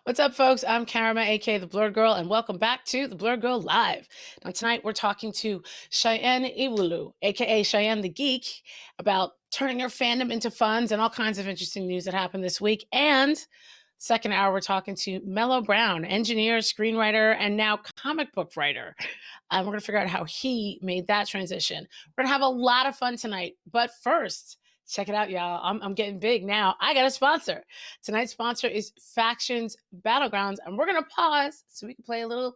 What's up, folks? I'm Karama, aka the Blerd Girl, and welcome back to the Blerd Girl Live. Now, tonight we're talking to CheyenneTheGeek, aka CheyenneTheGeek, about turning your fandom into funds and all kinds of interesting news that happened this week. And second hour, we're talking to Mellow Brown, engineer, screenwriter, and now comic book writer. We're going to figure out how he made that transition. We're going to have a lot of fun tonight. But first, check it out, y'all. I'm getting big now. I got a sponsor. Tonight's sponsor is Factions Battlegrounds, and we're gonna pause so we can play a little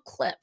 clip.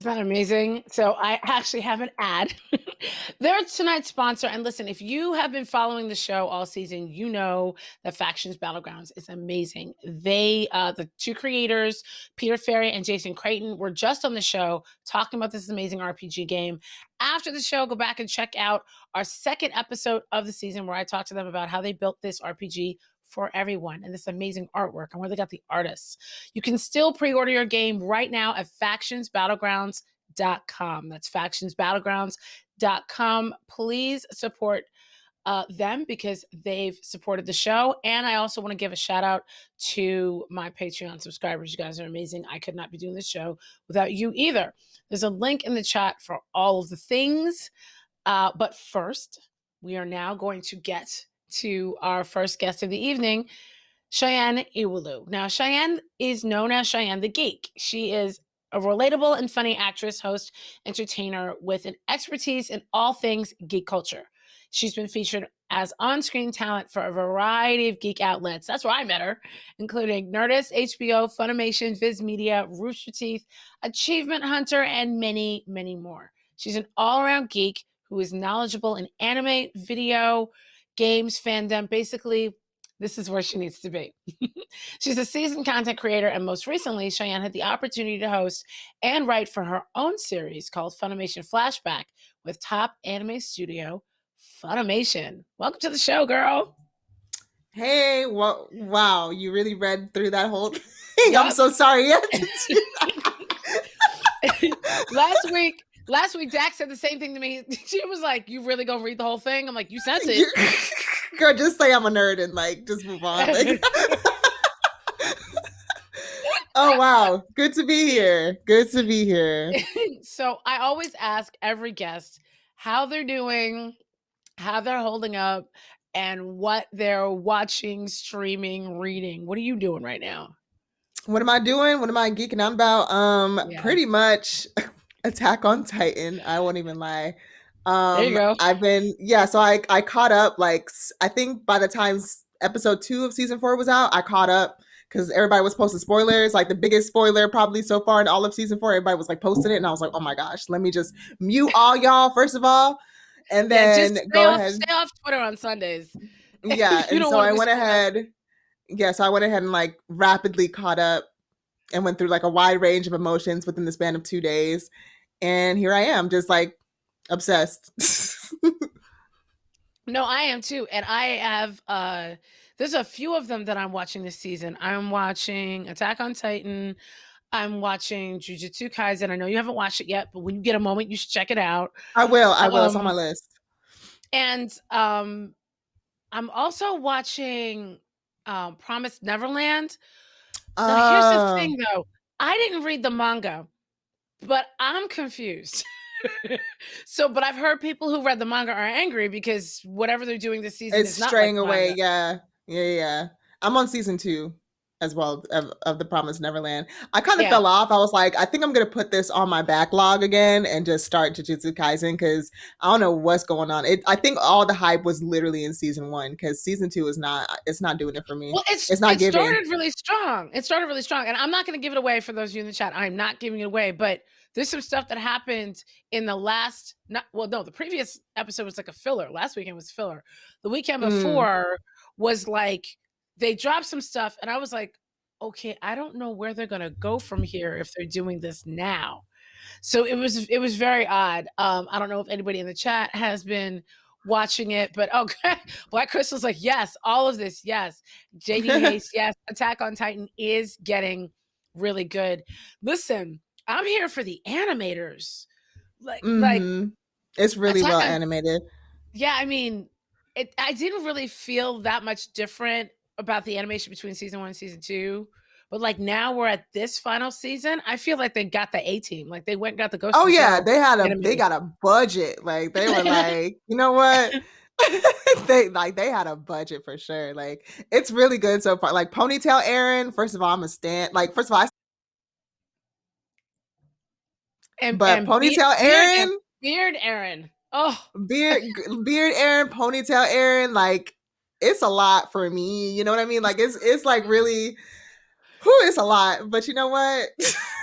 Isn't that amazing? So I actually have an ad. They're tonight's sponsor. And listen, if you have been following the show all season, you know that Factions Battlegrounds is amazing. They, the two creators, Peter Ferry and Jason Creighton, were just on the show talking about this amazing RPG game. After the show, go back and check out our second episode of the season where I talked to them about how they built this RPG for everyone and this amazing artwork and where they got the artists. You can still pre-order your game right now at factionsbattlegrounds.com. That's factionsbattlegrounds.com. Please support them because they've supported the show. And I also want to give a shout out to my Patreon subscribers. You guys are amazing. I could not be doing this show without you either. There's a link in the chat for all of the things. But first, we are now going to get to our first guest of the evening, Cheyenne Iwulu. Now, Cheyenne is known as CheyenneTheGeek. She is a relatable and funny actress, host, entertainer with an expertise in all things geek culture. She's been featured as on-screen talent for a variety of geek outlets. That's where I met her, including Nerdist, HBO, Funimation, Viz Media, Rooster Teeth, Achievement Hunter, and many, many more. She's an all-around geek who is knowledgeable in anime, video, games, fandom. Basically, this is where she needs to be. She's a seasoned content creator, and most recently, Cheyenne had the opportunity to host and write for her own series called Funimation Flashback with top anime studio Funimation. Welcome to the show, girl. Hey, well, wow, you really read through that whole thing. Yep. I'm so sorry. Last week, Dax said the same thing to me. She was like, "You really gonna read the whole thing?" I'm like, "You sent it." Girl, just say I'm a nerd and just move on. Oh, wow. Good to be here. Good to be here. So I always ask every guest how they're doing, how they're holding up, and what they're watching, streaming, reading. What are you doing right now? What am I doing? What am I geeking out about? Pretty much Attack on Titan. I won't even lie. There you go. So I caught up, I think by the time episode 2 of season 4 was out, I caught up because everybody was posting spoilers, like the biggest spoiler probably so far in all of season 4. Everybody was posting it, and I was like, oh my gosh, let me just mute all y'all first of all, and then stay off Twitter on Sundays. Yeah, and so I went ahead. Yeah, so I went ahead and rapidly caught up and went through a wide range of emotions within the span of 2 days, and here I am, just obsessed. No, I am too. And I have there's a few of them that I'm watching this season. I'm watching Attack on Titan. I'm watching Jujutsu Kaisen. I know you haven't watched it yet, but when you get a moment, you should check it out. I will. It's on my list. And I'm also watching Promised Neverland. Now, here's the thing though. I didn't read the manga, but I'm confused. But I've heard people who read the manga are angry because whatever they're doing this season is not straying like away. Yeah. I'm on season 2 as well of the Promised Neverland. I kind of fell off. I was like, I think I'm gonna put this on my backlog again and just start Jujutsu Kaisen because I don't know what's going on. I think all the hype was literally in season 1 because season 2 is not doing it for me. Well, it started really strong. It started really strong, and I'm not going to give it away for those of you in the chat. I'm not giving it away, but there's some stuff that happened in the previous episode was like a filler. Last weekend was filler. The weekend before was like they dropped some stuff, and I was like, okay, I don't know where they're gonna go from here if they're doing this now. So it was very odd. I don't know if anybody in the chat has been watching it, but okay. Black Crystal's like, yes, all of this, yes. JD Hayes, yes. Attack on Titan is getting really good. Listen, I'm here for the animators. Like Mhm. It's really Attack well on animated. yeah, I mean, I didn't really feel that much different about the animation between season 1 and season 2, but, like, now we're at this final season, I feel like they got the A team, like, they went and got the Ghost Oh in the yeah, Shell they animators. got a budget. Like they were like, you know what? they had a budget for sure. Like it's really good so far. Like Ponytail Aaron, first of all, I'm a stan. Like first of all, but And Ponytail Beard and Aaron, Beard Aaron. Oh, beard Aaron, Ponytail Aaron, like it's a lot for me. You know what I mean? Like it's like really, whew, it's a lot. But you know what?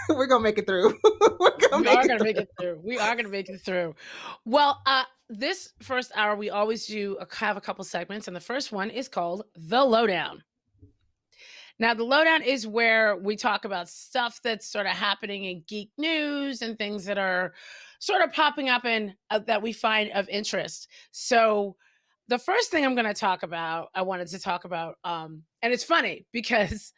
We're gonna make it through. We're gonna we make are it gonna make through. it through. We are gonna make it through. Well, this first hour, we always have a couple segments, and the first one is called The Lowdown. Now, the lowdown is where we talk about stuff that's sort of happening in geek news and things that are sort of popping up and that we find of interest. So, the first thing I wanted to talk about, and it's funny because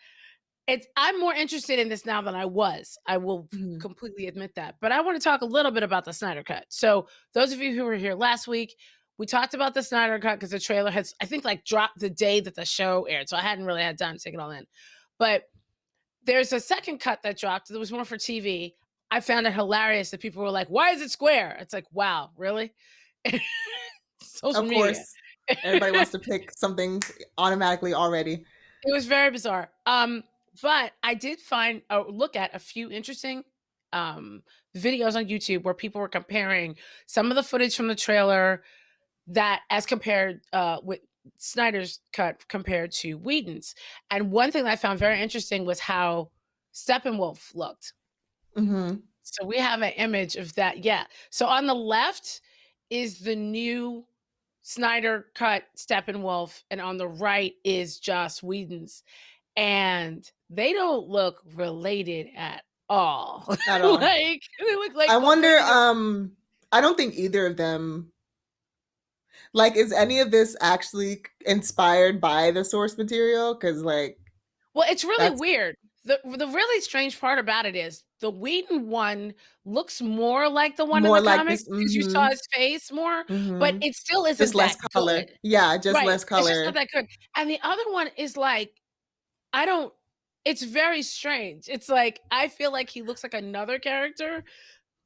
I'm more interested in this now than I was. I will Mhm. completely admit that. But I want to talk a little bit about the Snyder Cut. So, those of you who were here last week, we talked about the Snyder Cut because the trailer has, I think, like dropped the day that the show aired. So I hadn't really had time to take it all in. But there's a second cut that dropped. There was more for TV. I found it hilarious that people were like, "Why is it square?" It's like, wow, really? Social Of media. course, everybody wants to pick something automatically already. It was very bizarre. But I did find look at a few interesting um videos on YouTube where people were comparing some of the footage from the trailer that as compared with Snyder's cut compared to Whedon's. And one thing that I found very interesting was how Steppenwolf looked. Mhm. So we have an image of that. Yeah. So on the left is the new Snyder cut Steppenwolf, and on the right is Joss Whedon's, and they don't look related at all. At all. Like they look like I wonder, completely different. I don't think either of them, like, is any of this actually inspired by the source material? Because, like, Well, it's really that's weird. The really strange part about it is the Whedon one looks more like the one in more the like comics this. because you saw Mhm. his face more, but Mhm. it still Just isn't less that color. good. Yeah, just Right. less It's just not color. that good. And the other one is like, I don't it's very strange. It's like I feel like he looks like another character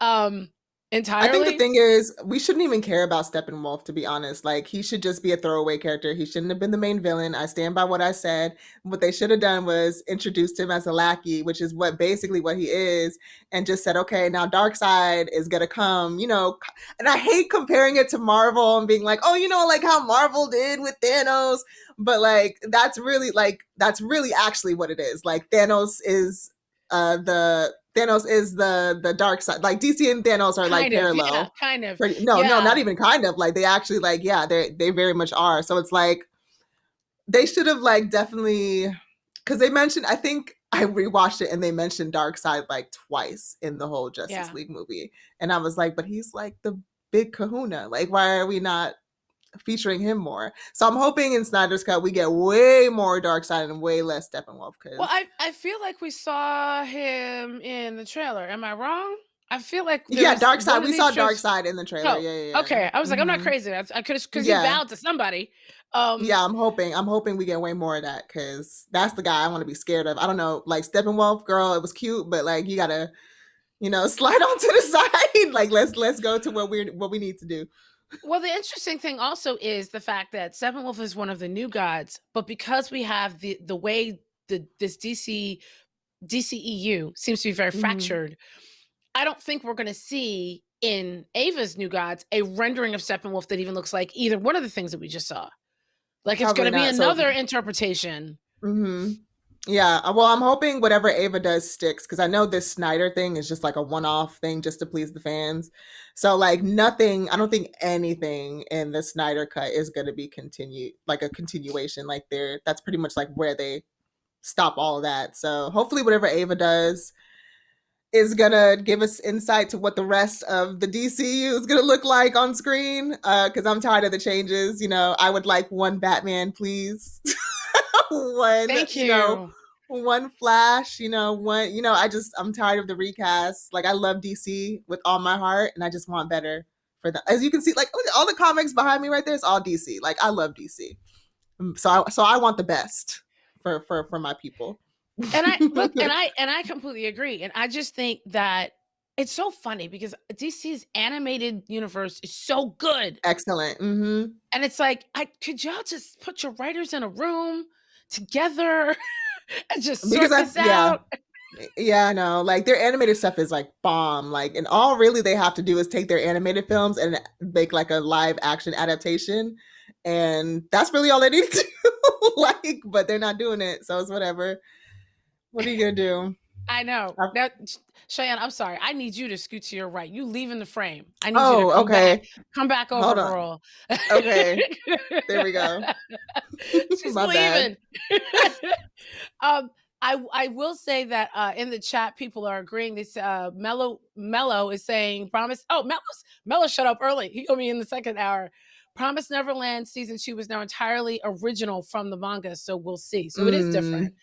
um I think the entirely. thing is, we shouldn't even care about Steppenwolf, to be honest. Like, he should just be a throwaway character. He shouldn't have been the main villain. I stand by what I said. What they should have done was introduced him as a lackey, which is what he is, and just said, okay, now Darkseid is gonna come, you know. And I hate comparing it to Marvel and being like, oh, you know, like how Marvel did with Thanos, but like that's really actually what it is. Like Thanos is the dark side. Like DC and Thanos are like Kind of. Yeah, parallel. kind of. Pretty, no, no, Yeah. not even kind of. Like they actually like yeah, they very much are. So it's like they should have like definitely, because they mentioned, I think I rewatched it and they mentioned Darkseid like twice in the whole Justice Yeah. League movie, and I was like, but he's like the big Kahuna. Like why are we not featuring him more? So I'm hoping in Snyder's cut we get way more Darkseid and way less Steppenwolf Well, because I feel like we saw him in the trailer. Am I wrong? I feel like there yeah, was Darkseid. one of We these saw trailers. Darkseid in the trailer. Oh, Yeah, yeah, yeah. okay. I was like, I'm not Mm-hmm. crazy. I could have because he Yeah, bowed to somebody. Um, yeah. I'm hoping we get way more of that because that's the guy I want to be scared of. I don't know, like Steppenwolf, girl, it was cute, but like you gotta, slide onto the side. Like let's go to what we need to do. well, the interesting thing also is the fact that Steppenwolf is one of the new gods, but because we have the way this DCEU seems to be very Mm-hmm. fractured, I don't think we're going to see in Ava's New Gods a rendering of Steppenwolf that even looks like either one of the things that we just saw. Like it's going Probably to be not. So, another interpretation. mm-hmm. Yeah. Well, I'm hoping whatever Ava does sticks because I know this Snyder thing is just like a one-off thing just to please the fans. So, like, nothing. I don't think anything in the Snyder cut is going to be continued, like a continuation. Like, that's pretty much like where they stop all of that. So hopefully whatever Ava does is gonna give us insight to what the rest of the DCU is gonna look like on screen. Because I'm tired of the changes. I would like one Batman, please. one, Thank you. one Flash. One. I'm tired of the recast. Like I love DC with all my heart, and I just want better for them. As you can see, like look at all the comics behind me right there. It's all DC. Like I love DC. So I want the best for my people. And I look, and I completely agree. And I just think that it's so funny because DC's animated universe is so good. Excellent. Mm-hmm. And it's like, I could y'all just put your writers in a room together and just Because sort I this yeah. out? Yeah, I know. Like their animated stuff is like bomb. Like, and all really they have to do is take their animated films and make like a live action adaptation, and that's really all they need to do. Like, but they're not doing it, so it's whatever. What are you gonna do? I know. Now, Cheyenne, I'm sorry. I need you to scoot to your right. You leaving the frame. I need you to Oh, come back. okay. Come back over, Hold on. girl. Okay, there we go. She's My bad. leaving. um, I will say that in the chat, people are agreeing. This Mellow is saying promise. Oh, Mellow shut up early. He told me in the second hour. Promise Neverland season 2 was now entirely original from the manga, so we'll see. So it is different.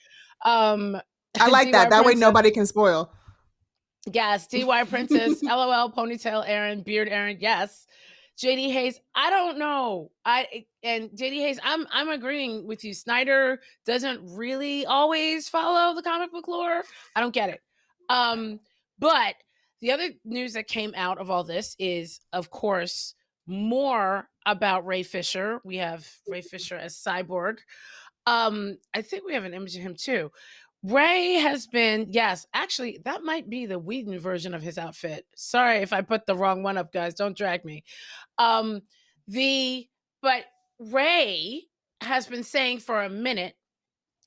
Mm, Um, I like DY that. That way Princess, nobody can spoil. yes. DY Princess, LOL, Ponytail Aaron, Beard Aaron, yes. JD Hayes, I don't know. JD Hayes, I'm agreeing with you. Snyder doesn't really always follow the comic book lore. I don't get it. But the other news that came out of all this is, of course, more about Ray Fisher. We have Ray Fisher as Cyborg. I think we have an image of him too. Ray has been, yes, actually, that might be the Whedon version of his outfit. Sorry if I put the wrong one up, guys. Don't drag me. Um, the but Ray has been saying for a minute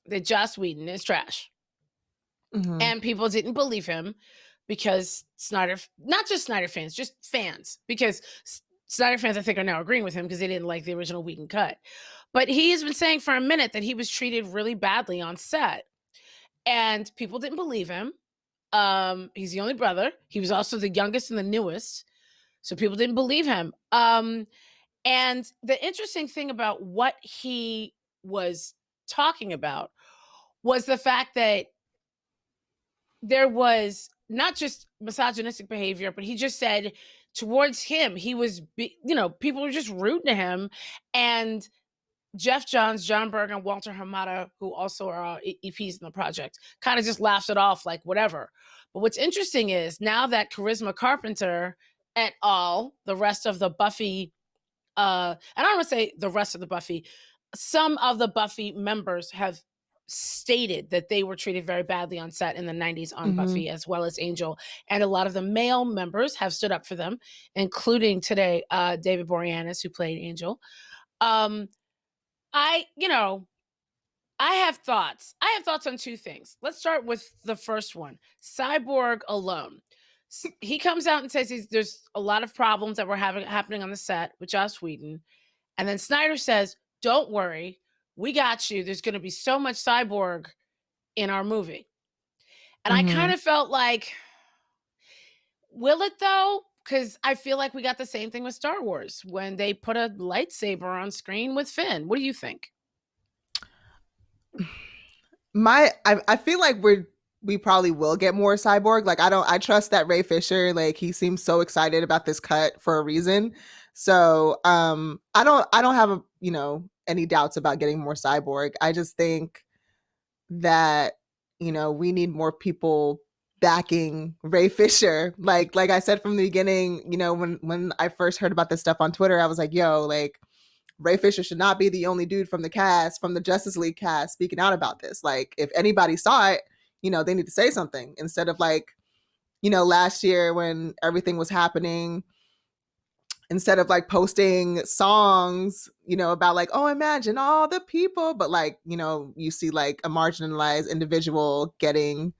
that Joss Whedon is trash. Mm-hmm. And people didn't believe him because Snyder, not just Snyder fans, just fans, because Snyder fans, I think, are now agreeing with him because they didn't like the original Whedon cut. But he has been saying for a minute that he was treated really badly on set. And people didn't believe him. He's the only brother. He was also the youngest and the newest. So people didn't believe him. And the interesting thing about what he was talking about was the fact that there was not just misogynistic behavior, but he just said towards him, he was, people were just rooting to him. And Jeff Johns, John Berg, and Walter Hamada, who also are EPs in the project, kind of just laughs it off like whatever. But what's interesting is now that Charisma Carpenter et al., the rest of the Buffy, and I don't want to say the rest of the Buffy, some of the Buffy members have stated that they were treated very badly on set in the 90s on Mm-hmm. Buffy, as well as Angel. And a lot of the male members have stood up for them, including today David Boreanaz, who played Angel. I, I have thoughts. I have thoughts on two things. Let's start with the first one. Cyborg alone. He comes out and says there's a lot of problems that were happening on the set with Joss Whedon. And then Snyder says, don't worry, we got you. There's going to be so much Cyborg in our movie. And I kind Mm-hmm. of felt like, will it though? Because I feel like we got the same thing with Star Wars when they put a lightsaber on screen with Finn. What do you think? I feel like we probably will get more Cyborg. Like I trust that Ray Fisher, like he seems so excited about this cut for a reason. So I don't have any doubts about getting more Cyborg. I just think that we need more people backing Ray Fisher. Like I said from the beginning, when I first heard about this stuff on Twitter, I was like, yo, like Ray Fisher should not be the only dude from the cast, from the Justice League cast, speaking out about this. Like, if anybody saw it, they need to say something instead of like, last year when everything was happening, instead of like posting songs, about like, oh, imagine all the people, but like, you see like a marginalized individual getting,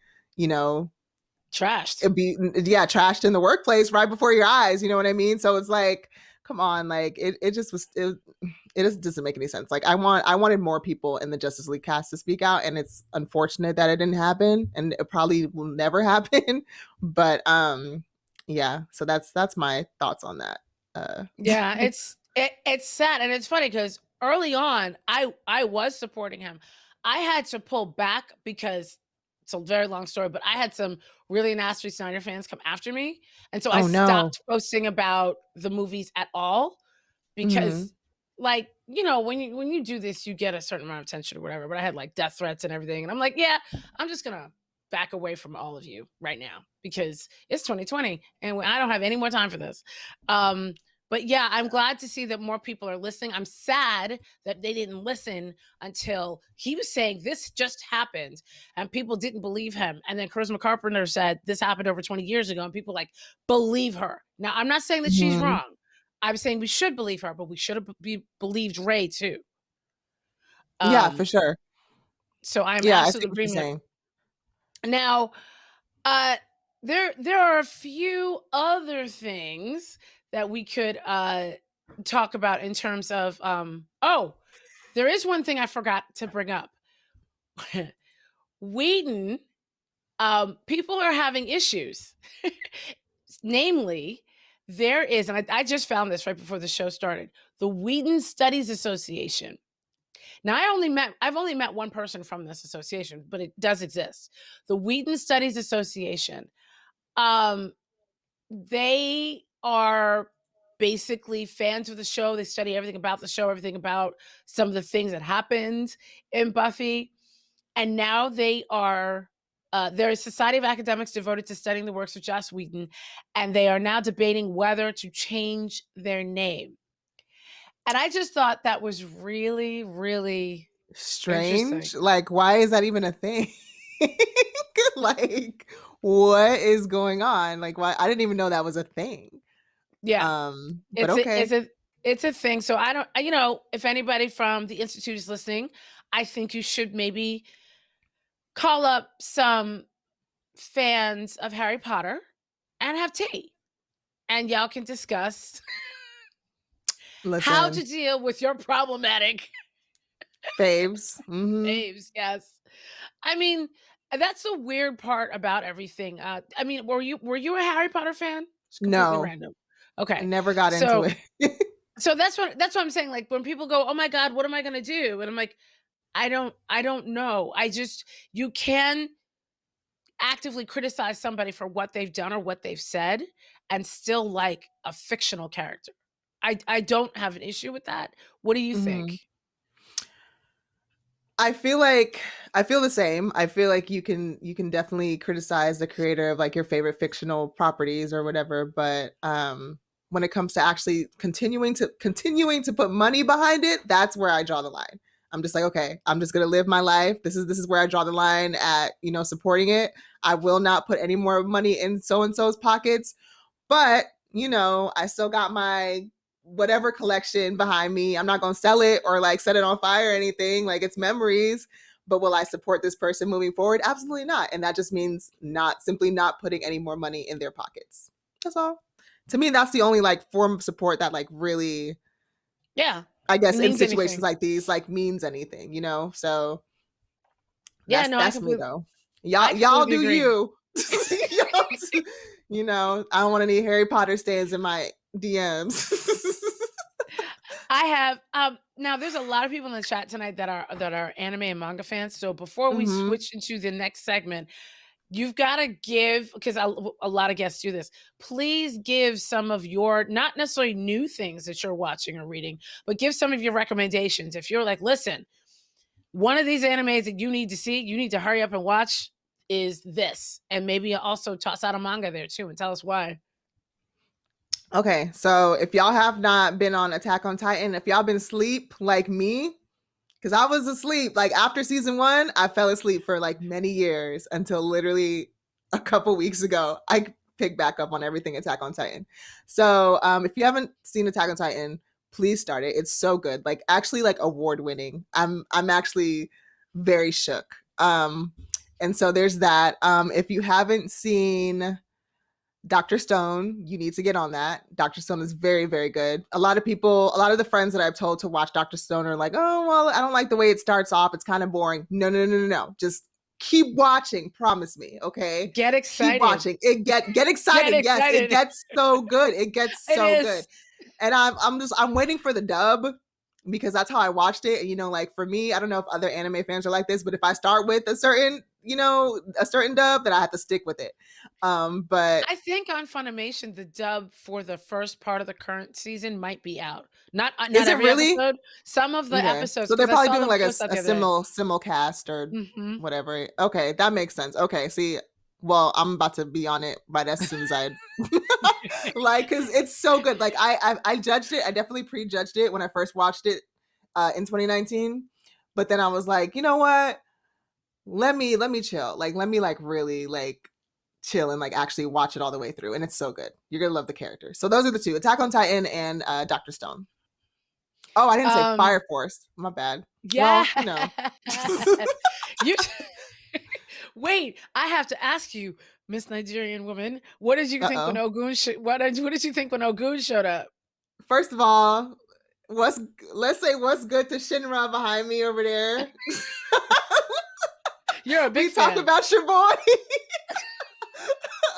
Trashed. trashed in the workplace right before your eyes. You know what I mean? So it's like, come on, like it just was it just doesn't make any sense. Like I wanted more people in the Justice League cast to speak out, and it's unfortunate that it didn't happen, and it probably will never happen. But yeah, so that's my thoughts on that. Uh Yeah, it's sad, and it's funny because early on, I was supporting him. I had to pull back because it's a very long story, but I had some really nasty Snyder fans come after me, and so I oh no. stopped posting about the movies at all Mhm. because, like, when you do this, you get a certain amount of attention or whatever. But I had like death threats and everything, and I'm like, yeah, I'm just gonna back away from all of you right now because it's 2020 and I don't have any more time for this. Um, but yeah, I'm glad to see that more people are listening. I'm sad that they didn't listen until he was saying this just happened and people didn't believe him. And then Charisma Carpenter said this happened over 20 years ago and people like believe her. Now, I'm not saying that she's Mhm. wrong. I'm saying we should believe her, but we should have believed Ray too. Yeah, for Um, sure. so I'm Yeah, I see absolutely what you're agreement. saying. Now, Uh, there are a few other things that we could talk about in terms of oh, there is one thing I forgot to bring up. Whedon, people are having issues. Namely, there is, and I just found this right before the show started, the Whedon Studies Association. Now, I've only met one person from this association, but it does exist. The Whedon Studies Association. Um, They are basically fans of the show. They study everything about the show, everything about some of the things that happened in Buffy. And now they're a society of academics devoted to studying the works of Joss Whedon, and they are now debating whether to change their name. And I just thought that was really, really interesting. Strange. Like, why is that even a thing? Like, what is going on? Like, why? I didn't even know that was a thing. Yeah, But it's a okay. it's a it's a thing. So I don't, if anybody from the institute is listening, I think you should maybe call up some fans of Harry Potter and have tea, and y'all can discuss how to Listen, deal with your problematic faves. Mm-hmm. faves. Yes, I mean that's the weird part about everything. I mean, were you a Harry Potter fan? It's completely No, random. Okay, never got into so it. so that's what I'm saying. Like when people go, "Oh my god, what am I gonna do?" and I'm like, I don't know. You can actively criticize somebody for what they've done or what they've said and still like a fictional character. I don't have an issue with that. What do you think? Mhm. I feel like I feel the same. I feel like you can definitely criticize the creator of like your favorite fictional properties or whatever, but when it comes to actually continuing to put money behind it, that's where I draw the line. I'm just like, okay, I'm just gonna live my life. This is where I draw the line at, supporting it. I will not put any more money in so and so's pockets. But, I still got my whatever collection behind me. I'm not going to sell it or like set it on fire or anything. Like it's memories. But will I support this person moving forward? Absolutely not. And that just means not putting any more money in their pockets. That's all. To me, that's the only like form of support that like really, Yeah. I It guess, in means situations anything. like these like means anything. So Yeah, that's no, that's me though. I Y'all completely do agree. you. I don't want any Harry Potter stands in my DMs. I have now there's a lot of people in the chat tonight that are anime and manga fans. So before we Hmm. switch into the next segment, you've got to give, because a lot of guests do this. Please give some of your not necessarily new things that you're watching or reading, but give some of your recommendations. If you're like, listen, one of these animes that you need to see, you need to hurry up and watch is this, and maybe also toss out a manga there too, and tell us why. Okay, so if y'all have not been on Attack on Titan, if y'all been asleep like me, because I was asleep, like after season one, I fell asleep for like many years until literally a couple weeks ago. I picked back up on everything Attack on Titan. So if you haven't seen Attack on Titan, please start it. It's so good. Like actually like award winning. I'm actually very shook. And so there's that. If you haven't seen Dr. Stone, you need to get on that. Dr. Stone is very, very good. A lot of people, a lot of the friends that I've told to watch Dr. Stone are like, oh, well, I don't like the way it starts off. It's kind of boring. No, no, no, no, no. Just keep watching. Promise me. Okay. Get Keep excited. watching. Get Get excited. Yes, it excited. gets so good. It gets It so good. is. And I'm waiting for the dub because that's how I watched it. And like for me, I don't know if other anime fans are like this, but if I start with a certain, a certain dub, then I have to stick with it. But I think on Funimation, the dub for the first part of the current season might be out. Not is it every really? episode. Some of the Okay. episodes, So they're because I probably saw doing them like a, post out a the other day. simulcast or Hmm. whatever. Okay, that makes sense. Okay, see, well, I'm about to be on it right as soon as I like, because it's so good. Like I judged it. I definitely prejudged it when I first watched it in 2019. But then I was like, you know what? Let me chill. Like let me like really like chill and like actually watch it all the way through. And it's so good. You're gonna love the characters. So those are the two: Attack on Titan and Doctor Stone. Oh, I didn't say Um, Fire Force. My bad. yeah. Well, You wait. I have to ask you, Miss Nigerian woman, what did you think when uh-oh. Ogun? What did you think when Ogun showed up? First of all, what's let's say what's good to Shinra behind me over there. You're a big We talk fan. about your boy.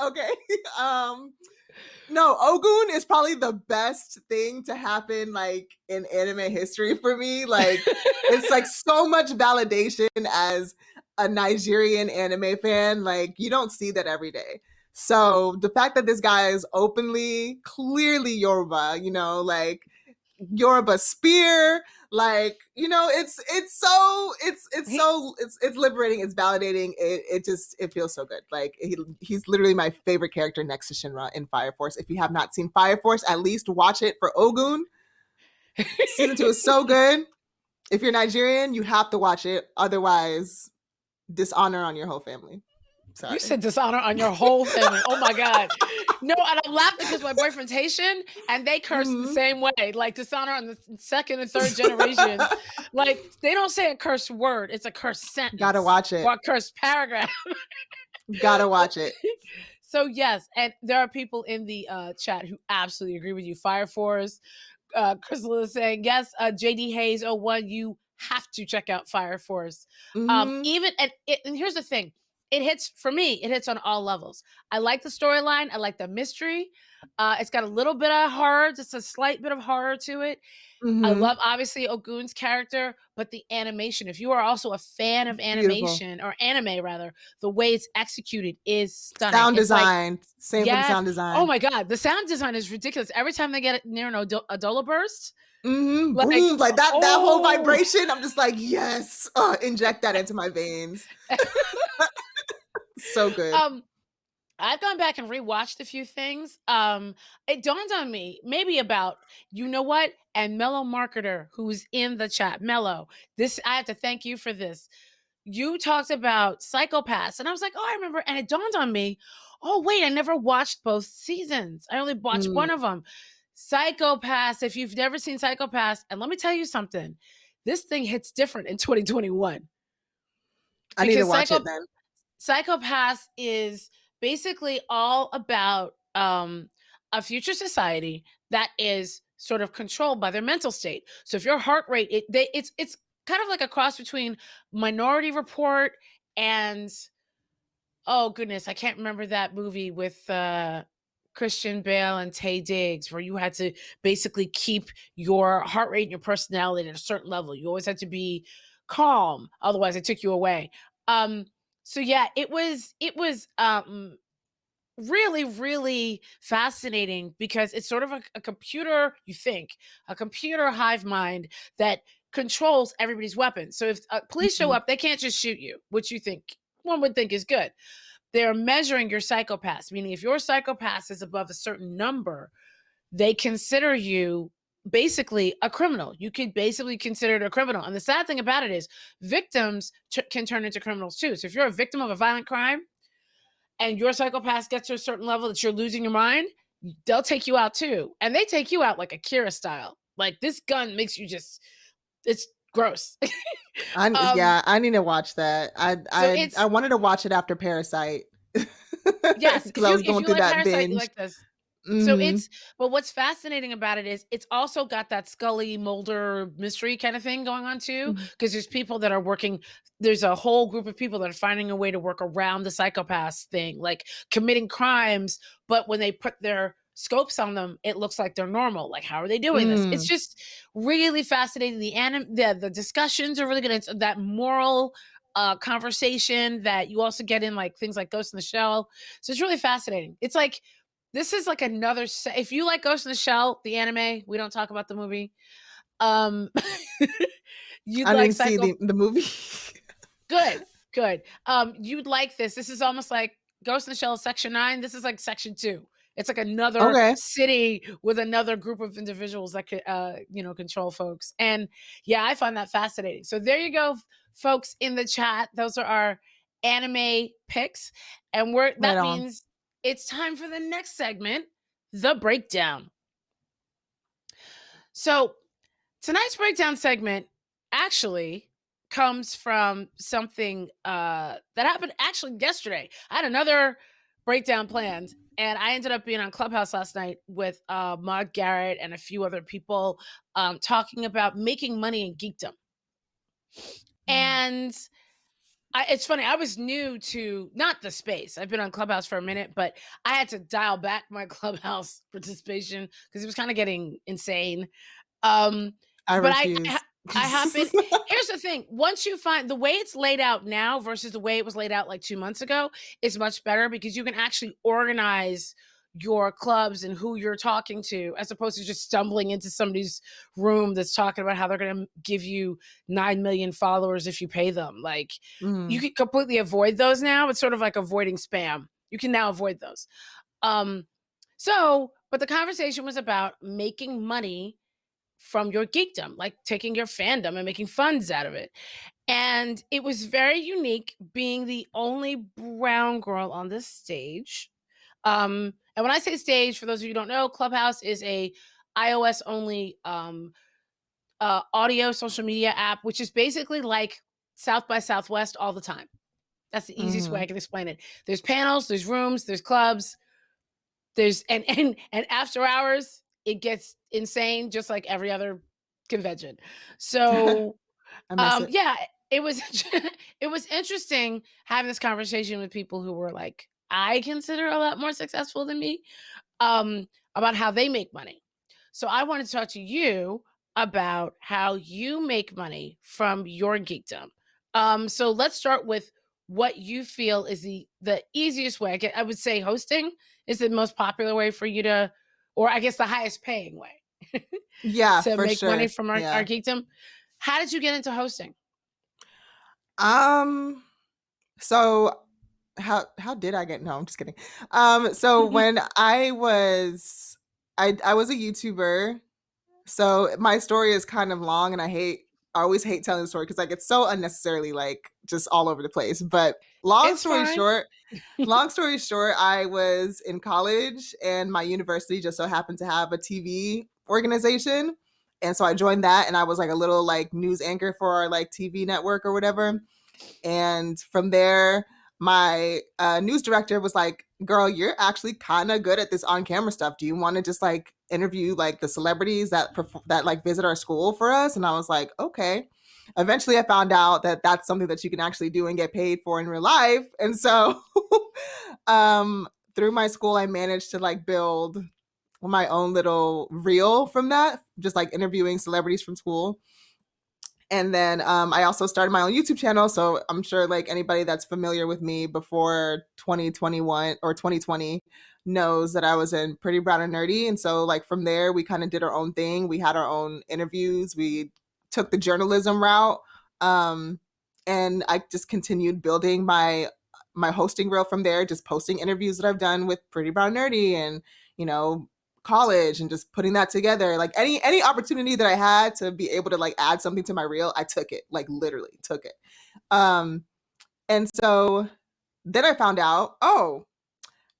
Okay. Um no, Ogun is probably the best thing to happen like in anime history for me. Like it's like so much validation as a Nigerian anime fan. Like you don't see that every day. So the fact that this guy is openly, clearly Yoruba, like Yoruba spear, like it's He so it's liberating, it's validating, it feels so good. Like he's literally my favorite character next to Shinra in Fire Force. If you have not seen Fire Force, at least watch it for Ogun. Season 2 is so good. If you're Nigerian, you have to watch it, otherwise dishonor on your whole family. You Sorry. said dishonor on your whole family. Oh my God. No, and I'm laughing because my boyfriend's Haitian and they curse the Mm-hmm. same way. Like dishonor on the second and third generations. Like they don't say a curse word, it's a curse Gotta sentence watch or it. a curse paragraph. Gotta so, watch it. so yes, and there are people in the chat who absolutely agree with you. Fire Force, Crystal is saying, yes, JD Hayes 01, you have to check out Fire Force. Mm-hmm. And here's the thing. It hits for me, it hits on all levels. I like the storyline, I like the mystery. It's got a little bit of horror, just a slight bit of horror to it. I Mm-hmm. love obviously Ogun's character, but the animation, if you are also a fan of Beautiful. animation or anime rather, the way it's executed is stunning. Sound It's like, design. Same for the yes. sound Oh design. my God. The sound design is ridiculous. Every time they get near an Adola burst, Mm-hmm. like, Boom. Like that whole oh, vibration. I'm just like, yes. Inject that into my veins. So good. um, I've gone back and rewatched a few things. It dawned on me maybe about, you know what? And Mellow Marketer, who's in the chat, Mellow, this, I have to thank you for this. You talked about Psychopaths, and I was like, oh, I remember. And it dawned on me, oh, wait, I never watched both seasons. I only watched Mm, one of them. Psychopaths, if you've never seen Psychopaths, and let me tell you something, this thing hits different in 2021 I need to because watch it then. Psychopaths is basically all about a future society that is sort of controlled by their mental state. So if your heart rate, it's kind of like a cross between Minority Report and, oh goodness, I can't remember that movie with Christian Bale and Tay Diggs, where you had to basically keep your heart rate and your personality at a certain level. You always had to be calm, otherwise it took you away. Um, so yeah, it was really, really fascinating because it's sort of a computer, you think, a computer hive mind that controls everybody's weapons. So if police show Mhm. up, they can't just shoot you, which you think one would think is good. They're measuring your psychopaths, meaning if your psychopath is above a certain number, they consider you basically a criminal. You could basically consider it a criminal. And the sad thing about it is victims can turn into criminals too. So if you're a victim of a violent crime, and your psychopath gets to a certain level that you're losing your mind, they'll take you out too. And they take you out like Akira style. Like this gun makes you just, it's gross. um, Yeah, I need to watch that. I so I I it's wanted to watch it after Parasite. Yes, because I was if going you through like that Parasite, you binge. like this. So Hmm. it's but what's fascinating about it is it's also got that Scully Mulder mystery kind of thing going on too, because there's people that are working. There's a whole group of people that are finding a way to work around the psychopaths thing, like committing crimes, but when they put their scopes on them, it looks like they're normal. Like, how are they doing this? It's Mm. just really fascinating. The discussions are really good. It's that moral conversation that you also get in like things like Ghost in the Shell. So it's really fascinating. It's like this is like another if you like Ghost in the Shell, the anime, we don't talk about the movie. Um you'd I like didn't see Psycho the movie. Good, good. You'd like this. This is almost like Ghost in the Shell Section 9. This is like Section 2. It's like another Okay. city with another group of individuals that could, control folks. And yeah, I find that fascinating. So there you go, folks in the chat. Those are our anime picks, and Right that on. means it's time for the next segment, the breakdown. So tonight's breakdown segment actually comes from something that happened actually yesterday. I had another breakdown planned, and I ended up being on Clubhouse last night with Maud Garrett and a few other people talking about making money in geekdom. And it's funny, I was new to not the space. I've been on Clubhouse for a minute, but I had to dial back my Clubhouse participation because it was kind of getting insane. Um, I but refuse. I happen here's the thing, once you find the way it's laid out now versus the way it was laid out like 2 months ago is much better because you can actually organize your clubs and who you're talking to as opposed to just stumbling into somebody's room that's talking about how they're gonna give you 9 million followers if you pay them. Like, you Mm. can completely avoid those now. It's sort of like avoiding spam. You can now avoid those. Um, but the conversation was about making money from your geekdom, like taking your fandom and making funds out of it. And it was very unique being the only brown girl on this stage. And when I say stage, for those of you who don't know, Clubhouse is a iOS only audio social media app, which is basically like South by Southwest all the time. That's the easiest way I Mhm. can explain it. There's panels, there's rooms, there's clubs, there's and after hours, it gets insane just like every other convention. So, I miss it. yeah, it was it was interesting having this conversation with people who were like, I consider a lot more successful than me, about how they make money. So I want to talk to you about how you make money from your geekdom. So let's start with what you feel is the easiest way. I would say hosting is the most popular way for you to, or I guess the highest paying way Yeah, to for make money sure. from our Yeah. geekdom. How did you get into hosting? Um, so how did I get no, I'm just kidding. So when I was a YouTuber. So my story is kind of long and I always hate telling the story because like it's so unnecessarily like just all over the place. But It's fine. long story short, I was in college and my university just so happened to have a TV organization. And so I joined that and I was like a little like news anchor for our like TV network or whatever. And from there, my news director was like, "Girl, you're actually kind of good at this on-camera stuff. Do you want to just like interview like the celebrities that like visit our school for us?" And I was like, "Okay." Eventually, I found out that that's something that you can actually do and get paid for in real life. And so, through my school, I managed to like build my own little reel from that, just like interviewing celebrities from school. And then I also started my own YouTube channel. So I'm sure like anybody that's familiar with me before 2021 or 2020 knows that I was in Pretty Brown and Nerdy. And so like from there, we kind of did our own thing. We had our own interviews. We took the journalism route. Um, and I just continued building my hosting reel from there, just posting interviews that I've done with Pretty Brown and Nerdy and, you know, college and just putting that together. Like any opportunity that I had to be able to like add something to my reel, I took it. Like literally took it. Um and so then I found out, oh,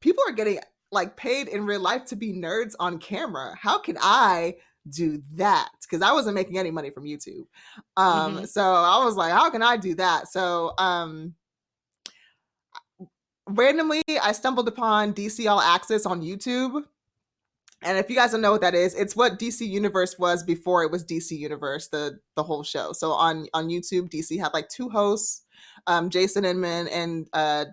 people are getting like paid in real life to be nerds on camera. How can I do that? Because I wasn't making any money from YouTube. Hmm. So I was like, how can I do that? So randomly, I stumbled upon DC All Access on YouTube. And if you guys don't know what that is, it's what DC Universe was before it was DC Universe, the whole show. So on YouTube, DC had like two hosts, Jason Inman and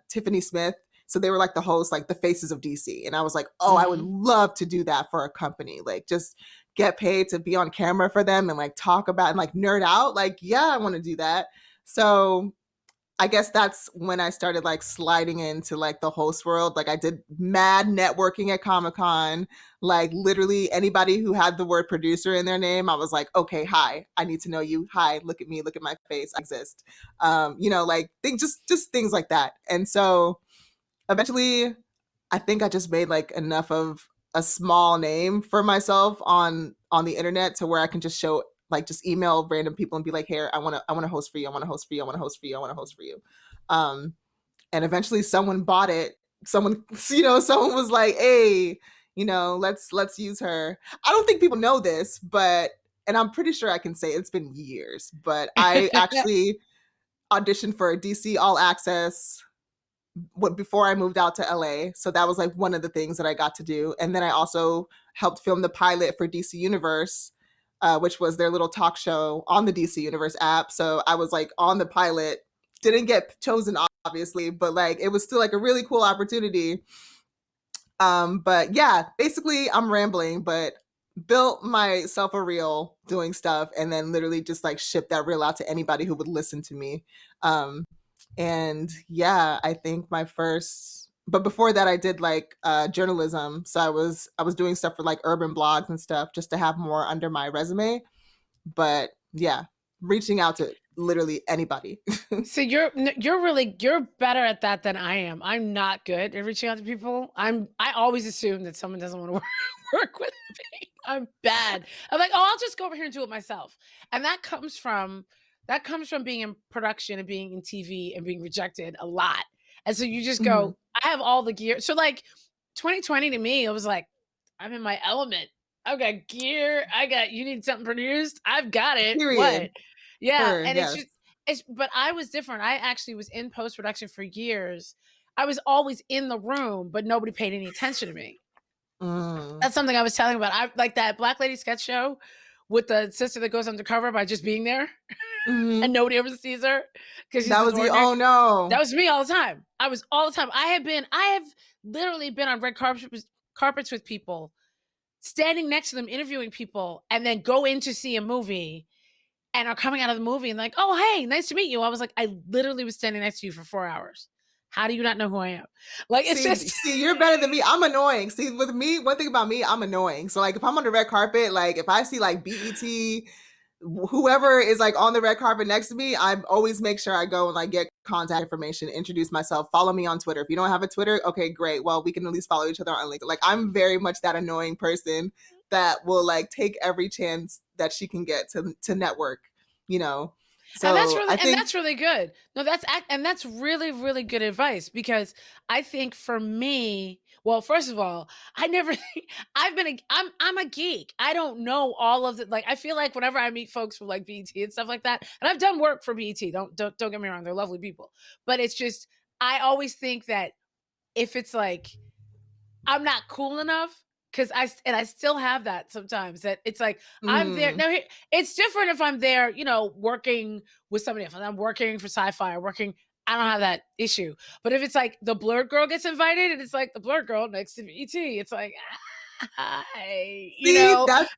Tiffany Smith. So they were like the hosts, like the faces of DC. And I was like, oh, I would Mhm. love to do that for a company. Like just get paid to be on camera for them and like talk about and like nerd out. Like, yeah, I want to do that. So I guess that's when I started like sliding into like the host world. Like I did mad networking at Comic Con. Like literally anybody who had the word producer in their name, I was like, okay, hi, I need to know you. Hi, look at me, look at my face, I exist. Like things, just things like that. And so eventually, I think I just made like enough of a small name for myself on the internet to where I can just show like just email random people and be like, "Here, I want to host for you. I want to host for you. I want to host for you. I want to host for you." Um, and eventually, someone bought it. Someone, someone was like, "Hey, let's use her." I don't think people know this, but and I'm pretty sure I can say it's been years, but I actually auditioned for a DC All Access before I moved out to LA. So that was like one of the things that I got to do. And then I also helped film the pilot for DC Universe, which was their little talk show on the DC Universe app. So I was like on the pilot, didn't get chosen, obviously, but like it was still like a really cool opportunity. But yeah, basically I'm rambling, but built myself a reel doing stuff and then literally just like shipped that reel out to anybody who would listen to me. And yeah, I think my first but before that I did like journalism. So I was doing stuff for like urban blogs and stuff just to have more under my resume. But yeah, reaching out to literally anybody. So you're better at that than I am. I'm not good at reaching out to people. I always assume that someone doesn't want to work, work with me. I'm bad. I'm like, oh, I'll just go over here and do it myself. And that comes from being in production and being in TV and being rejected a lot. And so you just Mhm. go, I have all the gear. So like 2020 to me, it was like, I'm in my element. I've got gear. You need something produced. I've got it. Period. What? Yeah. Sure, And it's yes. just, but I was different. I actually was in post production for years. I was always in the room, but nobody paid any attention to me. Mm. That's something I was telling about. I like that Black Lady sketch show with the sister that goes undercover by just being there and Mhm. nobody ever sees her because she's That this was the ordinary. oh That no. was me all the time. I was all the time. I have literally been on red carpets with people, standing next to them, interviewing people, and then go in to see a movie and are coming out of the movie and like, "Oh, hey, nice to meet you." I was like, "I literally was standing next to you for 4 hours. How do you not know who I am?" Like, it's just See, you're better than me. I'm annoying. See, with me, one thing about me, I'm annoying. So, like, if I'm on the red carpet, like, if I see like BET, whoever is like on the red carpet next to me, I always make sure I go and like get contact information, introduce myself, follow me on Twitter. If you don't have a Twitter, okay, great. Well, we can at least follow each other on LinkedIn. Like, I'm very much that annoying person that will like take every chance that she can get to network. You know. and that's So really I and think. that's really good. No, and that's really, really good advice because I think for me, well, first of all, I never I'm a geek. I don't know all of the like I feel like whenever I meet folks from like BET and stuff like that, and I've done work for BET, don't get me wrong, they're lovely people. But it's just I always think that if it's like I'm not cool enough because I still have that sometimes that it's like I'm there. Mm, Now it's different if I'm there, working with somebody else. If I'm working for sci-fi or working, I don't have that issue. But if it's like the blurred girl gets invited and it's like the blurred girl next to ET, it's like hi, See, that's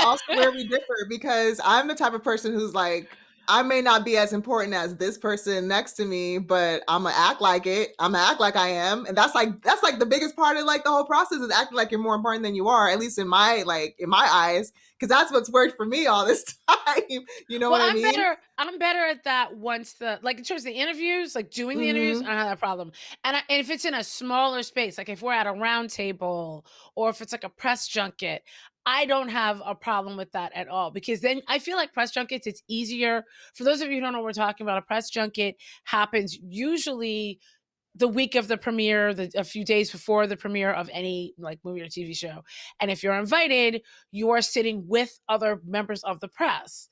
also where we differ because I'm the type of person who's like, I may not be as important as this person next to me, but I'm gonna act like it. I'm gonna act like I am, and that's like the biggest part of like the whole process is acting like you're more important than you are. At least in my eyes, because that's what's worked for me all this time. You know Well, what I mean? I'm better at that once the like in terms of the interviews, like doing the interviews, I Hmm. don't have that problem. And if it's in a smaller space, like if we're at a round table or if it's like a press junket, I don't have a problem with that at all because then I feel like press junkets, it's easier. For those of you who don't know what we're talking about, a press junket happens usually the week of the premiere, a few days before the premiere of any like movie or TV show. And if you're invited, you are sitting with other members of the press.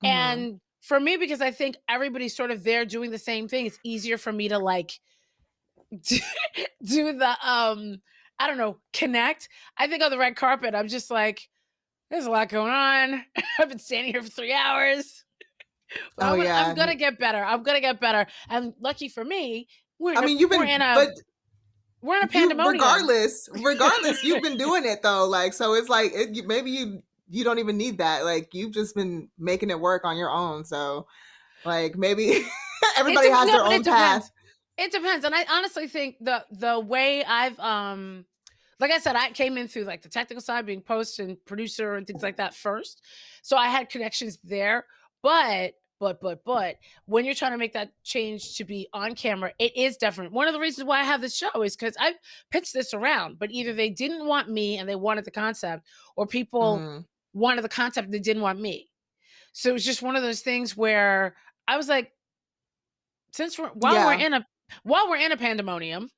Hmm. And for me, because I think everybody's sort of there doing the same thing, it's easier for me to like do, do the I don't know, connect. I think on the red carpet, I'm just like, there's a lot going on. I've been standing here for 3 hours. Oh I'm yeah. gonna get better. I'm gonna get better. And lucky for me, I mean, you've been, but we're in a you pandemonium. regardless, you've been doing it though. Like, so it's like maybe you don't even need that. Like, you've just been making it work on your own. So like maybe everybody has No, their but it own path. depends. It depends, and I honestly think the way I've like I said, I came in through like the technical side, being post and producer and things like that first. So I had connections there. But when you're trying to make that change to be on camera, it is different. One of the reasons why I have this show is because I've pitched this around, but either they didn't want me and they wanted the concept, or people Mm, wanted the concept and they didn't want me. So it was just one of those things where I was like, since we're yeah, while we're in a pandemonium,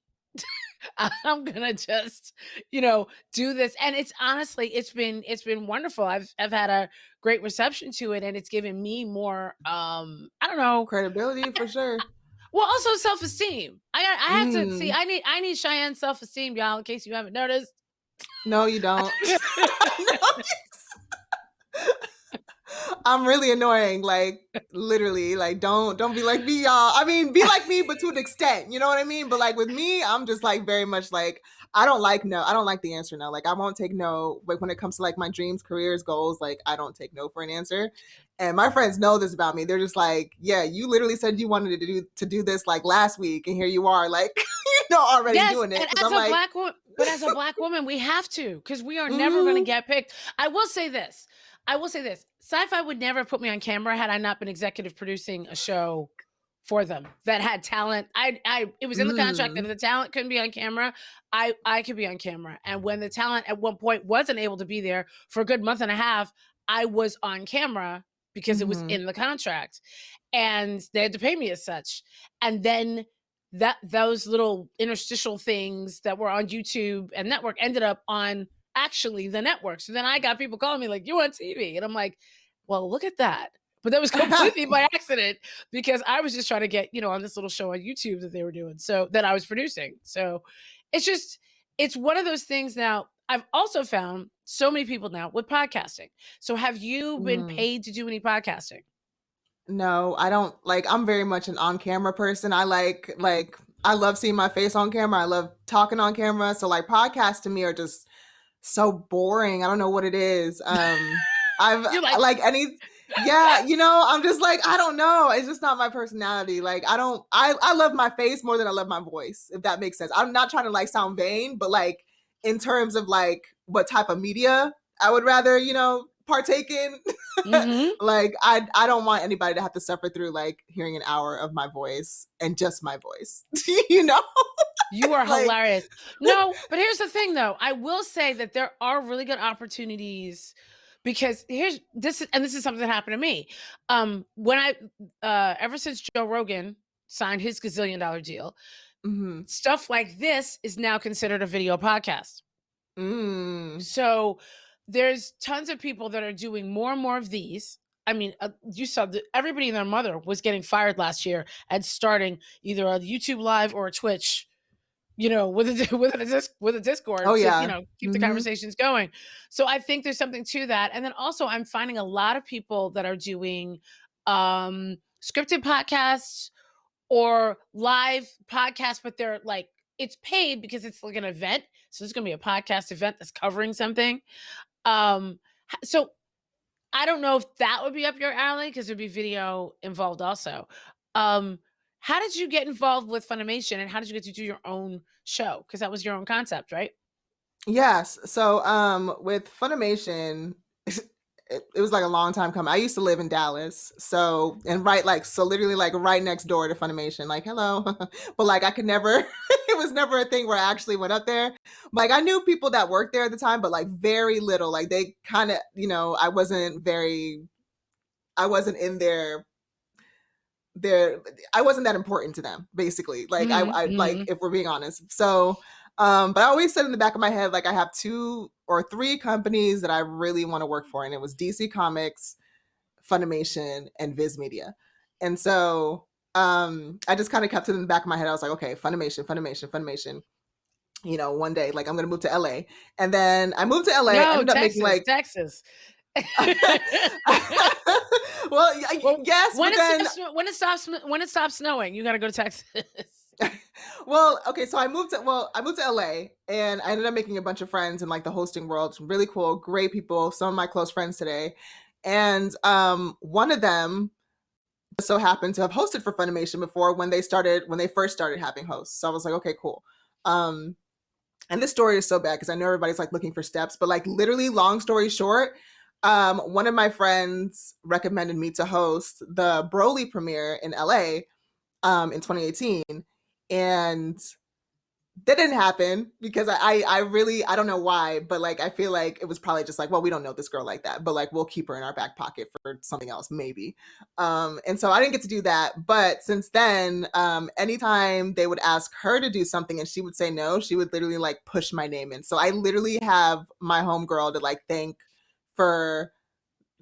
I'm gonna just, you know, do this. And it's honestly, it's been wonderful. I've had a great reception to it, and it's given me more I don't know. credibility for sure. Well, also self-esteem. I have to see, Mm, I need Cheyenne self-esteem, y'all, in case you haven't noticed. no, you don't. No, I'm really annoying. Like, literally, like, don't be like me, y'all. I mean, be like me, but to an extent. You know what I mean? But like with me, I'm just like very much like I don't like no. I don't like the answer no. Like, I won't take no. Like when it comes to like my dreams, careers, goals, like I don't take no for an answer. And my friends know this about me. They're just like, yeah, you literally said you wanted to do this like last week, and here you are, like already Yes, doing it. and Because as I'm a like, black woman, but as a black woman, we have to, because we are never going to mm, get picked. I will say this. I will say this. Sci-fi would never put me on camera had I not been executive producing a show for them that had talent. It was in the contract that if mm, the talent couldn't be on camera, I could be on camera. And when the talent at one point wasn't able to be there for a good month and a half, I was on camera because it was mm-hmm, in the contract, and they had to pay me as such. And then those little interstitial things that were on YouTube and network ended up on actually the network. So then I got people calling me like, "You on TV?" And I'm like, "Well, look at that." But that was completely by accident, because I was just trying to get, on this little show on YouTube that they were doing, so that I was producing. So it's just, it's one of those things. Now, I've also found so many people now with podcasting. So have you been mm. paid to do any podcasting? No, I don't like I'm very much an on-camera person. I I love seeing my face on camera. I love talking on camera. So like podcasts to me are just so boring. I don't know what it is. I've You're like, like any yeah, I'm just like I don't know. It's just not my personality. Like I love my face more than I love my voice, if that makes sense. I'm not trying to like sound vain, but like in terms of like what type of media I would rather, partake in. mhm. Like I don't want anybody to have to suffer through like hearing an hour of my voice and just my voice. you know? You are Like hilarious. No, but here's the thing though. I will say that there are really good opportunities, because this is something that happened to me. When I ever since Joe Rogan signed his gazillion-dollar deal, mhm. stuff like this is now considered a video podcast. Mm. So there's tons of people that are doing more and more of these. I mean, you saw that everybody and their mother was getting fired last year and starting either a YouTube live or a Twitch, with a with a Oh Discord to, yeah. keep the Mhm. conversations going. So I think there's something to that. And then also I'm finding a lot of people that are doing scripted podcasts or live podcasts, but they're like, it's paid because it's like an event. So there's gonna be a podcast event that's covering something. So I don't know if that would be up your alley, because there'd be video involved also. Um, how did you get involved with Funimation, and how did you get to do your own show? Because that was your own concept, right? Yes. So with Funimation, it was like a long time coming. I used to live in Dallas. So and right like so literally like right next door to Funimation. Like, hello. But like I could never it was never a thing where I actually went up there. Like I knew people that worked there at the time, but like very little. Like they kind of, I wasn't in their I wasn't that important to them, basically. Like Mhm, I like mhm. if we're being honest. So but I always said in the back of my head, like I have two or three companies that I really want to work for. And it was DC Comics, Funimation, and Viz Media. And so I just kind of kept it in the back of my head. I was like, okay, Funimation, Funimation, Funimation. One day, like I'm gonna move to LA, and then I moved to LA. No, Ended up making Texas, like, Texas. well, Well, yes, but then, when it stops snowing, you gotta go to Texas. well, okay, so I moved to LA, and I ended up making a bunch of friends in like the hosting world. Really cool, great people. Some of my close friends today, and one of them so happened to have hosted for Funimation before when they first started having hosts. So I was like, okay, cool. Um, and this story is so bad because I know everybody's like looking for steps, but like literally, long story short, one of my friends recommended me to host the Broly premiere in LA in 2018, and that didn't happen because I really, I don't know why, but like I feel like it was probably just like, well, we don't know this girl like that, but like we'll keep her in our back pocket for something else maybe. And so I didn't get to do that, but since then, anytime they would ask her to do something and she would say no, she would literally like push my name in. So I literally have my homegirl to like thank for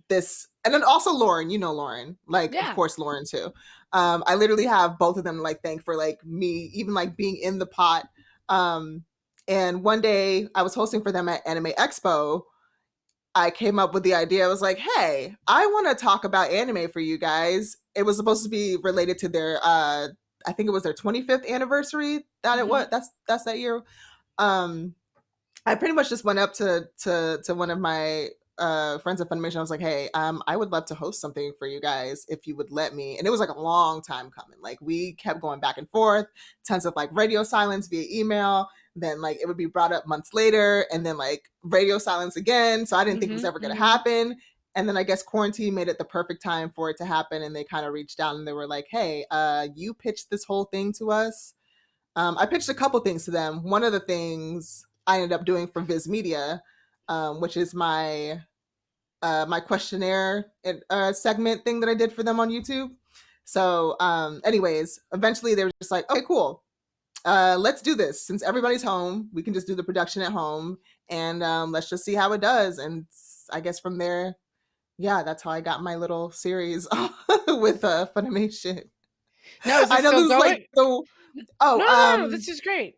this, and then also Lauren, Lauren, like of Yeah. course Lauren too. I literally have both of them to like thank for like me even like being in the pot. um and one day I was hosting for them at Anime Expo. I came up with the idea. I was like, hey, I want to talk about anime for you guys. It was supposed to be related to their I think it was their 25th anniversary. Mhm. That's that year. um I pretty much just went up to one of my friends at Funimation. I was like, "Hey, I would love to host something for you guys if you would let me." And it was like a long time coming. Like we kept going back and forth, tons of like radio silence via email. Then like it would be brought up months later, and then like radio silence again. So I didn't think it was Mhm. ever going to Mhm. happen. And then I guess quarantine made it the perfect time for it to happen. And they kind of reached out and they were like, "Hey, you pitched this whole thing to us." I pitched a couple things to them. One of the things I ended up doing for Viz Media, which is my questionnaire segment thing that I did for them on YouTube. So, anyways, eventually they were just like, "Okay, cool. Let's do this. Since everybody's home, we can just do the production at home, and let's just see how it does." And I guess from there, yeah, that's how I got my little series with Funimation. Now, is I it know still this is like going? so. No, Oh, no, no, this is great.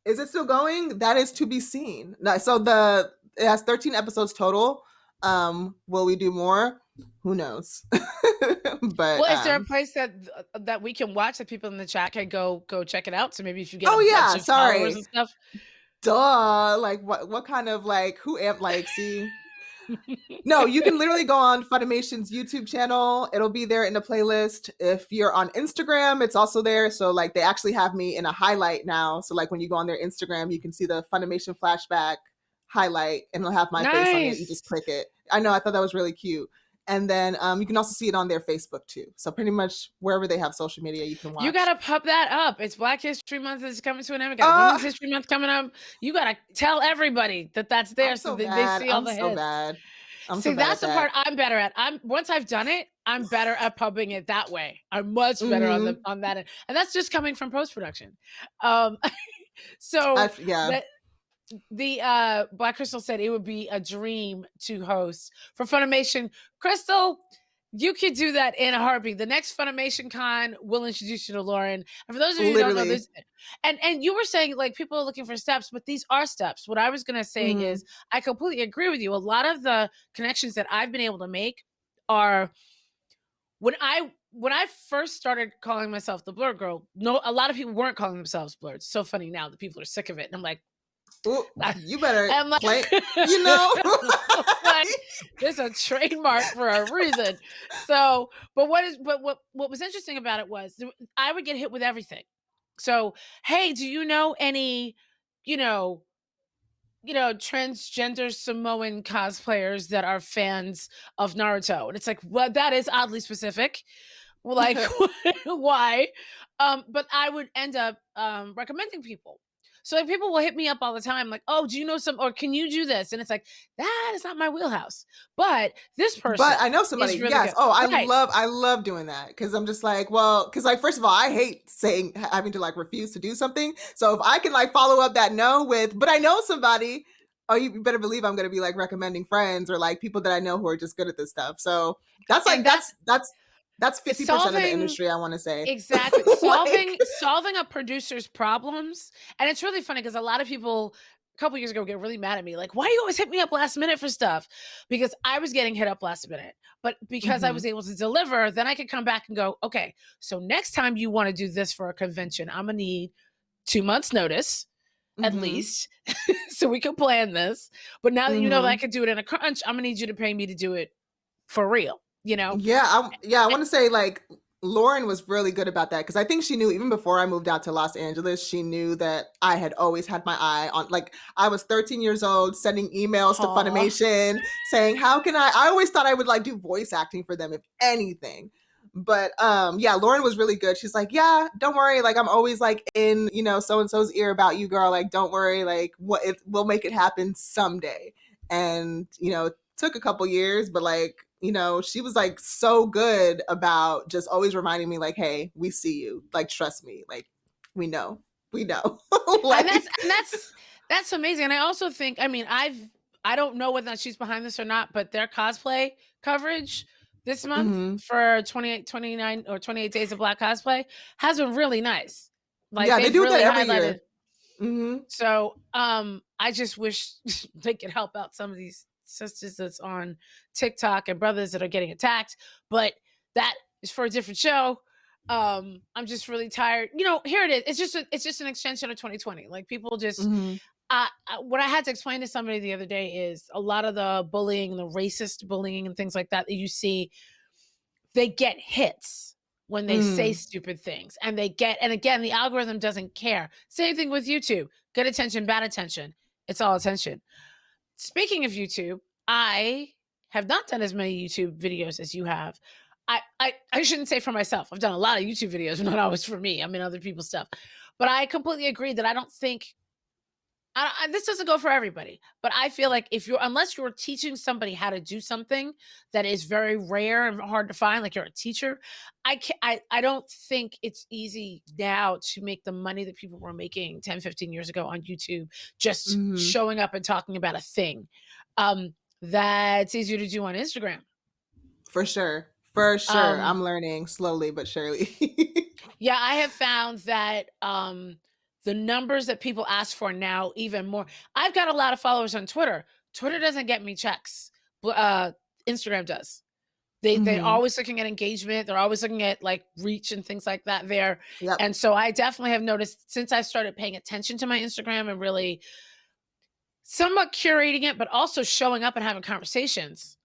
is it still going? That is to be seen. No, so the it has 13 episodes total. Will we do more? Who knows? But Well, is there a place that we can watch that people in the chat can go check it out? So maybe if you get a oh bunch yeah, of followers sorry. and stuff. Duh. Like what kind of like who am like see? No, you can literally go on Funimation's YouTube channel. It'll be there in the playlist. If you're on Instagram, it's also there. So like they actually have me in a highlight now. So like when you go on their Instagram, you can see the Funimation flashback highlight and it'll have my face on it. You just Nice. click it. I know, I thought that was really cute. And then you can also see it on their Facebook too. So pretty much wherever they have social media, you can You watch. gotta pump that up. It's Black History Month is coming to an end. We got Uh Women's History Month coming up. You gotta tell everybody that that's there I'm so so they bad. see all I'm the so hits. bad. I'm so See, bad that's at the that. part I'm better at. I'm once I've done it, I'm better at pumping it that way. I'm much better on the Mm-hmm. on that end. And that's just coming from post production. Um, so Yeah. that the Black Crystal said it would be a dream to host for Funimation. Crystal, you could do that in a heartbeat. The next Funimation Con will introduce you to Lauren. And for those of you who don't know Literally. this, and you were saying like people are looking for steps, but these are steps. What I was gonna say Mm-hmm. is I completely agree with you. A lot of the connections that I've been able to make are when I first started calling myself the blur girl. No, a lot of people weren't calling themselves blurred. It's so funny now that people are sick of it. And I'm like, Ooh, you better I'm like, play, you know? it's like there's a trademark for a reason. So, but what was interesting about it was I would get hit with everything. So, hey, do you know any, you know, transgender Samoan cosplayers that are fans of Naruto? And it's like, well, that is oddly specific. Well, like, why? But I would end up recommending people. So like people will hit me up all the time, like, oh, do you know some or can you do this? And it's like, that is not my wheelhouse. But this But person I know is somebody. really Yes. good. Oh, Right. I love doing that because I'm just like, well, because like first of all, I hate saying having to like refuse to do something. So if I can like follow up that no with, but I know somebody. Oh, you better believe I'm gonna be like recommending friends or like people that I know who are just good at this stuff. So that's And like that's that's That's 50% of the solving industry, I want to say. exactly. Like, Solving a producer's problems, and it's really funny because a lot of people a couple years ago get really mad at me, like, "Why do you always hit me up last minute for stuff?" Because I was getting hit up last minute, but because I hmm was able to deliver, then I could come back and go, "Okay, so next time you wanna do this for a convention, Imma need 2 months' notice at hmm least, so we can plan this, but now that you know that I hmm could do it in a crunch, Imma need you to pay me to do it for real," you know? Yeah, I want to say like Lauren was really good about that because I think she knew even before I moved out to Los Angeles, she knew that I had always had my eye on like I was 13 years old sending emails to Aw. Funimation saying how can I always thought I would like do voice acting for them if anything. But yeah, Lauren was really good. She's like, "Yeah, don't worry. Like I'm always like in, so and so's ear about you, girl. Like don't worry. Like we'll make it happen someday." And, took a couple years, but like, she was like so good about just always reminding me, like, hey, we see you. Like, trust me. Like, we know. We know. And that's Like, and that's that's amazing. And I also think, I mean, I don't know whether or not she's behind this or not, but their cosplay coverage this month mhm. for 28, 29, or 28 days of Black cosplay has been really nice. Like Yeah, they they've do that really every highlighted. year. Hmm So I just wish they could help out some of these sisters that's on TikTok and brothers that are getting attacked. But that is for a different show. I'm just really tired. Here it is. It's just an extension of 2020. Like people just hmm what I had to explain to somebody the other day is a lot of the bullying, the racist bullying and things like that you see, they get hits when they say Mm. stupid things and again, the algorithm doesn't care. Same thing with YouTube. Good attention, bad attention. It's all attention. Speaking of YouTube, I have not done as many YouTube videos as you have. I shouldn't say for myself. I've done a lot of YouTube videos, but not always for me. I mean, other people's stuff. But I completely agree that I don't think this doesn't go for everybody, but I feel like unless you're teaching somebody how to do something that is very rare and hard to find, like you're a teacher, I don't think it's easy now to make the money that people were making 10, 15 years ago on YouTube, just hmm showing up and talking about a thing. Um, that's easier to do on Instagram. For sure. For sure. Um, I'm learning slowly but surely. Yeah, I have found that the numbers that people ask for now, even more. I've got a lot of followers on Twitter. Twitter doesn't get me checks. Instagram does. They're hmm always looking at engagement. They're always looking at like reach and things like that there. Yep. And so I definitely have noticed since I started paying attention to my Instagram and really somewhat curating it, but also showing up and having conversations.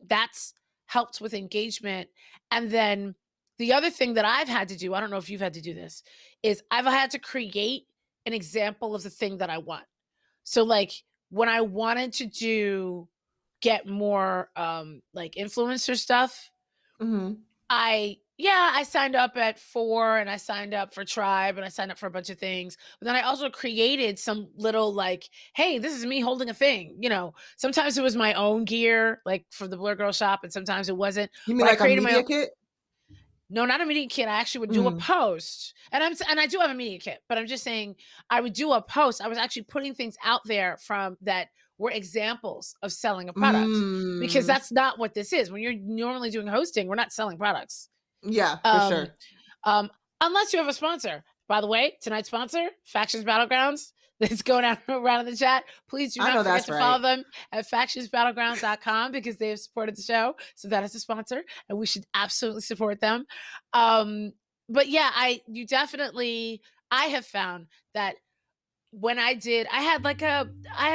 That's helped with engagement. And then the other thing that I've had to do, I don't know if you've had to do this, is I've had to create an example of the thing that I want. So like when I wanted to get more like influencer stuff, hmm I signed up at 4 and I signed up for Tribe and I signed up for a bunch of things. But then I also created some little like, hey, this is me holding a thing. Sometimes it was my own gear, like for the Blur Girl shop, and sometimes it wasn't. You mean But I like a created my media own. kit? No, not a media kit. I actually would do a Mm. post, and I do have a media kit, but I'm just saying I would do a post. I was actually putting things out there from that were examples of selling a product because Mm. that's not what this is. When you're normally doing hosting, we're not selling products. Yeah, for Um, sure. um, unless you have a sponsor. By the way, tonight's sponsor, Factions Battlegrounds, that's going out around in the chat. Please do I know not forget that's to right. follow them at factionsbattlegrounds.com because they have supported the show. So that is a sponsor, and we should absolutely support them. Um, but yeah, I have found that when I have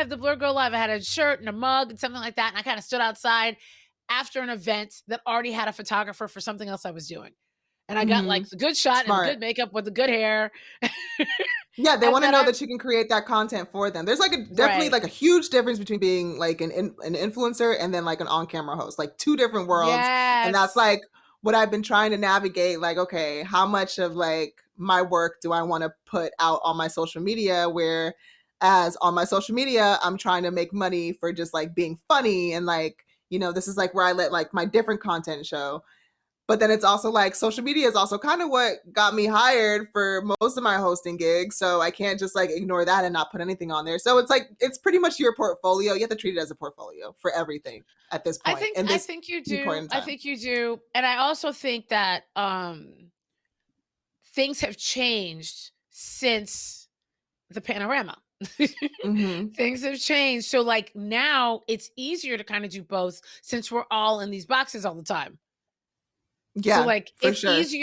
the Blur Girl Live. I had a shirt and a mug and something like that. And I kind of stood outside after an event that already had a photographer for something else I was doing. And I got like Mhm. the good shot and the Smart. good makeup with the good hair. Yeah, they And wanna then know that you can create that content for them. There's, like, definitely, right. like, a huge difference between being, like, an influencer and then, like, an on-camera host, like, 2 different worlds, and that's, Yes. like, what I've been trying to navigate, like, okay, how much of, like, my work do I wanna put out on my social media, whereas on my social media, I'm trying to make money for just, like, being funny and, like, this is, like, where I let, like, my different content show. but then it's also like social media is also kind of what got me hired for most of my hosting gigs. So I can't just like ignore that and not put anything on there. So it's like, it's pretty much your portfolio. You have to treat it as a portfolio for everything at this point in I this think you point do. in I time. think you do. And I also think that things have changed since the panorama. Mm-hmm. Things have changed. So like now it's easier to kind of do both since we're all in these boxes all the time. So Yeah, like for sure. it's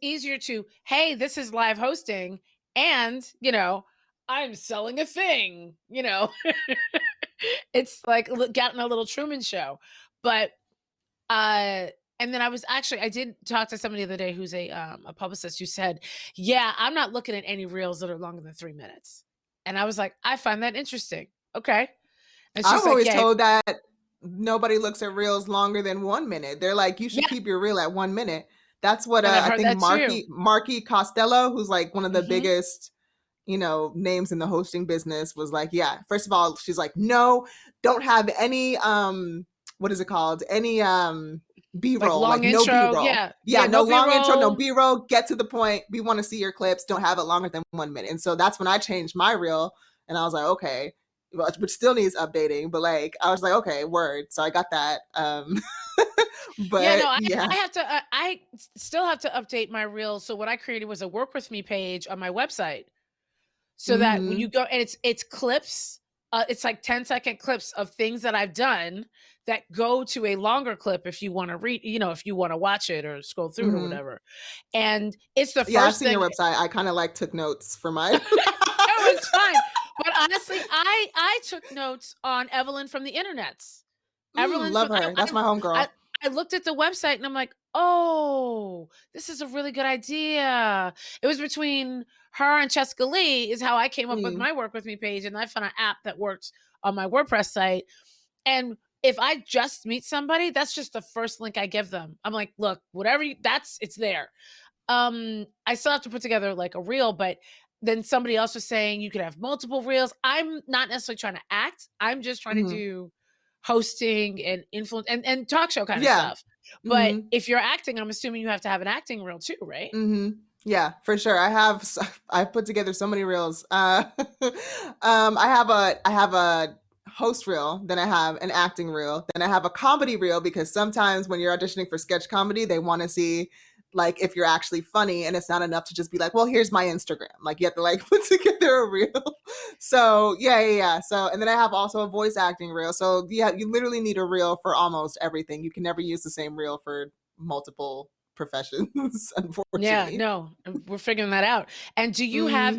easier to, hey, this is live hosting and, I'm selling a thing. It's like gotten a little Truman Show. But uh and then I did talk to somebody the other day who's a publicist who said, "Yeah, I'm not looking at any reels that are longer than 3 minutes." And I was like, "I find that interesting." Okay. And she's I'm like, always "Yeah, told that nobody looks at reels longer than 1 minute. They're like, you should yeah." keep your reel at 1 minute. That's what And I've I heard think that too. Marky Costello, who's like one of the Mhm. biggest, names in the hosting business, was like, yeah, first of all, she's like, no, don't have any what is it called? Any Like B-roll, like long no intro. B-roll. Yeah. Yeah, Yeah, no no long intro, no B-roll. B-roll, get to the point. We want to see your clips. Don't have it longer than 1 minute. And so that's when I changed my reel and I was like, okay, which still needs updating, but like I was like, okay, word. So I got that. Yeah, But no, yeah. I have to still have to update my reels. So what I created was a work with me page on my website. So that when you Mm-hmm. go and it's clips, it's like 10-second clips of things that I've done that go to a longer clip if you wanna read, if you wanna watch it or scroll through it or Mm-hmm. whatever. And it's the Yeah, I've first seen your thing. website. I kind of like took notes for mine. No, it's fine. But honestly, I took notes on Evelyn from the internets. Evelyn Love from her. That's my I homegirl. I looked at the website and I'm like, "Oh, this is a really good idea." It was between her and Cheska Lee is how I came up with Mm, my Work With Me page, and I found an app that worked on my WordPress site. And if I just meet somebody, that's just the first link I give them. I'm like, "Look, whatever you that's it's there." I still have to put together like a reel, but then somebody else was saying you could have multiple reels. I'm not necessarily trying to act. I'm just trying to mhm. do hosting and influence and talk show kind of Yeah. stuff. But Mhm. if you're acting, I'm assuming you have to have an acting reel too, right? Mhm. Yeah, for sure. I've put together so many reels. I have a host reel, then I have an acting reel, then I have a comedy reel because sometimes when you're auditioning for sketch comedy, they want to see like if you're actually funny and it's not enough to just be like, well, here's my Instagram. Like you have to like put together a reel. So yeah. So and then I have also a voice acting reel. So yeah, you literally need a reel for almost everything. You can never use the same reel for multiple professions, Yeah, unfortunately. no, we're figuring that out. And Mhm. do you have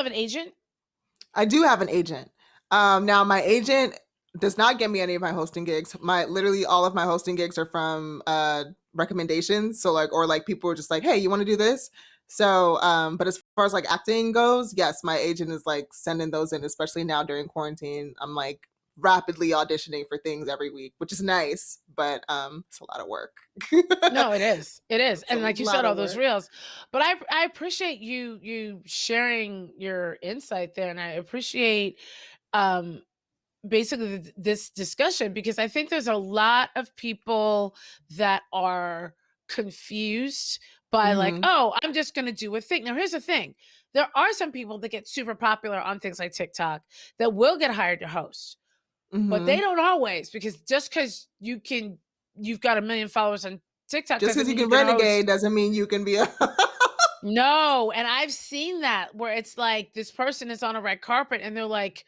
an agent? I do have an agent. Now my agent does not get me any of my hosting gigs. My literally all of my hosting gigs are from recommendations. So like or like people are just like, hey, you want to do this? So but as far as like acting goes, yes, my agent is like sending those in, especially now during quarantine. I'm like rapidly auditioning for things every week, which is nice, but it's a lot of work. No, it is. It is. It's a And like you lot said, of all those work. reels. But I appreciate you sharing your insight there. And I appreciate um basically this discussion because I think there's a lot of people that are confused by like, Mhm. oh, I'm just going to do a thing. Now, here's the thing. There are some people that get super popular on things like TikTok that will get hired to host, but they Mhm. don't always because just because you've got a million followers on TikTok Just doesn't because you mean you can can host. renegade doesn't mean you can be a No, and I've seen that where it's like this person is on a red carpet and they're like,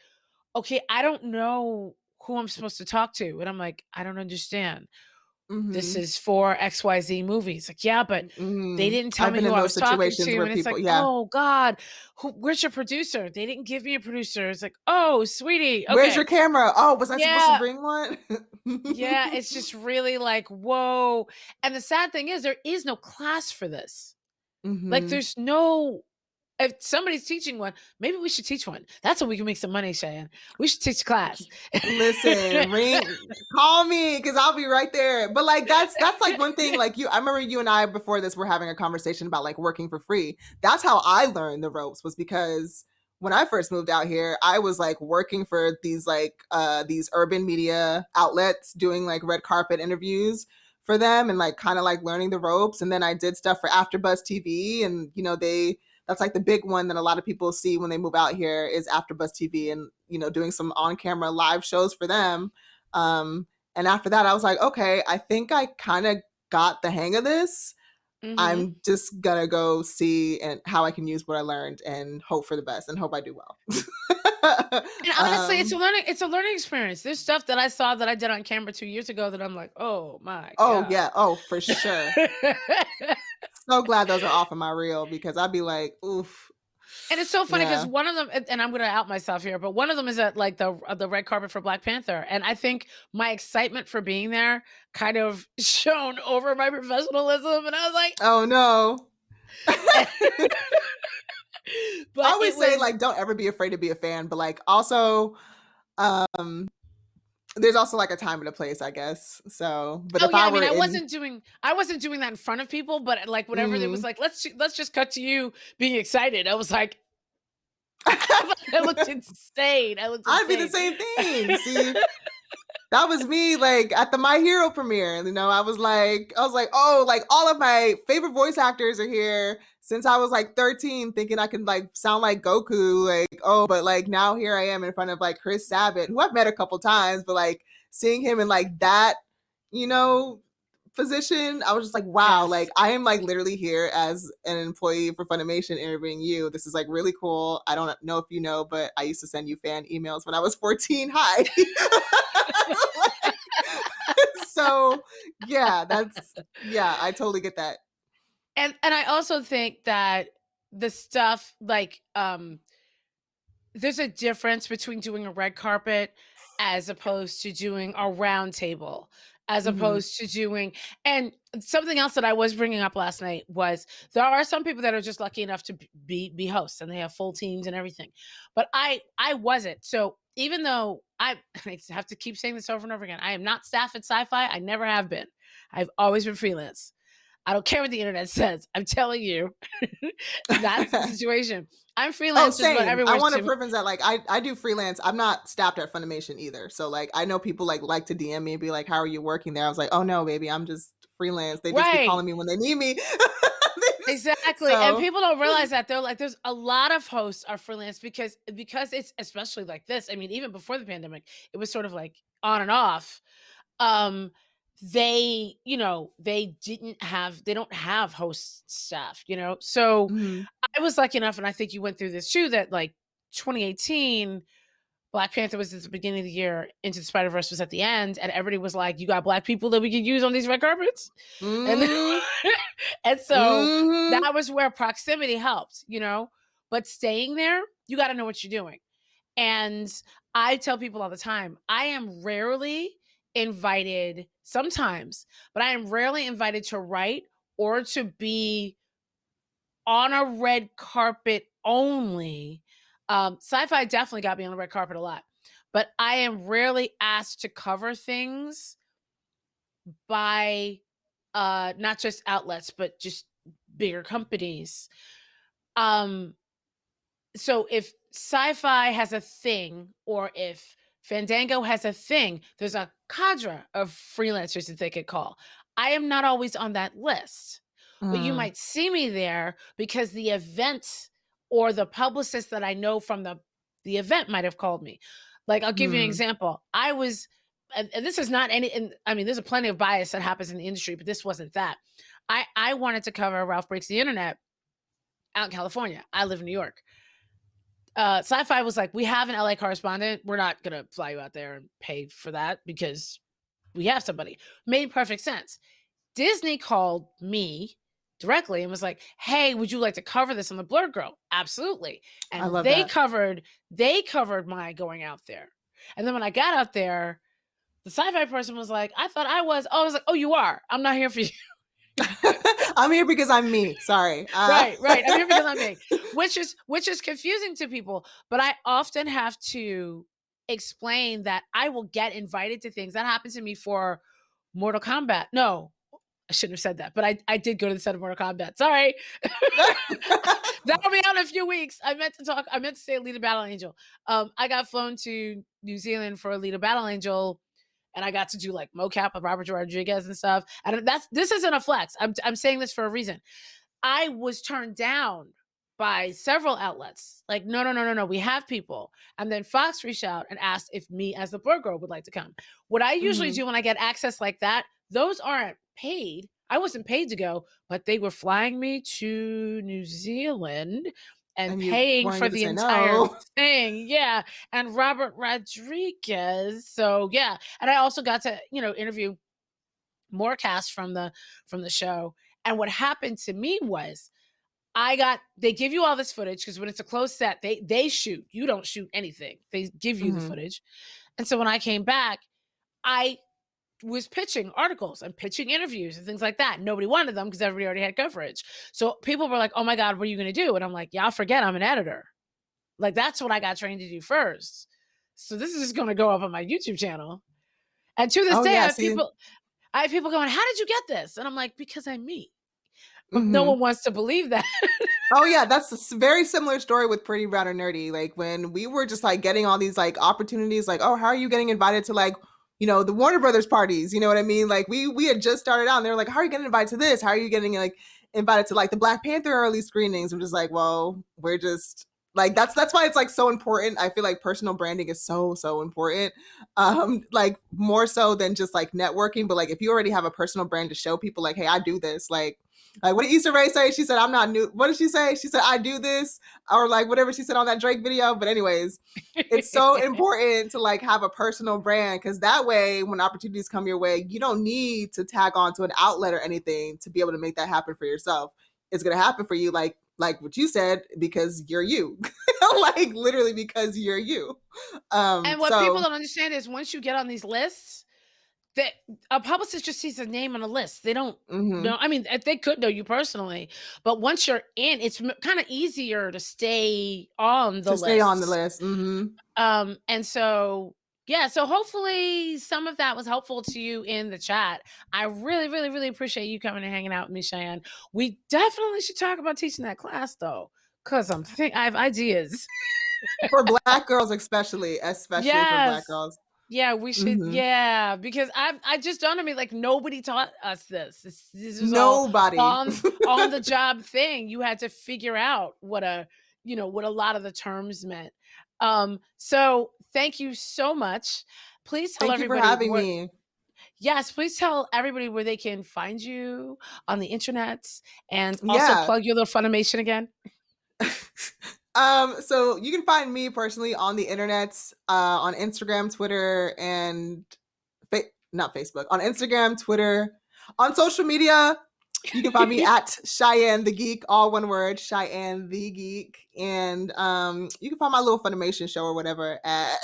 okay, I don't know who I'm supposed to talk to. And I'm like, I don't understand. This Mhm. is for XYZ movies. Like, yeah, but they Mhm. didn't tell I've me been who in I those was talking situations to. where And it's people like, yeah. oh God, where's your producer? They didn't give me a producer. It's like, oh, sweetie. "Where's Okay. your camera? Oh, was I supposed to Yeah. bring one?" Yeah. It's just really like, whoa. And the sad thing is, there is no class for this. Like, Mhm. there's no if somebody's teaching one, maybe we should teach one. That's how we can make some money, Cheyenne. We should teach class. Listen, call me because I'll be right there. But like that's like one thing. Like I remember you and I before this were having a conversation about like working for free. That's how I learned the ropes was because when I first moved out here, I was like working for these urban media outlets doing like red carpet interviews for them and like kind of like learning the ropes. And then I did stuff for AfterBuzz TV, and that's like the big one that a lot of people see when they move out here is AfterBuzz TV, and doing some on camera live shows for them. Um, and after that, I was like, okay, I think I kind of got the hang of this. Mhm. I'm just gonna go see and how I can use what I learned and hope for the best and hope I do well. And honestly, um, it's a learning experience. There's stuff that I saw that I did on camera 2 years ago that I'm like, "Oh my oh god." yeah, oh for sure. So glad those are off of my reel because I'd be like, oof, And it's so funny because yeah. one of them, and I'm gonna out myself here, but one of them is at like the red carpet for Black Panther, and I think my excitement for being there kind of shone over my professionalism, and I was like, Oh no. I but always it say was. like don't ever be afraid to be a fan, but like also um there's also like a time and a place, I guess. So, but Oh if yeah, I I mean, were in I wasn't doing that in front of people, but like whenever there was mm, like, let's just cut to you being excited, I was like, I looked insane. I looked I'd be the insane. same thing. See, that was me like at the My Hero premiere. I was like, oh, like all of my favorite voice actors are here since I was like 13, thinking I could like sound like Goku. Like, oh, but like now here I am in front of like Chris Sabat, who I've met a couple times, but like seeing him in like that, you know, position, I was just like, wow, like Yes. I am like literally here as an employee for Funimation interviewing you. This is like really cool. I don't know if you know, but I used to send you fan emails when I was 14. Hi. Like, so yeah, I totally get that. And I also think that the stuff like there's a difference between doing a red carpet as opposed to doing a round table, as Mm-hmm. opposed to doing. And something else that I was bringing up last night was there are some people that are just lucky enough to be hosts and they have full teams and everything. But I wasn't. So even though I have to keep saying this over and over again, I am not staff at Sci-Fi. I never have been. I've always been freelance. I don't care what the internet says. I'm telling you, that's the situation. I'm Oh, freelance just about same. I everywhere. want to preference that like I do freelance. I'm not staffed at Funimation either. So like I know people like to DM me and be like, "How are you working there?" I was like, "Oh no, baby, I'm just freelance. They just be Right. calling me when they need me." Exactly. And So, people don't realize that they're like, there's a lot of hosts are freelance because it's especially like this. I mean, even before the pandemic, it was sort of like on and off. Um, they don't have host staff, you know. So mhm. I was lucky enough, and I think you went through this too, that like 2018 Black Panther was at the beginning of the year, Into the Spider Verse was at the end, and everybody was like, "You got black people that we could use on these red carpets," and Mm, and so mhm. that was where proximity helped, you know. But staying there, you got to know what you're doing. And I tell people all the time, I am rarely invited, sometimes, but I am rarely invited to write or to be on a red carpet only. Sci-fi definitely got me on the red carpet a lot, but I am rarely asked to cover things by not just outlets, but just bigger companies. Um, so if sci-fi has a thing, or if Fandango has a thing, there's a cadre of freelancers that they could call. I am not always on that list, but you Mm, might see me there because the event or the publicist that I know from the event might have called me. Like, I'll give you an mm, example. I was, and this is not any, and I mean, there's a plenty of bias that happens in the industry, but this wasn't that. I wanted to cover Ralph Breaks the Internet out in California. I live in New York. Sci-Fi was like, "We have an LA correspondent. We're not gonna fly you out there and pay for that because we have somebody." Made perfect sense. Disney called me directly and was like, "Hey, would you like to cover this on the Blurred Girl?" Absolutely. I And love that. they covered my going out there. And then when I got out there, the sci-fi person was like, "I thought I was." Oh, I was like, "Oh, you are. I'm not here for you." I'm here because I'm me. Sorry. Right, right. I'm here because I'm me, which is confusing to people. But I often have to explain that I will get invited to things. That happened to me for Mortal Kombat. No. I shouldn't have said that, but I did go to the set of Mortal Kombat. Sorry. That'll be out in a few weeks. I meant to say Alita Battle Angel. I got flown to New Zealand for Alita Battle Angel, and I got to do like mocap of Robert Rodriguez and stuff. And this isn't a flex. I'm saying this for a reason. I was turned down by several outlets. Like, no, no, no, no, no. We have people. And then Fox reached out and asked if me as the Blur Girl would like to come. What I usually Mhm. do when I get access like that, those aren't paid. I wasn't paid to go, but they were flying me to New Zealand and And you paying weren't for get to the say entire no. thing. Yeah. And Robert Rodriguez. So yeah. And I also got to, interview more cast from the show. And what happened to me was they give you all this footage because when it's a closed set, they shoot. You don't shoot anything. They give you the Mhm. footage. And so when I came back, I was pitching articles and pitching interviews and things like that. Nobody wanted them because everybody already had coverage. So people were like, "Oh my God, what are you going to do?" And I'm like, "Y'all forget I'm an editor. Like that's what I got trained to do first. So this is just going to go up on my YouTube channel." And to this Oh, day, yeah, see. I have people going, "How did you get this?" And I'm like, "Because I'm me." But no Mhm. one wants to believe that. Oh yeah, that's a very similar story with Pretty Brown or Nerdy. Like when we were just like getting all these like opportunities, like, oh, how are you getting invited to like, the Warner Brothers parties? You know what I mean? Like we had just started out and they were like, how are you getting invited to this? How are you getting like invited to like the Black Panther early screenings? We're just like, well, we're just like that's why it's like so important. I feel like personal branding is so important. Like more so than just like networking, but like if you already have a personal brand to show people like, hey, I do this, like what did Issa Rae say? She said, I'm not new. What did she say? She said, I do this, or like whatever she said on that Drake video. But anyways, it's so important to like have a personal brand because that way when opportunities come your way, you don't need to tag on to an outlet or anything to be able to make that happen for yourself. It's gonna happen for you like what you said, because you're you. Like literally because you're you. And what people So don't understand is once you get on these lists, that a publicist just sees a name on a list. They don't know. mhm, I mean, they could know you personally, but once you're in, it's kind of easier to stay on the to stay on the lists. list. Mhm. And so yeah, so hopefully some of that was helpful to you in the chat. I really, really, really appreciate you coming and hanging out with me, Cheyenne. We definitely should talk about teaching that class though, because I have ideas. For black girls especially for black Yes. girls. Yeah, we should. Mhm. Yeah, because I just dawned on me like nobody taught us this. This was all Nobody. on the job thing. You had to figure out what a lot of the terms meant. So thank you so much. Please tell Thank you for everybody having where. me. Yes, please tell everybody where they can find you on the internet, and also Yeah. plug your little Funimation again. So you can find me personally on the internet, on Instagram, Twitter, and not Facebook, on Instagram, Twitter, on social media. You can find me at Cheyenne the Geek, all one word, Cheyenne the Geek, and you can find my little Funimation show or whatever at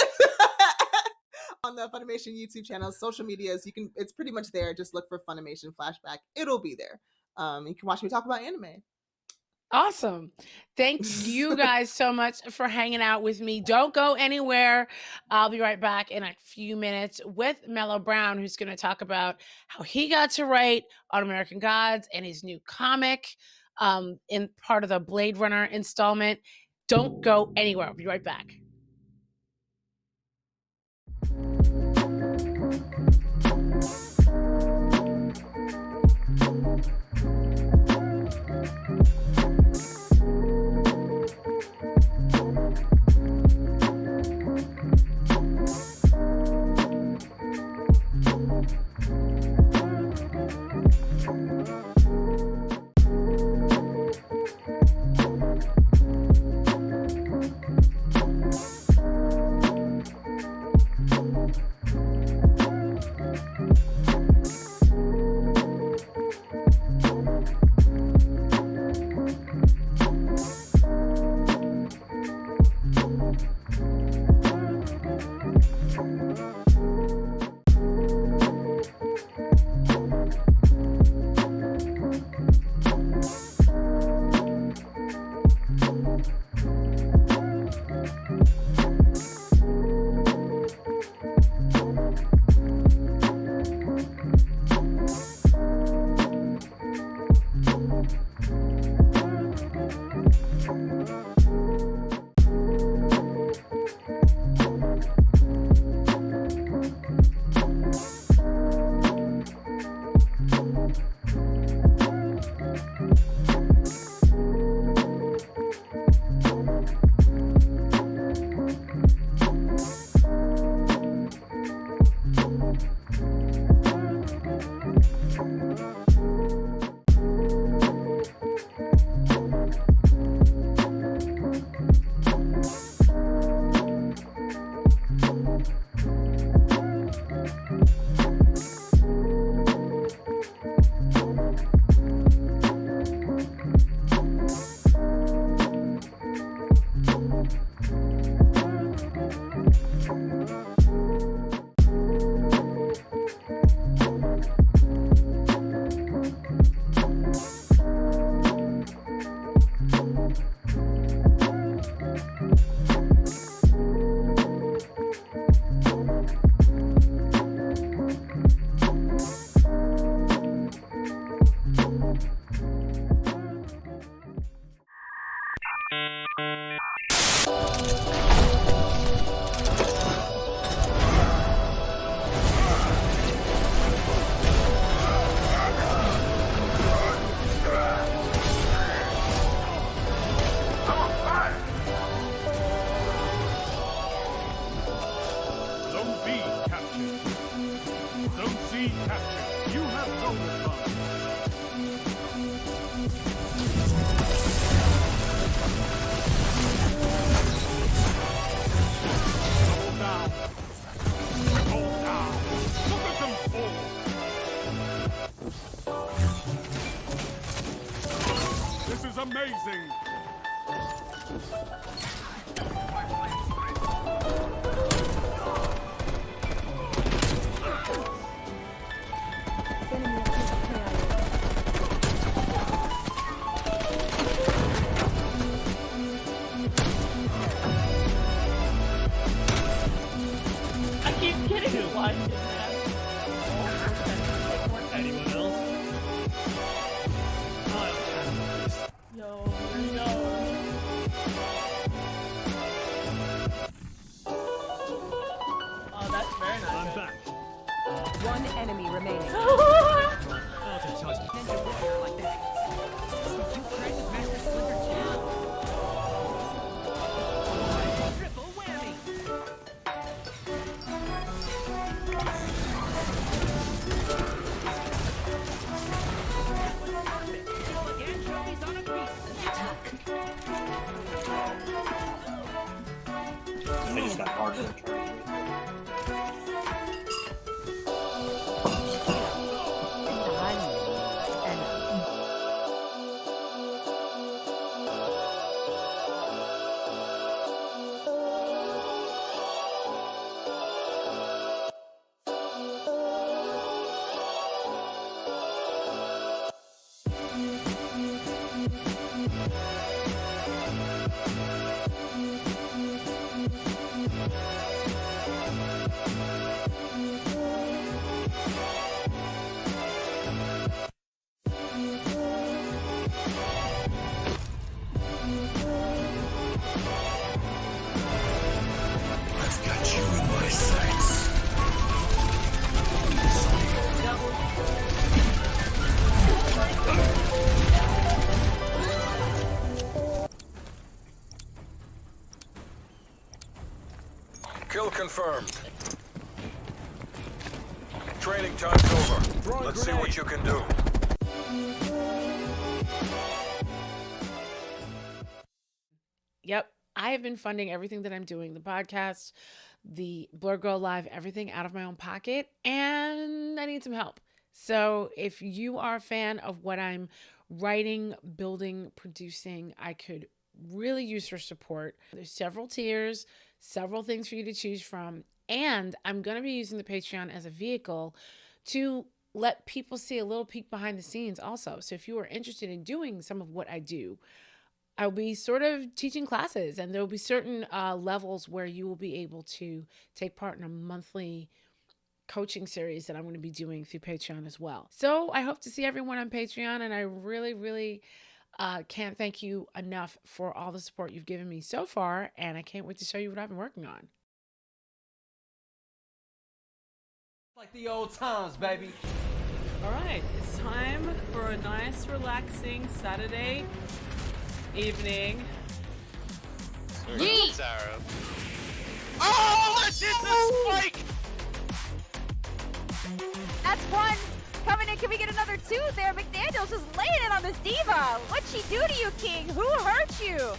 on the Funimation YouTube channel, social medias. It's pretty much there. Just look for Funimation Flashback. It'll be there. You can watch me talk about anime. Awesome. Thank you guys so much for hanging out with me. Don't go anywhere. I'll be right back in a few minutes with Mellow Brown, who's going to talk about how he got to write on American Gods and his new comic in part of the Blade Runner installment. Don't go anywhere. I'll be right back. This is amazing! I keep getting blinded, man. Anyone else? Yo, here we go. Oh, that's very nice. I'm back. One enemy remaining. Triple whammy. I just got hard for the charge. I've got you in my sights. Kill confirmed. Training time's over. Let's see what you can do. Yep. I have been funding everything that I'm doing, the podcast, the Blur Girl Live, everything out of my own pocket, and I need some help. So if you are a fan of what I'm writing, building, producing, I could really use your support. There's several tiers, several things for you to choose from, and I'm going to be using the Patreon as a vehicle to let people see a little peek behind the scenes also. So if you are interested in doing some of what I do, I'll be sort of teaching classes, and there will be certain levels where you will be able to take part in a monthly coaching series that I'm going to be doing through Patreon as well. So I hope to see everyone on Patreon, and I really, really can't thank you enough for all the support you've given me so far, and I can't wait to show you what I've been working on. Like the old times, baby. All right, it's time for a nice, relaxing Saturday evening. Yeet! Oh, let's hit the spike! That's one. Coming in, can we get another two there? McDaniel's just laying it on this diva. What'd she do to you, King? Who hurt you?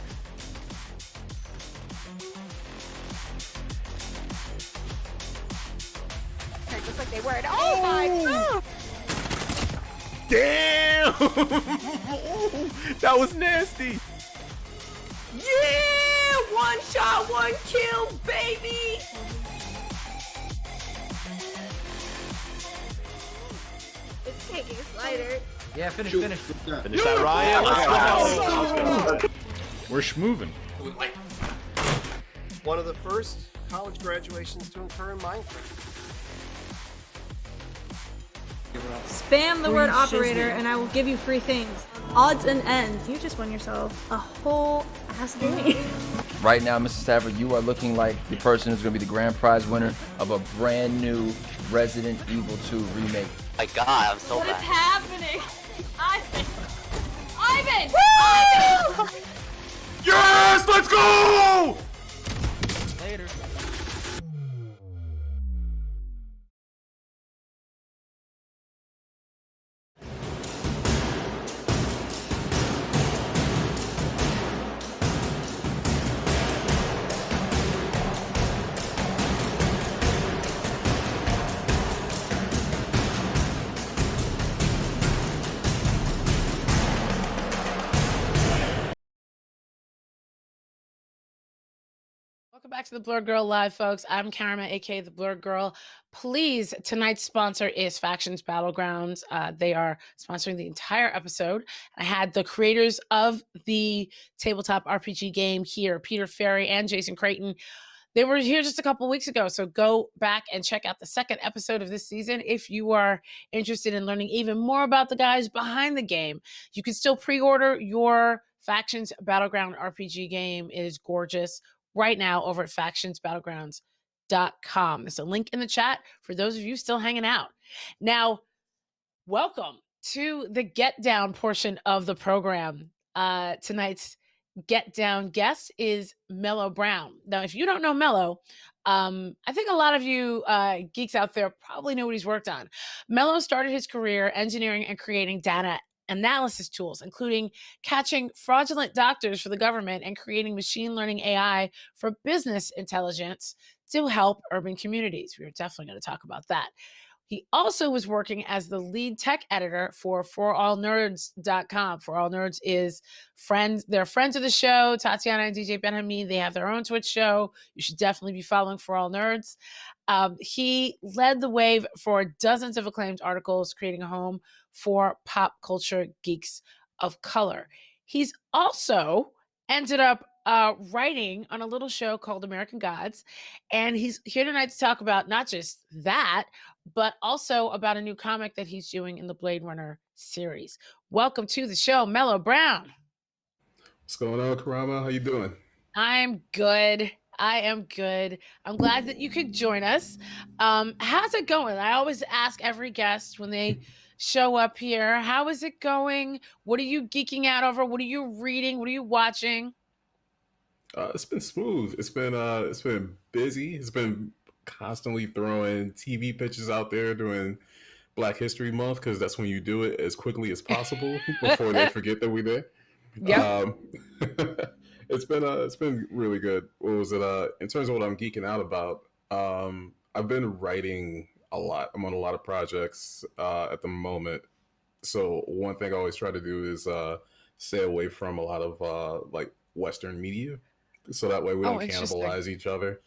Okay, looks like they were. Oh my! Damn! That was nasty! Yeah! One shot, one kill, baby! It's taking a slider. Yeah, finish. Finish that, Ryan. Let's go. We're schmoving. One of the first college graduations to occur in Minecraft. Spam the Free word operator shiznit. and I will give you free things. Odds and ends. You just won yourself a whole ass game. Right now, Mr. Stafford, you are looking like the person who's going to be the grand prize winner of a brand new Resident Evil 2 remake. My God, I'm so What is bad. happening? Ivan! Ivan! Yes, let's go! Later. Welcome back to the Blur Girl Live, folks. I'm Karama, aka the Blur Girl. Please, tonight's sponsor is Factions Battlegrounds. They are sponsoring the entire episode. I had the creators of the tabletop RPG game here, Peter Ferry and Jason Creighton. They were here just a couple weeks ago, so go back and check out the second episode of this season if you are interested in learning even more about the guys behind the game. You can still pre-order your Factions Battleground RPG game. It is gorgeous right now over at factionsbattlegrounds.com. There's a link in the chat for those of you still hanging out. Now, welcome to the Get Down portion of the program. Tonight's Get Down guest is Mellow Brown. Now, if you don't know Mellow, I think a lot of you geeks out there probably know what he's worked on. Mellow started his career engineering and creating data analysis tools, including catching fraudulent doctors for the government and creating machine learning AI for business intelligence to help urban communities. We're definitely going to talk about that. He also was working as the lead tech editor for forallnerds.com. For All Nerds is friends. They're friends of the show. Tatiana and DJ Ben-Hamid, they have their own Twitch show. You should definitely be following For All Nerds. He led the wave for dozens of acclaimed articles, creating a home for pop culture geeks of color. He's also ended up writing on a little show called American Gods. And he's here tonight to talk about not just that, but also about a new comic that he's doing in the Blade Runner series. Welcome to the show, Mellow Brown. What's going on, Karama? How you doing? I'm good. I am good. I'm glad that you could join us. How's it going? I always ask every guest when they show up here, how is it going? What are you geeking out over? What are you reading? What are you watching? It's been smooth. It's been busy. It's been constantly throwing TV pitches out there during Black History Month because that's when you do it as quickly as possible before they forget that we're there. Yeah. It's been really good. What was it? In terms of what I'm geeking out about, I've been writing a lot. I'm on a lot of projects at the moment. So one thing I always try to do is stay away from a lot of like Western media, so that way we don't cannibalize each other.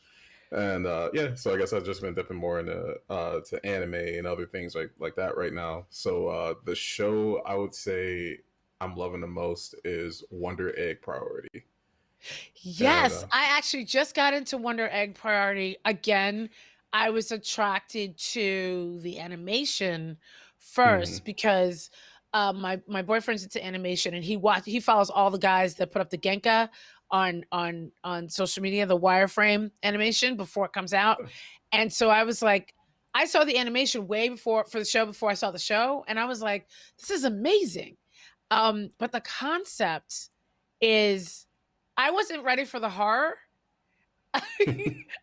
And yeah, so I guess I've just been dipping more into to anime and other things like that right now. So the show I would say I'm loving the most is Wonder Egg Priority. Yes, I actually just got into Wonder Egg Priority again. I was attracted to the animation first because my boyfriend's into animation and he follows all the guys that put up the Genka on social media, the wireframe animation before it comes out. And so I was like, I saw the animation way before for the show before I saw the show, and I was like, this is amazing. But the concept is I wasn't ready for the horror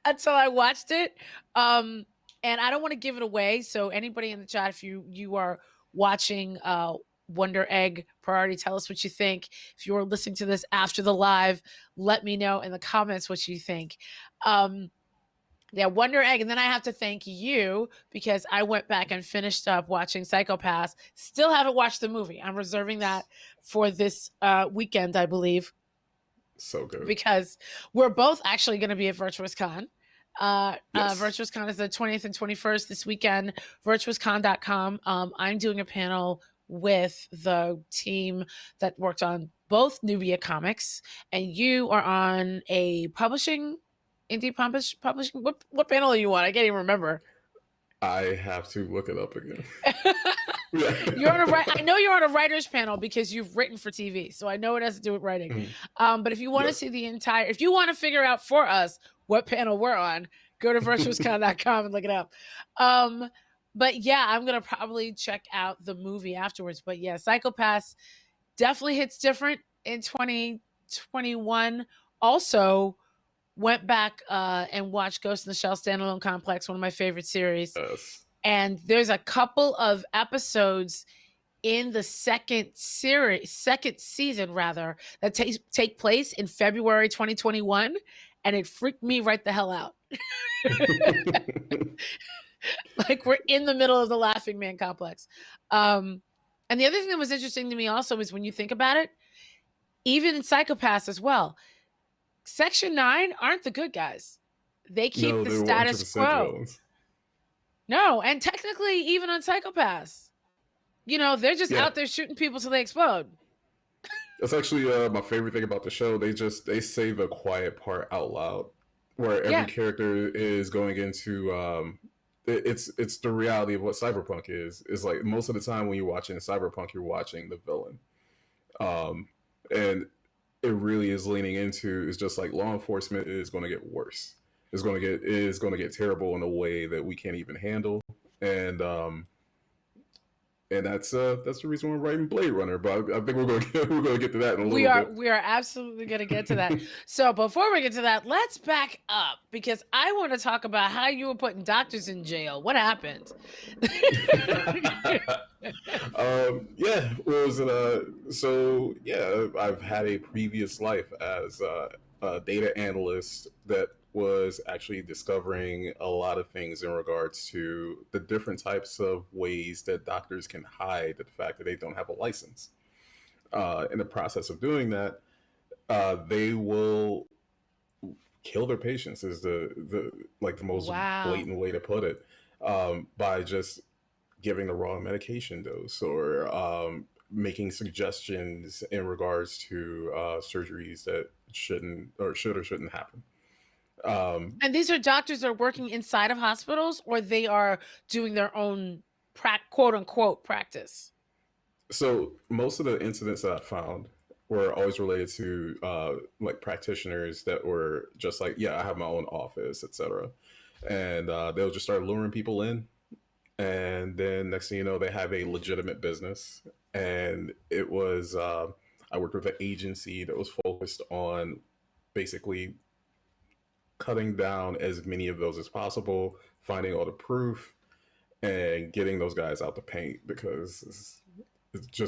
until I watched it. And I don't want to give it away. So anybody in the chat, if you are watching Wonder Egg Priority, tell us what you think. If you're listening to this after the live, let me know in the comments what you think. Yeah, Wonder Egg. And then I have to thank you because I went back and finished up watching Psychopaths. Still haven't watched the movie. I'm reserving that for this weekend, I believe. So good. Because we're both actually going to be at VirtuousCon. Yes. VirtuousCon is the 20th and 21st this weekend. VirtuousCon.com. I'm doing a panel with the team that worked on both Nubia comics, and you are on a indie publishing. What panel are you on? I can't even remember. I have to look it up again. You're on I know you're on a writer's panel because you've written for TV, so I know it has to do with writing. But if you want to see the entire, if you want to figure out for us what panel we're on, go to virtuouscon.com and look it up. But yeah, I'm gonna probably check out the movie afterwards. But yeah, Psychopaths definitely hits different in 2021. Also, went back and watched Ghost in the Shell Standalone Complex, one of my favorite series. Yes. And there's a couple of episodes in the second season rather, that take place in February 2021, and it freaked me right the hell out. Like we're in the middle of the Laughing Man complex. And the other thing that was interesting to me also is when you think about it, even in Psychopaths as well, Section 9 aren't the good guys. They keep the status quo. Villains. No, and technically, even on Psychopaths, you know, they're just out there shooting people till they explode. That's actually my favorite thing about the show. They say the quiet part out loud, where every character is going into it's the reality of what cyberpunk is. It's like most of the time when you're watching cyberpunk, you're watching the villain, and it really is leaning into is just like law enforcement is going to get worse. It's going to get terrible in a way that we can't even handle, and that's the reason we're writing Blade Runner. But I think we're going to get to that in a little bit. We are absolutely going to get to that. So before we get to that, let's back up because I want to talk about how you were putting doctors in jail. What happened? I've had a previous life as a data analyst that was actually discovering a lot of things in regards to the different types of ways that doctors can hide the fact that they don't have a license. In the process of doing that, they will kill their patients is the most blatant way to put it, by just giving the wrong medication dose or making suggestions in regards to surgeries that should or shouldn't happen. And these are doctors that are working inside of hospitals, or they are doing their own quote unquote practice? So most of the incidents that I found were always related to like practitioners that were just like, I have my own office, etc. And they'll just start luring people in. And then next thing you know, they have a legitimate business. And it was, I worked with an agency that was focused on basically cutting down as many of those as possible, finding all the proof, and getting those guys out the paint because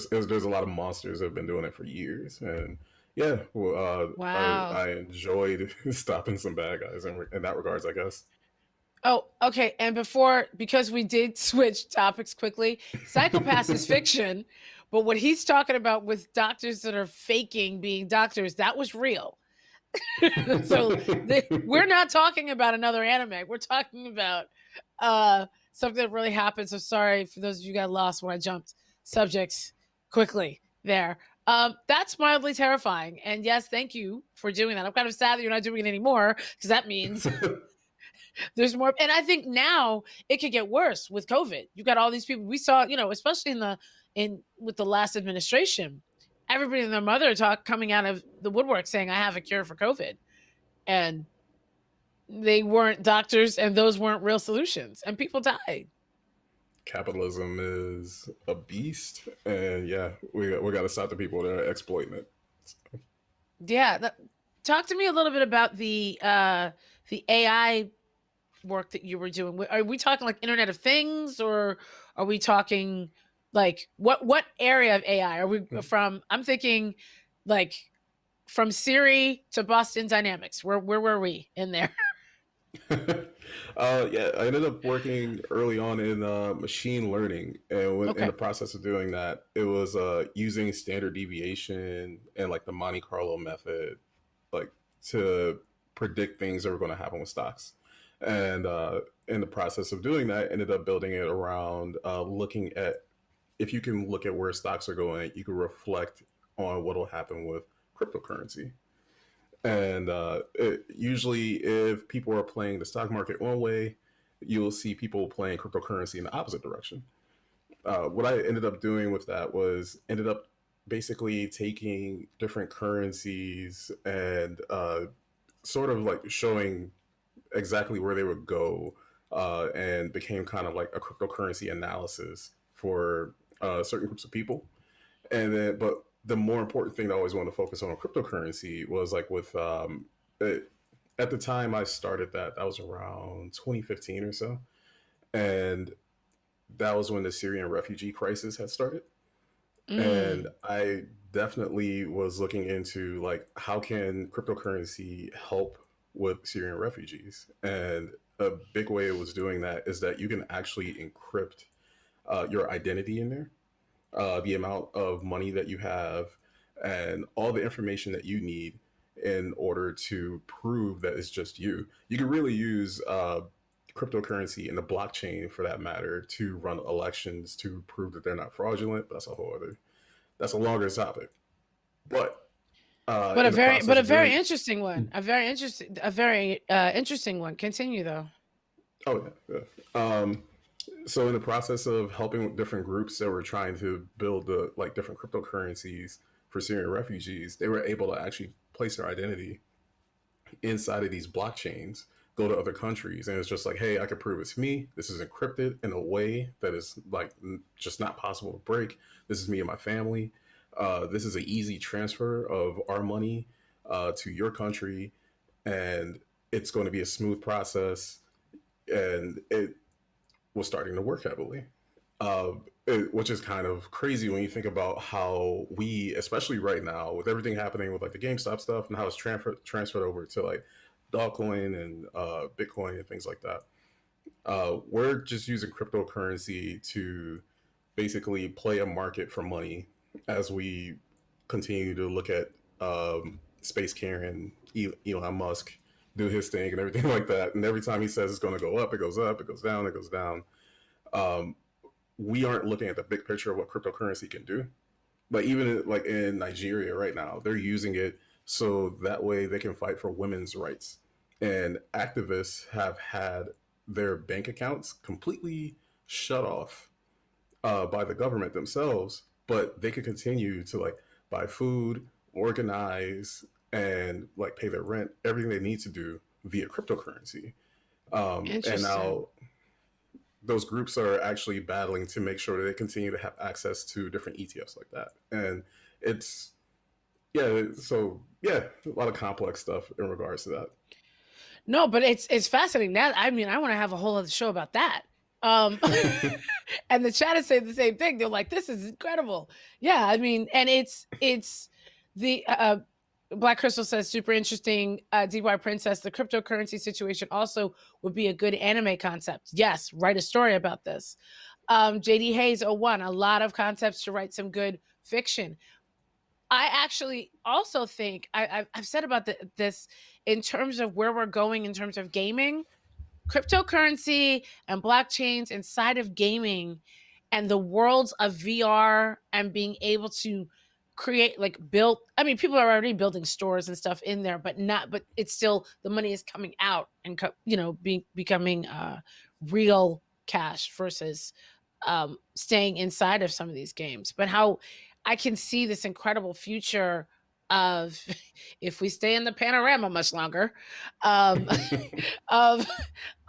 there's a lot of monsters that have been doing it for years. And I enjoyed stopping some bad guys in that regards, I guess. Oh, okay. And because we did switch topics quickly, Psychopaths is fiction, but what he's talking about with doctors that are faking being doctors, that was real. So we're not talking about another anime. We're talking about something that really happened. So sorry for those of you who got lost when I jumped subjects quickly there. That's mildly terrifying. And yes, thank you for doing that. I'm kind of sad that you're not doing it anymore because that means there's more. And I think now it could get worse with COVID. You got all these people we saw, especially with the last administration. Everybody and their mother coming out of the woodwork saying, I have a cure for COVID. And they weren't doctors and those weren't real solutions. And people died. Capitalism is a beast. And we got to stop the people that are exploiting it. So. Yeah. Talk to me a little bit about the AI work that you were doing. Are we talking like Internet of Things, or are we talking like what area of AI are we from? I'm thinking like from Siri to Boston Dynamics. Where were we in there? I ended up working early on in machine learning, and in the process of doing that, it was using standard deviation and like the Monte Carlo method, like to predict things that were going to happen with stocks. And in the process of doing that, ended up building it around looking at, if you can look at where stocks are going, you can reflect on what will happen with cryptocurrency. And usually if people are playing the stock market one way, you'll see people playing cryptocurrency in the opposite direction. What I ended up doing with that was ended up basically taking different currencies and sort of like showing exactly where they would go, and became kind of like a cryptocurrency analysis for certain groups of people. And then, but the more important thing I always want to focus on cryptocurrency was like with it, at the time I started that was around 2015 or so, and that was when the Syrian refugee crisis had started. And Mm. I definitely was looking into like how can cryptocurrency help with Syrian refugees. And a big way it was doing that is that you can actually encrypt your identity in there, the amount of money that you have, and all the information that you need in order to prove that it's just you. You can really use cryptocurrency and the blockchain, for that matter, to run elections to prove that they're not fraudulent. But that's a longer topic. But in the But process a of very doing, interesting one. A very interesting one. Continue though. oh yeah, yeah. So in the process of helping with different groups that were trying to build the like different cryptocurrencies for Syrian refugees, they were able to actually place their identity inside of these blockchains, go to other countries, and it's just like, hey, I can prove it's me. This is encrypted in a way that is like just not possible to break. This is me and my family. This is an easy transfer of our money to your country, and it's going to be a smooth process. And it was starting to work heavily, which is kind of crazy when you think about how we, especially right now, with everything happening with like the GameStop stuff and how it's transferred over to like Dogecoin and Bitcoin and things like that. We're just using cryptocurrency to basically play a market for money as we continue to look at space carrying Elon Musk do his thing and everything like that. And every time he says it's going to go up, it goes up, it goes down, it goes down. Um, we aren't looking at the big picture of what cryptocurrency can do. But even like in Nigeria right now, they're using it so that way they can fight for women's rights. And activists have had their bank accounts completely shut off by the government themselves, but they could continue to like buy food, organize, and like pay their rent, everything they need to do via cryptocurrency. And Interesting. now those groups are actually battling to make sure that they continue to have access to different ETFs like that. And it's, yeah, so yeah, a lot of complex stuff in regards to that. No, but it's fascinating. That I mean, I want to have a whole other show about that. Um, and the chat is saying the same thing. They're like, "This is incredible." Yeah, I mean, and it's the Black Crystal says super interesting. DY Princess, the cryptocurrency situation also would be a good anime concept. Yes, write a story about this. JD Hayes 01, a lot of concepts to write some good fiction. I actually also think I've said about this in terms of where we're going in terms of gaming, cryptocurrency and blockchains inside of gaming and the worlds of VR and being able to create like build. I mean, people are already building stores and stuff in there, but not. But it's still the money is coming out and becoming real cash versus staying inside of some of these games. But how I can see this incredible future of if we stay in the panorama much longer, um, of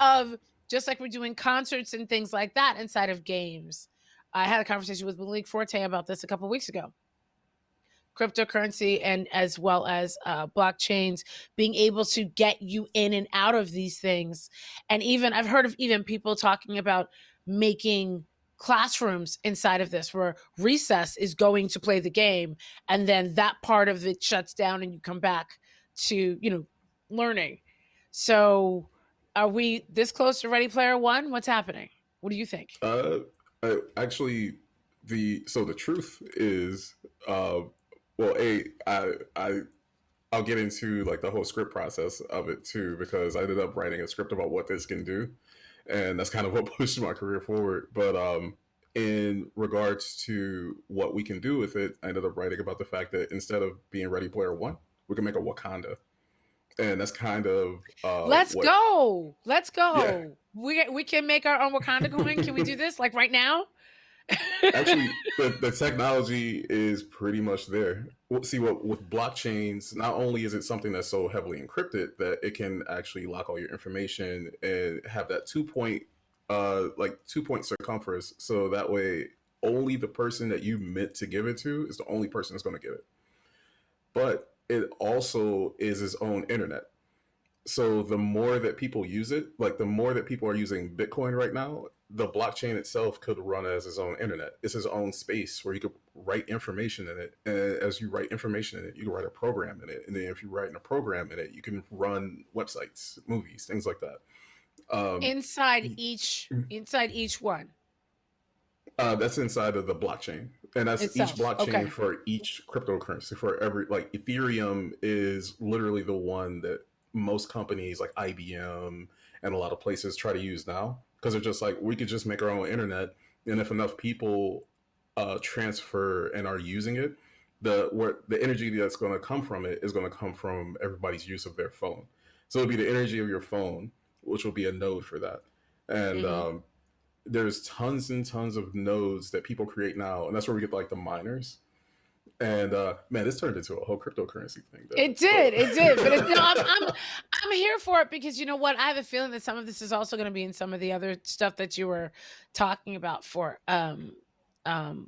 of just like we're doing concerts and things like that inside of games. I had a conversation with Malik Forte about this a couple of weeks ago. Cryptocurrency and as well as blockchains being able to get you in and out of these things. And even I've heard of even people talking about making classrooms inside of this where recess is going to play the game and then that part of it shuts down and you come back to, learning. So are we this close to Ready Player One? What's happening? What do you think? Uh, Actually, the truth is, well, I'll get into like the whole script process of it too, because I ended up writing a script about what this can do, and that's kind of what pushed my career forward. But in regards to what we can do with it, I ended up writing about the fact that instead of being Ready Player One, we can make a Wakanda. and that's kind of Let's what. go. Let's Yeah, go. We can make our own Wakanda coin. Can we do this like right now? actually, the technology is pretty much there. See, what with blockchains, not only is it something that's so heavily encrypted that it can actually lock all your information and have that 2 point, like 2 point circumference, so that way only the person that you meant to give it to is the only person that's going to give it. But it also is its own internet. So the more that people use it, like the more that people are using Bitcoin right now, the blockchain itself could run as its own internet. It's its own space where you could write information in it. And as you write information in it, you can write a program in it. And then if you write a program in it, you can run websites, movies, things like that. inside each one That's inside of the blockchain. And that's each itself. blockchain Okay. for each cryptocurrency. For every, like Ethereum is literally the one that most companies like IBM and a lot of places try to use now, because they're just like, we could just make our own internet, and if enough people transfer and are using it, the energy that's going to come from it is going to come from everybody's use of their phone. So it'll be the energy of your phone, which will be a node for that. And there's tons and tons of nodes that people create now, and that's where we get like the miners. And man, this turned into a whole cryptocurrency thing. It did. But I'm here for it because you know what? I have a feeling that some of this is also going to be in some of the other stuff that you were talking about for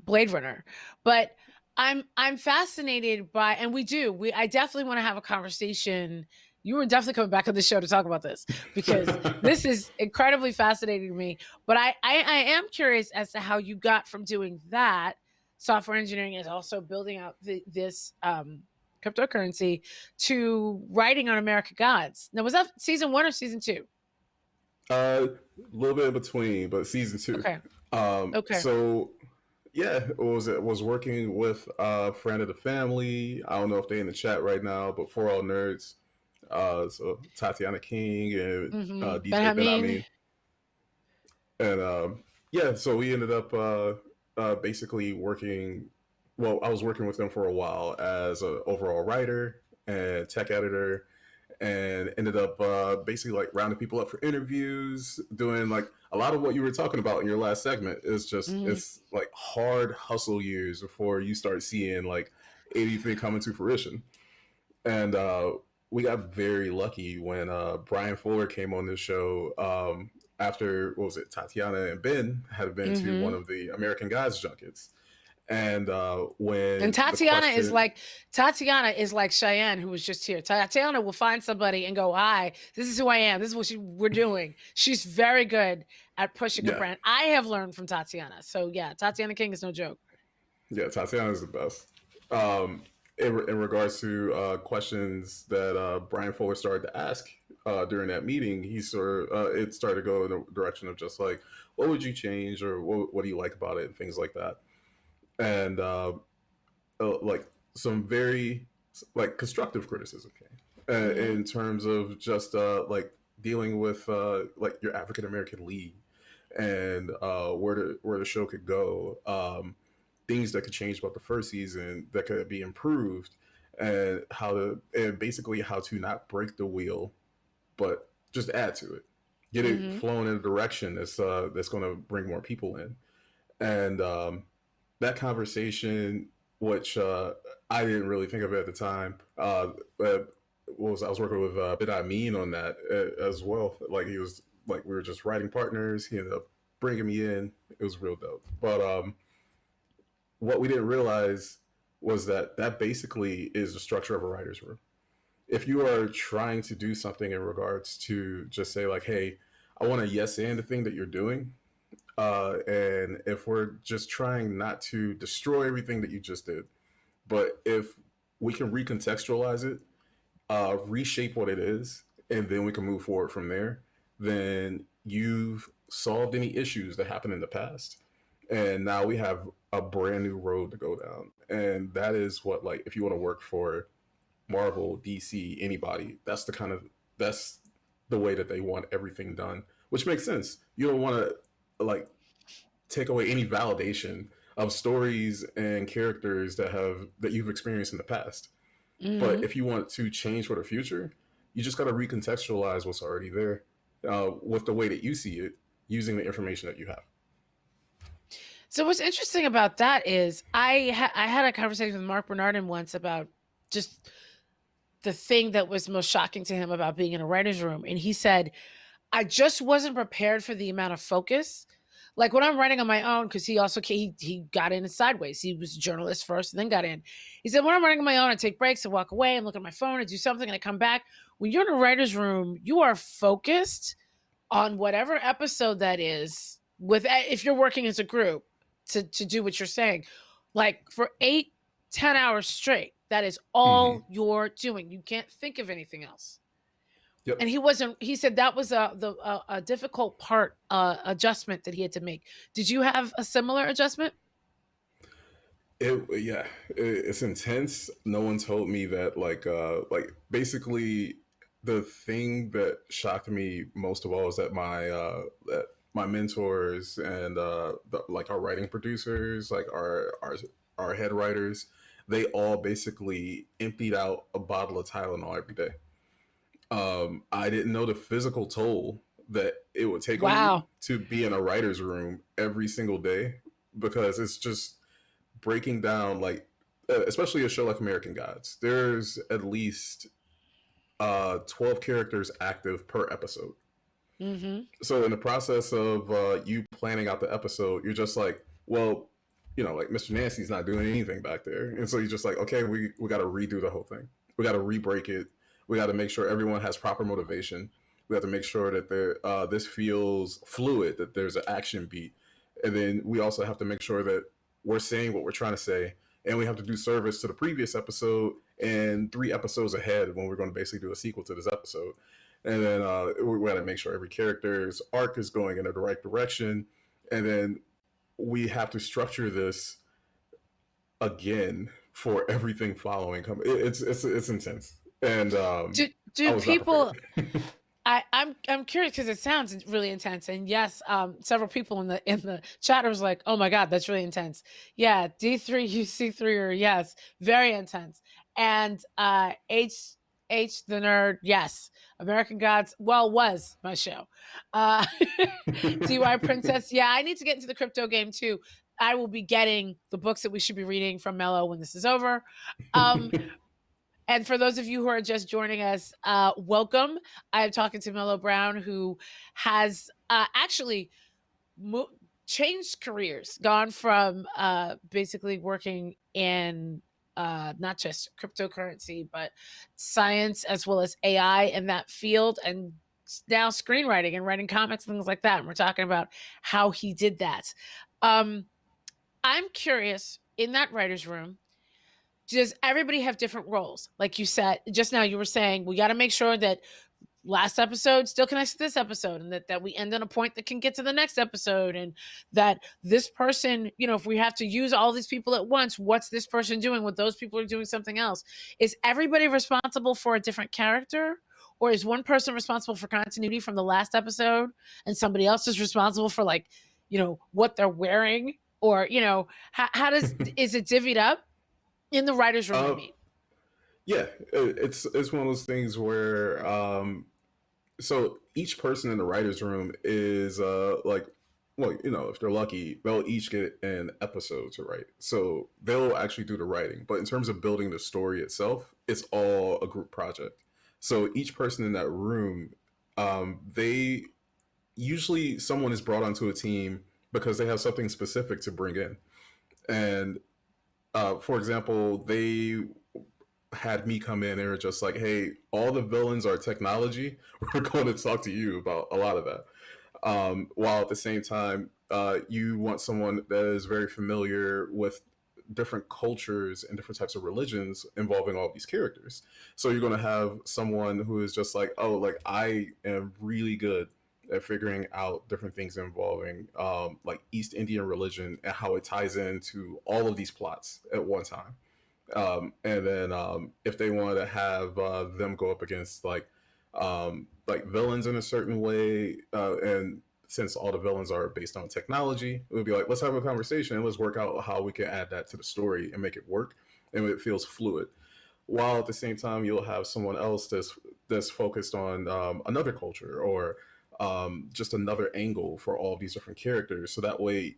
Blade Runner. But I'm fascinated by, and I definitely want to have a conversation. You were definitely coming back on the show to talk about this because this is incredibly fascinating to me. But I am curious as to how you got from doing that. Software engineering is also building out this cryptocurrency to writing on American Gods. Now, was that season 1 or season 2? A little bit in between, but season 2. Okay. So yeah, was working with a friend of the family. I don't know if they're in the chat right now, but for all nerds, so Tatiana King and DJ Benjamin. And yeah, so we ended up basically working. Well, I was working with them for a while as an overall writer and tech editor, and ended up basically like rounding people up for interviews, doing like a lot of what you were talking about in your last segment. Is just it's like hard hustle years before you start seeing like anything coming to fruition. And we got very lucky when Brian Fuller came on this show after, what was it, Tatiana and Ben had been to one of the American Gods junkets. And Tatiana is like Cheyenne, who was just here. Tatiana will find somebody and go, "Hi, this is who I am. This is what we're doing." She's very good at pushing a brand. I have learned from Tatiana. So yeah, Tatiana King is no joke. Yeah, Tatiana is the best. In regards to questions that Brian Fuller started to ask during that meeting, he it started to go in the direction of just like, what would you change, or what do you like about it, and things like that. And like some very like constructive criticism came in terms of just like dealing with like your African American lead and where the show could go, things that could change about the first season that could be improved, and basically how to not break the wheel, but just add to it, get it flowing in a direction that's going to bring more people in. And that conversation, which I didn't really think of it at the time, I was working with Ben on that as well. Like he was like, we were just writing partners. He ended up bringing me in. It was real dope. But what we didn't realize was that basically is the structure of a writer's room. If you are trying to do something in regards to just say like, hey, I want to yes and the thing that you're doing. And if we're just trying not to destroy everything that you just did, but if we can recontextualize it, reshape what it is, and then we can move forward from there, then you've solved any issues that happened in the past. And now we have a brand new road to go down. And that is what, like, if you want to work for Marvel, DC, anybody, that's the way that they want everything done, which makes sense. You don't want to like take away any validation of stories and characters that you've experienced in the past. But if you want to change for the future, You just got to recontextualize what's already there with the way that you see it, using the information that you have. So what's interesting about that is I had a conversation with Mark Bernardin once about just the thing that was most shocking to him about being in a writer's room. And he said, I just wasn't prepared for the amount of focus. Like when I'm writing on my own, because he got in sideways. He was a journalist first and then got in. He said, when I'm writing on my own, I take breaks and walk away and look at my phone and do something and I come back. When you're in a writer's room, you are focused on whatever episode that is if you're working as a group to do what you're saying, like for 8-10 hours straight. That is all you're doing. You can't think of anything else. Yep. And he said that was a difficult part adjustment that he had to make. Did you have a similar adjustment? It's intense. No one told me that like basically the thing that shocked me most of all is that my mentors and like our writing producers, like our head writers, they all basically emptied out a bottle of Tylenol every day. I didn't know the physical toll that it would take on me to be in a writer's room every single day, because it's just breaking down, like, especially a show like American Gods. There's at least 12 characters active per episode. So in the process of you planning out the episode, you're just like, well, like Mr. Nancy's not doing anything back there. And so you're just like, okay, we got to redo the whole thing. We got to re-break it. We got to make sure everyone has proper motivation. We have to make sure that this feels fluid, that there's an action beat. And then we also have to make sure that we're saying what we're trying to say. And we have to do service to the previous episode and 3 episodes ahead when we're going to basically do a sequel to this episode. And then we got to make sure every character's arc is going in the right direction. And then we have to structure this again for everything following. It's intense. And do people? I'm curious because it sounds really intense. And yes, several people in the chat was like, "Oh my God, that's really intense." Yeah, D3 UC3 or yes, very intense. And H the nerd, yes. American Gods, was my show. DY Princess, yeah, I need to get into the crypto game too. I will be getting the books that we should be reading from Mellow when this is over. And for those of you who are just joining us, welcome. I'm talking to Mellow Brown, who has actually changed careers, gone from basically working in not just cryptocurrency, but science as well as AI in that field, and now screenwriting and writing comics and things like that. And we're talking about how he did that. I'm curious, in that writer's room, does everybody have different roles? Like you said just now, you were saying we got to make sure that last episode still connects to this episode, and that we end on a point that can get to the next episode, and that this person, if we have to use all these people at once, what's this person doing when those people are doing something else? Is everybody responsible for a different character? Or is one person responsible for continuity from the last episode and somebody else is responsible for what they're wearing? Or, how is it divvied up in the writer's room? I mean. Yeah, it's one of those things where so each person in the writer's room is if they're lucky, they'll each get an episode to write. So they'll actually do the writing. But in terms of building the story itself, it's all a group project. So each person in that room, they usually someone is brought onto a team because they have something specific to bring in. And for example, they had me come in and were just like, hey, all the villains are technology. We're going to talk to you about a lot of that. While at the same time, you want someone that is very familiar with different cultures and different types of religions involving all these characters. So you're going to have someone who is just like, oh, like I am really good at figuring out different things involving like East Indian religion and how it ties into all of these plots at one time. And then if they want to have them go up against like villains in a certain way, and since all the villains are based on technology, it would be like, let's have a conversation and let's work out how we can add that to the story and make it work and it feels fluid. while at the same time you'll have someone else that's focused on another culture or just another angle for all of these different characters. So that way,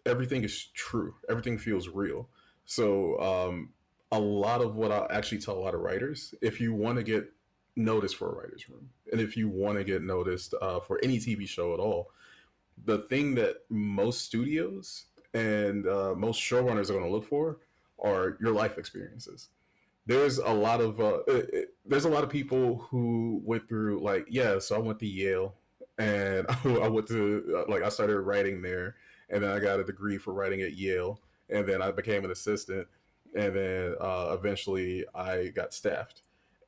everything is true. Everything feels real. So a lot of what I actually tell a lot of writers, if you want to get noticed for a writer's room, and if you want to get noticed for any TV show at all, the thing that most studios and most showrunners are going to look for are your life experiences. There's a lot of there's a lot of people who went through like, yeah, so I went to Yale and I went to like I started writing there, and then I got a degree for writing at Yale, and then I became an assistant, and then eventually I got staffed,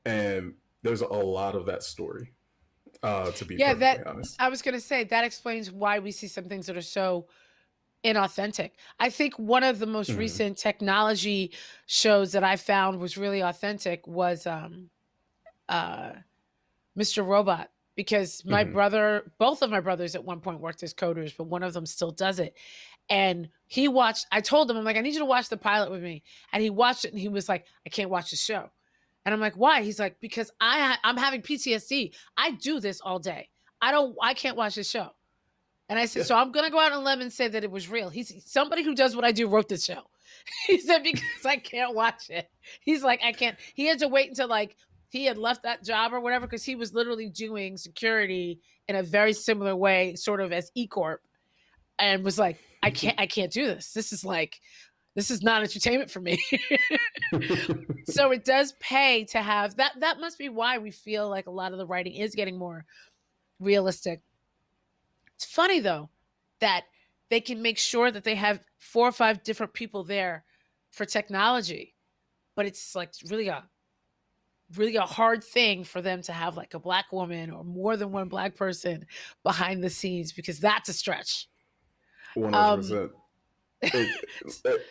and there's a lot of that story, to be Yeah, perfectly that honest. I was gonna say that explains why we see some things that are so inauthentic. I think one of the most Hmm. recent technology shows that I found was really authentic was uh Mr. Robot, because my Hmm. brother, both of my brothers at one point worked as coders, but one of them still does it. And he watched, I told him, I'm like, I need you to watch the pilot with me. And he watched it and he was like, I can't watch the show. And I'm like, why? He's like, because I'm having PTSD. I do this all day. I can't watch this show. And I said, Yeah. so I'm going to go out on a limb and say that it was real. He's somebody who does what I do wrote this show. He said, because I can't watch it. He's like, I can't. He had to wait until like he had left that job or whatever, because he was literally doing security in a very similar way, sort of as E Corp, and was like, I can't do this. This is not entertainment for me. So it does pay to have that. That must be why we feel like a lot of the writing is getting more realistic. It's funny though that they can make sure that they have 4 or 5 different people there for technology, but it's like really a hard thing for them to have like a black woman or more than one black person behind the scenes, because that's a stretch. One hundred Um percent.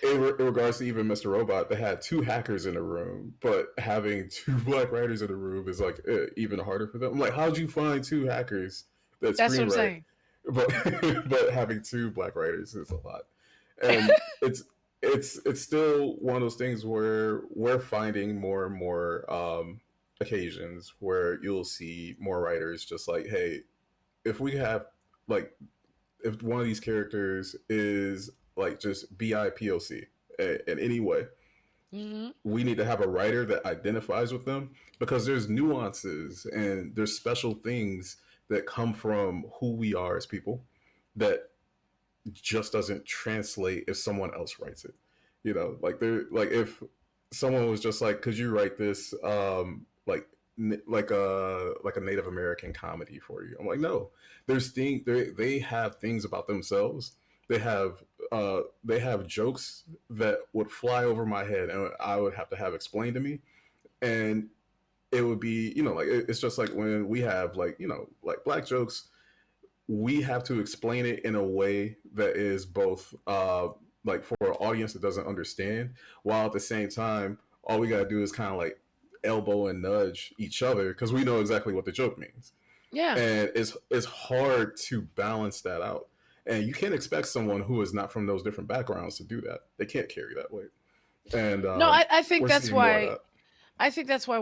In regards to even Mr. Robot, they had two hackers in the room, but having two black writers in the room is like even harder for them. I'm like, how'd you find two hackers that that's what I'm screenwrite? saying. But but having two black writers is a lot, and it's still one of those things where we're finding more and more occasions where you'll see more writers just like, hey, if we have like if one of these characters is like just BIPOC in any way, Mhm. we need to have a writer that identifies with them, because there's nuances and there's special things that come from who we are as people that just doesn't translate if someone else writes it. You know, like there, like if someone was just like, "Could you write this, like a Native American comedy for you?" I'm like, no. There's things they have things about themselves. They have jokes that would fly over my head, and I would have to have explained to me, and it would be, like it's just like when we have like, like black jokes, we have to explain it in a way that is both like for an audience that doesn't understand, while at the same time all we gotta do is kind of like elbow and nudge each other because we know exactly what the joke means. Yeah. And it's hard to balance that out, and you can't expect someone who is not from those different backgrounds to do that. They can't carry that weight, and No, I think we're that's seeing more of why that.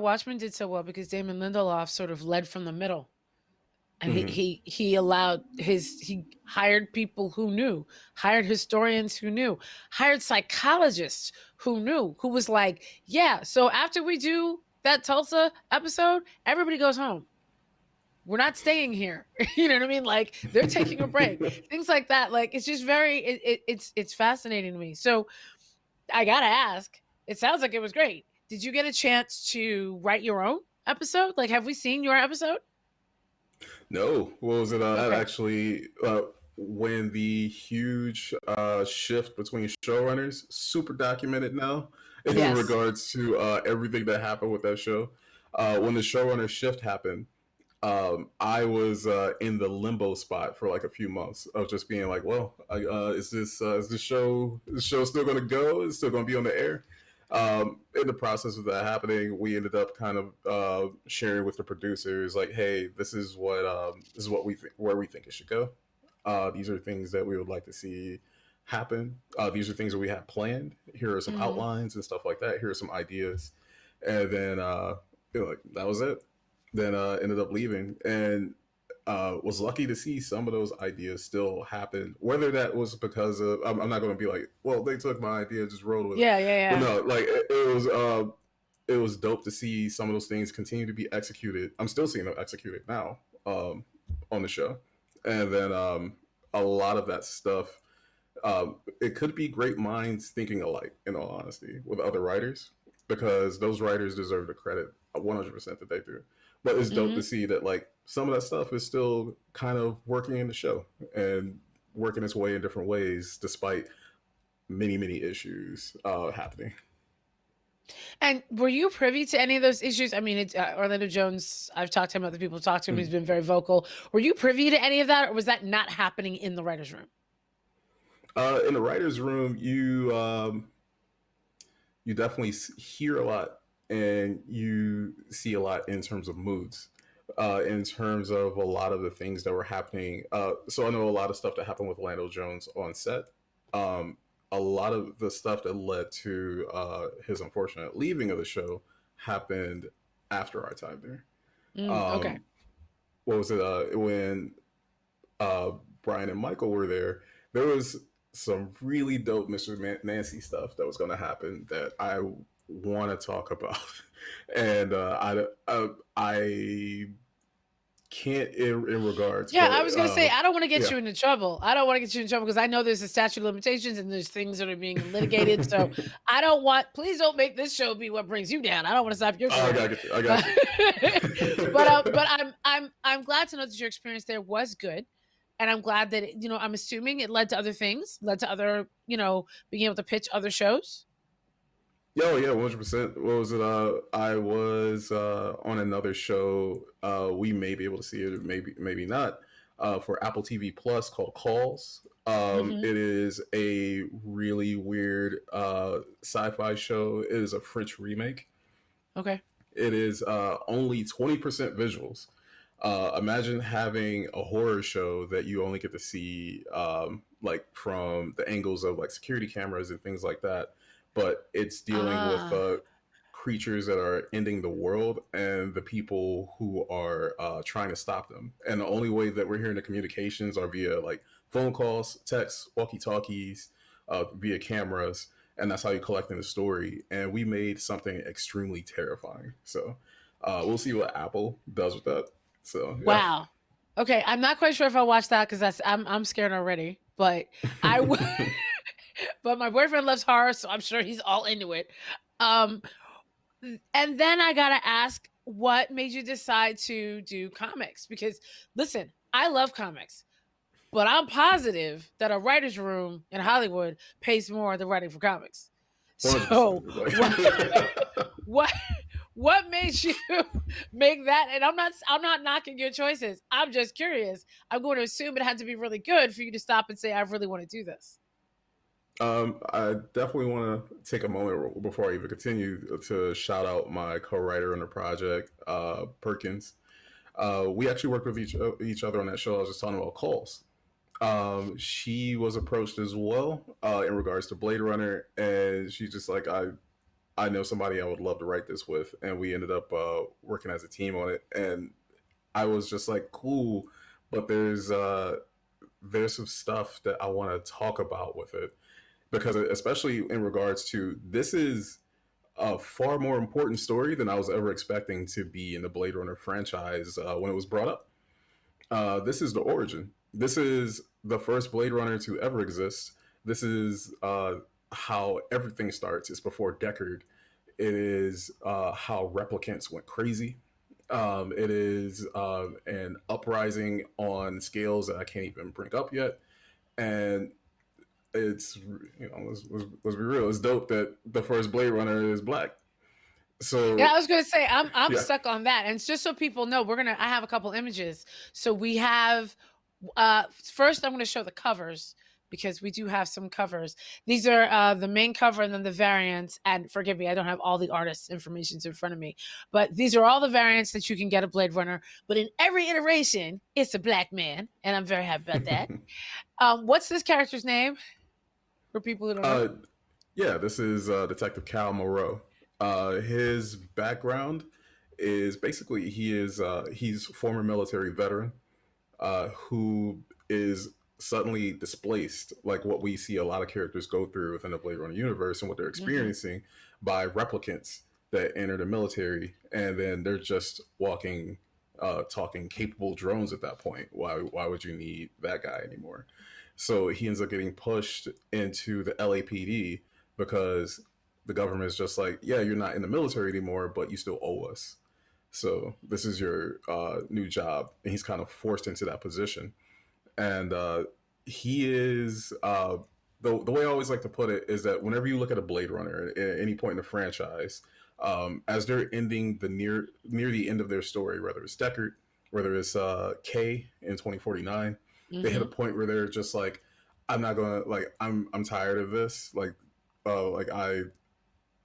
Watchmen did so well, because Damon Lindelof sort of led from the middle. And Hmm. he allowed he hired people who knew, hired historians who knew, hired psychologists who knew, who was like, yeah, so after we do that Tulsa episode, everybody goes home. We're not staying here. You know what I mean? Like they're taking a break. Things like that. Like it's just it's fascinating to me. So I gotta ask, it sounds like it was great. Did you get a chance to write your own episode? Like, have we seen your episode? No, what was it? That Okay. actually, when the huge shift between showrunners, super documented now in Yes. regards to everything that happened with that show. When the showrunner shift happened, I was in the limbo spot for like a few months of just being like, well, is the show still going to go? Is it still going to be on the air? In the process of that happening, we ended up kind of sharing with the producers, like, hey, this is what we think, where we think it should go. These are things that we would like to see happen. These are things that we have planned. Here are some Mhm. outlines and stuff like that. Here are some ideas. and then like that was it. Then ended up leaving, and was lucky to see some of those ideas still happen. Whether that was because of, I'm not going to be like, well, they took my idea, just rolled with it. Yeah. But no, like it was dope to see some of those things continue to be executed. I'm still seeing them executed now on the show, and then a lot of that stuff. It could be great minds thinking alike, in all honesty, with other writers, because those writers deserve the credit 100% that they do. But it's dope to see that like some of that stuff is still kind of working in the show and working its way in different ways, despite many issues happening. And were you privy to any of those issues? I mean, it's Orlando Jones. I've talked to him. Other people have talked to him. He's been very vocal. Were you privy to any of that, or was that not happening in the writers' room? In the writers' room, you definitely hear a lot, and you see a lot in terms of moods, in terms of a lot of the things that were happening. So I know a lot of stuff that happened with Orlando Jones on set. A lot of the stuff that led to his unfortunate leaving of the show happened after our time there. Okay. What was it? When Brian and Michael were there, there was some really dope Mr. Nancy stuff that was going to happen that I want to talk about, and I can't in regards. Yeah, but, I was going to say, I don't want to get yeah. you into trouble. I don't want to get you in trouble because I know there's a statute of limitations and there's things that are being litigated. So I don't want, please don't make this show be what brings you down. I don't want to stop your career. I got you. But I'm glad to know that your experience there was good. And I'm glad that, I'm assuming it led to other things, led to other, being able to pitch other shows. Yo, yeah, 100%. What was it? I was on another show. We may be able to see it, or maybe not. For Apple TV Plus, called Calls. It is a really weird sci-fi show. It is a French remake. Okay. It is only 20% visuals. Imagine having a horror show that you only get to see like from the angles of like security cameras and things like that. But it's dealing with creatures that are ending the world and the people who are trying to stop them. And the only way that we're hearing the communications are via like phone calls, texts, walkie-talkies, via cameras. And that's how you're collecting the story. And we made something extremely terrifying. So we'll see what Apple does with that. So yeah. Wow. Okay, I'm not quite sure if I'll watch that because I'm scared already. But I would. But my boyfriend loves horror, so I'm sure he's all into it. And then I gotta ask, what made you decide to do comics? Because listen, I love comics, but I'm positive that a writer's room in Hollywood pays more than writing for comics. So what made you make that? And I'm not knocking your choices. I'm just curious. I'm going to assume it had to be really good for you to stop and say, I really want to do this. I definitely want to take a moment before I even continue to shout out my co-writer on the project, Perkins. We actually worked with each other on that show. I was just talking about Calls. She was approached as well in regards to Blade Runner, and she's just like, I know somebody I would love to write this with, and we ended up working as a team on it. And I was just like, cool, but there's some stuff that I want to talk about with it. Because especially in regards to, this is a far more important story than I was ever expecting to be in the Blade Runner franchise when it was brought up. This is the origin. This is the first Blade Runner to ever exist. This is how everything starts. It's before Deckard. It is how replicants went crazy. It is an uprising on scales that I can't even bring up yet. And it's, let's be real, it's dope that the first Blade Runner is black. So yeah, I was gonna say I'm stuck on that. And it's just so people know, I have a couple images. So we have first I'm gonna show the covers, because we do have some covers. These are the main cover and then the variants. And forgive me, I don't have all the artists' information in front of me, but these are all the variants that you can get a Blade Runner. But in every iteration, it's a black man, and I'm very happy about that. What's this character's name? For people who don't know. Yeah, this is Detective Cal Moreau. His background is basically he's former military veteran who is suddenly displaced, like what we see a lot of characters go through within the Blade Runner universe and what they're experiencing by replicants that enter the military, and then they're just walking, talking capable drones at that point. Why would you need that guy anymore? So he ends up getting pushed into the LAPD because the government is just like, yeah, you're not in the military anymore, but you still owe us. So this is your new job, and he's kind of forced into that position. And he is the way I always like to put it is that whenever you look at a Blade Runner at any point in the franchise, as they're ending the near the end of their story, whether it's Deckard, whether it's K in 2049, they hit a point where they're just like, I'm not gonna like I'm tired of this. Like I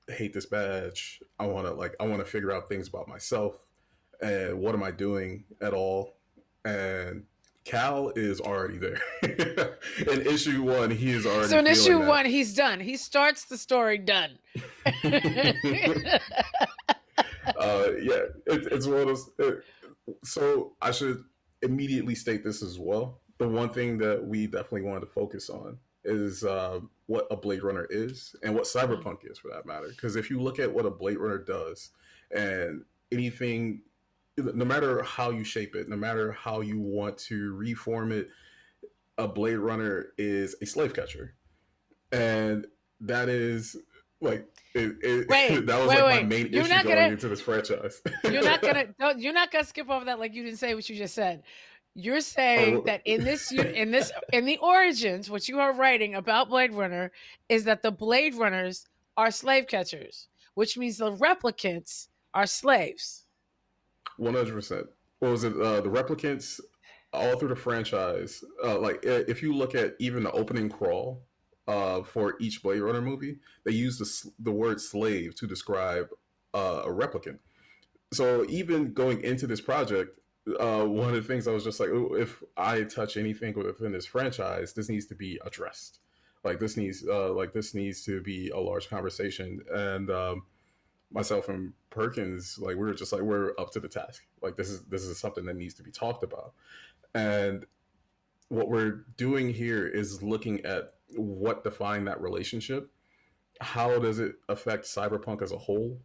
hate this badge. I want to figure out things about myself and what am I doing at all. And Cal is already there. In issue 1, he is already. So in issue that. 1, he's done. He starts the story done. Yeah, it's one of those. So I should immediately state this as well. The one thing that we definitely wanted to focus on is what a Blade Runner is and what cyberpunk is, for that matter. Because if you look at what a Blade Runner does, and anything, no matter how you shape it, no matter how you want to reform it, a Blade Runner is a slave catcher, and that is like that was my main issue going into this franchise. You're not gonna skip over that like you didn't say what you just said. You're saying that in the origins, what you are writing about Blade Runner is that the Blade Runners are slave catchers, which means the replicants are slaves. 100%. What was it? The replicants all through the franchise. Like if you look at even the opening crawl for each Blade Runner movie, they use the word slave to describe a replicant. So even going into this project, one of the things I was just like, if I touch anything within this franchise, this needs to be addressed. Like this needs to be a large conversation. And myself and Perkins, like we were just like, we're up to the task. Like this is something that needs to be talked about. And what we're doing here is looking at what defined that relationship. How does it affect cyberpunk as a whole?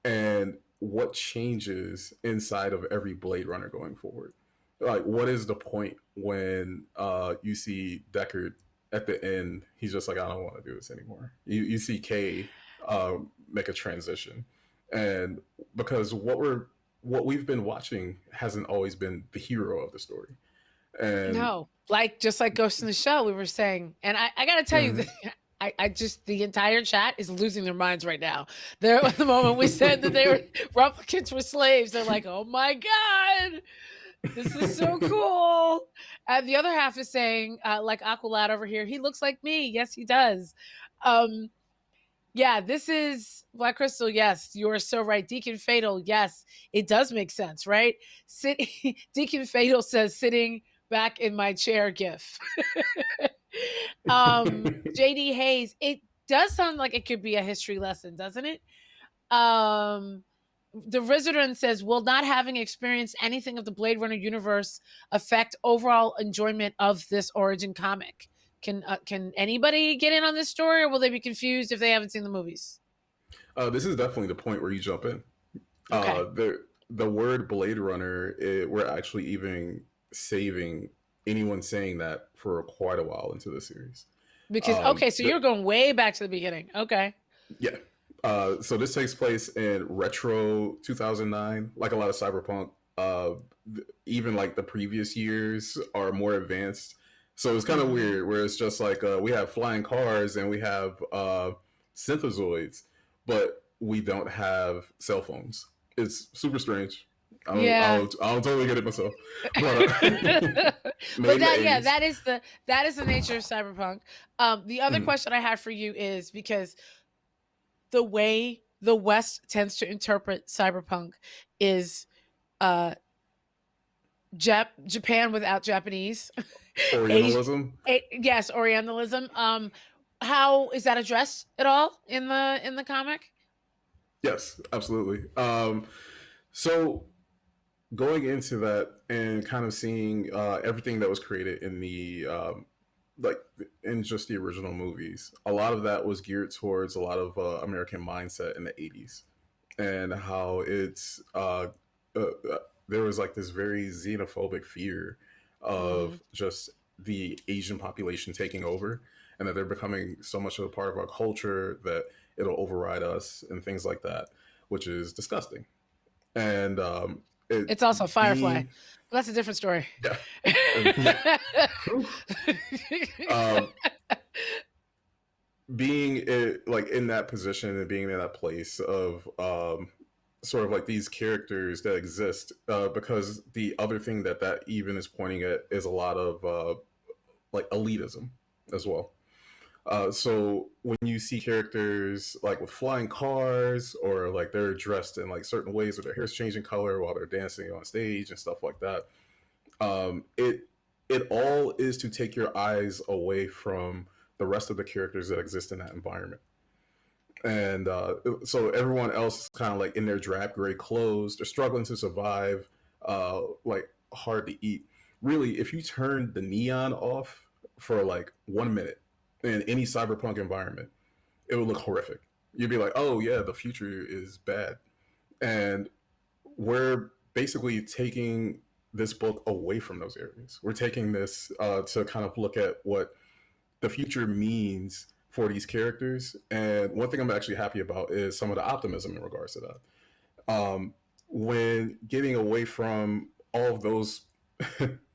And what changes inside of every Blade Runner going forward? Like, what is the point when you see Deckard at the end? He's just like, I don't want to do this anymore. You see Kay make a transition, and because what we've been watching hasn't always been the hero of the story. And no, just like Ghost in the Shell, we were saying, and I got to tell you that. I just, the entire chat is losing their minds right now. They're at the moment we said that they were replicants were slaves. They're like, oh my God, this is so cool. And the other half is saying, like Aqualad over here, he looks like me. Yes, he does. Yeah, this is Black Crystal. Yes, you are so right. Deacon Fatal. Yes, it does make sense, right? Deacon Fatal says sitting back in my chair gif. JD Hayes, it does sound like it could be a history lesson, doesn't it? The Resident says, will not having experienced anything of the Blade Runner universe affect overall enjoyment of this origin comic? Can anybody get in on this story, or will they be confused if they haven't seen the movies? This is definitely the point where you jump in. Okay. The word Blade Runner, we're actually even saving anyone saying that for quite a while into the series. Because so you're going way back to the beginning. Okay. Yeah. So this takes place in retro 2009, like a lot of cyberpunk. Even like the previous years are more advanced. So it's kind of weird where it's just like we have flying cars and we have synthezoids, but we don't have cell phones. It's super strange. I'll totally get it myself. But that is the nature of cyberpunk. The other question I have for you is, because the way the West tends to interpret cyberpunk is Japan without Japanese. Orientalism. Yes, Orientalism. How is that addressed at all in the comic? Yes, absolutely. So going into that and kind of seeing everything that was created in the like in just the original movies, a lot of that was geared towards a lot of American mindset in the 80s and how it's there was like this very xenophobic fear of just the Asian population taking over and that they're becoming so much of a part of our culture that it'll override us and things like that, which is disgusting. And It's also Firefly. being But that's a different story. yeah, yeah. um, being like in that position and being in that place of sort of like these characters that exist because the other thing that that even is pointing at is a lot of like elitism as well. So when you see characters like with flying cars or like they're dressed in like certain ways or their hair's changing color while they're dancing on stage and stuff like that, it all is to take your eyes away from the rest of the characters that exist in that environment. And so everyone else is kind of like in their drab gray clothes. They're struggling to survive, like hard to eat. Really, if you turn the neon off for like 1 minute in any cyberpunk environment, it would look horrific. You'd be like, oh yeah, the future is bad. And we're basically taking this book away from those areas. We're taking this to kind of look at what the future means for these characters. And one thing I'm actually happy about is some of the optimism in regards to that. When getting away from all of those,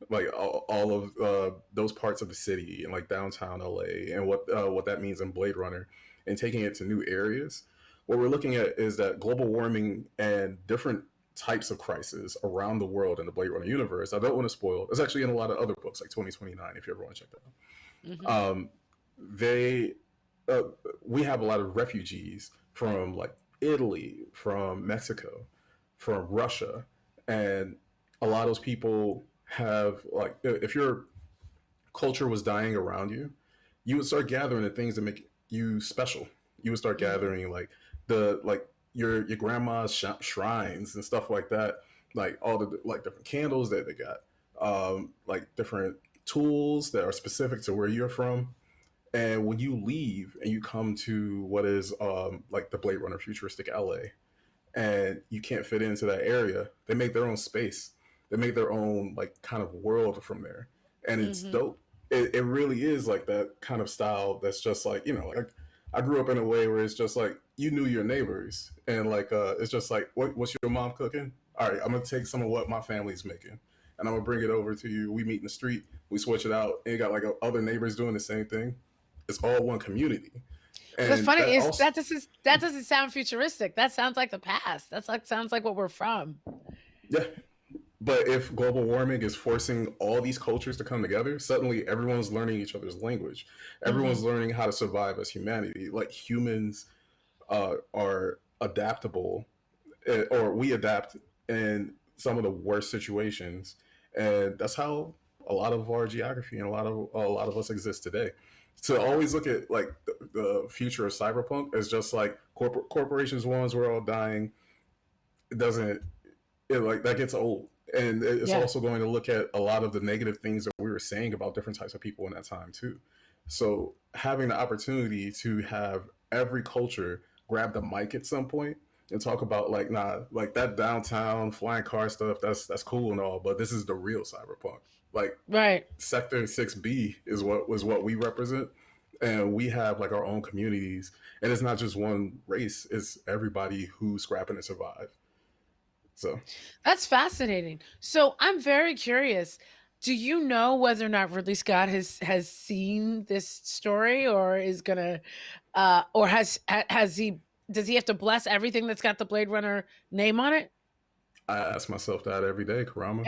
like all of those parts of the city and like downtown LA and what that means in Blade Runner, and taking it to new areas, what we're looking at is that global warming and different types of crisis around the world in the Blade Runner universe. I don't want to spoil. It's actually in a lot of other books, like 2029, if you ever want to check that out. They we have a lot of refugees from like Italy, from Mexico, from Russia, and a lot of those people have like if your culture was dying around you, you would start gathering the things that make you special. You would start gathering like the like your grandma's shrines and stuff like that, like all the like different candles that they got, like different tools that are specific to where you're from. And when you leave and you come to what is like the Blade Runner futuristic LA, and you can't fit into that area, they make their own space. They make their own like kind of world from there, and it's dope. It really is like that kind of style. That's just like like I grew up in a way where it's just like you knew your neighbors, and like it's just like what's your mom cooking? All right, I'm gonna take some of what my family's making, and I'm gonna bring it over to you. We meet in the street, we switch it out, and you got like other neighbors doing the same thing. It's all one community. And what's funny is also, that doesn't sound futuristic. That sounds like the past. That's like sounds like what we're from. yeah. But if global warming is forcing all these cultures to come together, suddenly everyone's learning each other's language. Everyone's learning how to survive as humanity. Like humans are adaptable, or we adapt in some of the worst situations, and that's how a lot of our geography and a lot of us exist today. To always look at like the future of cyberpunk as just like corporations ones we're all dying, it doesn't like that gets old. And it's also going to look at a lot of the negative things that we were saying about different types of people in that time too. So having the opportunity to have every culture grab the mic at some point and talk about like like that downtown flying car stuff, that's cool and all, but this is the real cyberpunk. Like Sector 6B is what we represent, and we have like our own communities, and it's not just one race, it's everybody who's scrapping to survive. So that's fascinating. So I'm very curious. Do you know whether or not Ridley Scott has seen this story, or is gonna, or has he? Does he have to bless everything that's got the Blade Runner name on it? I ask myself that every day, Karama.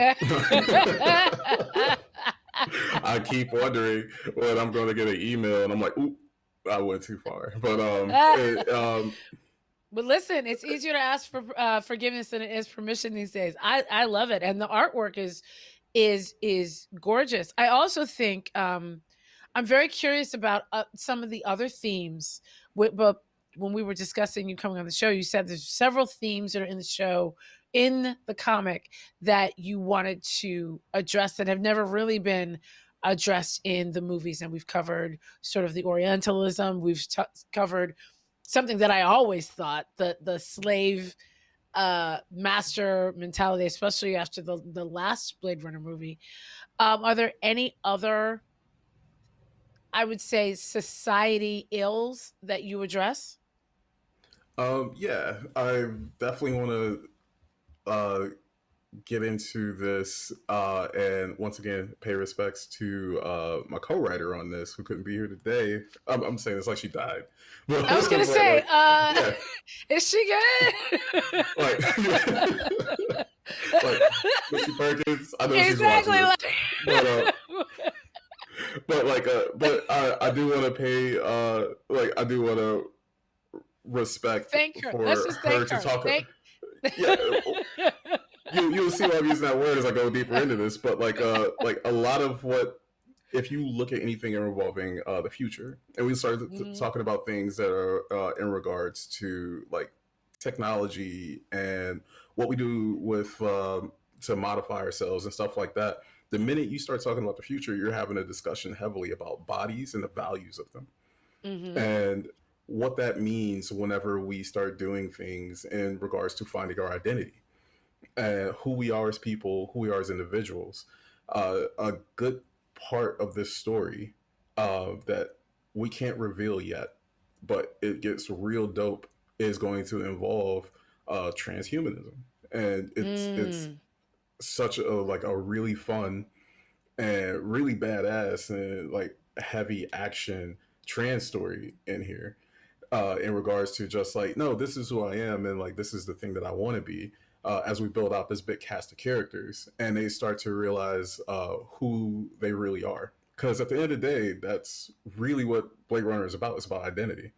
I keep wondering when I'm going to get an email, and I'm like, "Ooh, I went too far." But but listen, it's easier to ask for forgiveness than it is permission these days. I love it, and the artwork is gorgeous. I also think I'm very curious about some of the other themes, but when we were discussing you coming on the show, you said there's several themes that are in the show, in the comic, that you wanted to address that have never really been addressed in the movies. And we've covered sort of the Orientalism. We've covered something that I always thought, the slave master mentality, especially after the last Blade Runner movie. Are there any other, I would say, society ills that you address? Yeah, I definitely want to get into this and once again pay respects to my co-writer on this who couldn't be here today. I'm saying this like she died. But, I was gonna say, yeah. Is she good? like, like Missy Perkins. I know exactly. She's watching this, but I do want to pay I do want to respect thank her. for Let's just her thank to her. talk. Yeah. You'll see why I'm using that word as I go deeper into this, but like a lot of what, if you look at anything involving the future, and we started talking about things that are in regards to like technology and what we do with to modify ourselves and stuff like that. The minute you start talking about the future, you're having a discussion heavily about bodies and the values of them, and what that means whenever we start doing things in regards to finding our identity. Who we are as people, who we are as individuals. A good part of this story that we can't reveal yet, but it gets real dope, is going to involve transhumanism, and it's such a really fun and really badass and like heavy action trans story in here. In regards to just like, no, this is who I am, and like this is the thing that I want to be. As we build out this big cast of characters, and they start to realize who they really are. Because at the end of the day, that's really what Blade Runner is about. It's about identity.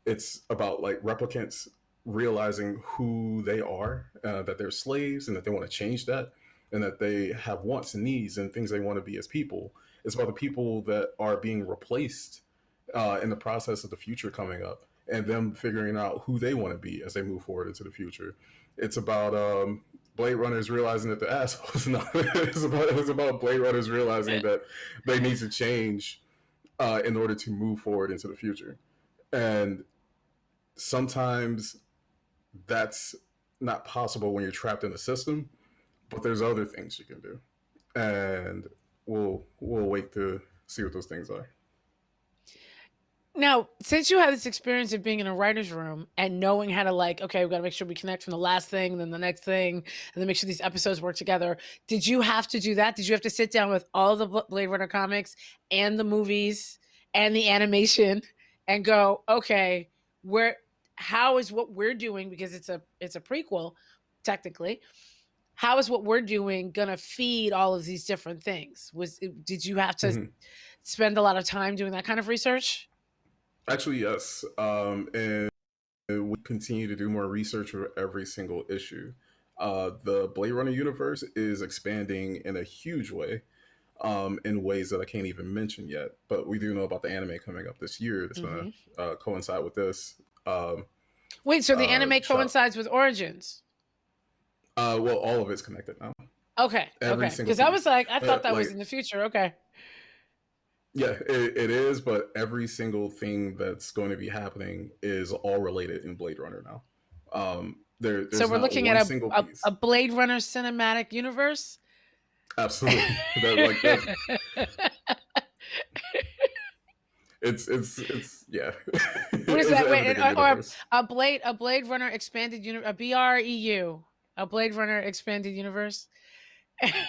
It's about like replicants realizing who they are, that they're slaves, and that they want to change that, and that they have wants and needs and things they want to be as people. It's about the people that are being replaced in the process of the future coming up, and them figuring out who they want to be as they move forward into the future. It's about Blade Runners realizing that they're assholes. No, it's about Blade Runners realizing that they need to change in order to move forward into the future. And sometimes that's not possible when you're trapped in a system, but there's other things you can do. And we'll wait to see what those things are. Now, since you have this experience of being in a writer's room and knowing how to like, okay, we've got to make sure we connect from the last thing, and then the next thing, and then make sure these episodes work together. Did you have to do that? Did you have to sit down with all the Blade Runner comics and the movies and the animation and go, okay, how is what we're doing, because it's a prequel, technically, how is what we're doing gonna feed all of these different things? Did you have to spend a lot of time doing that kind of research? Actually, yes. And we continue to do more research for every single issue. The Blade Runner universe is expanding in a huge way, in ways that I can't even mention yet. But we do know about the anime coming up this year that's going to coincide with this. Wait, so the anime coincides with Origins? Well, all of it's connected now. Okay, because I was like, I thought that was in the future. Okay. Yeah, it is, but every single thing that's going to be happening is all related in Blade Runner now. There's so we're looking at a Blade Runner cinematic universe? Absolutely. It's yeah. What is that? Wait, or a Blade Runner expanded universe, a BREU, a Blade Runner expanded universe.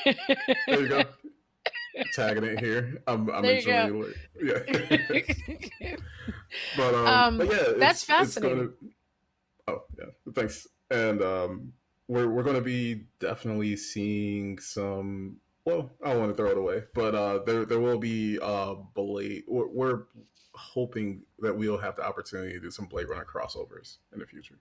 There you go. Tagging it here. I'm enjoying it. Yeah. But yeah, that's fascinating. Thanks. And we're going to be definitely seeing some. Well, I don't want to throw it away, but there will be Blade. We're hoping that we'll have the opportunity to do some Blade Runner crossovers in the future.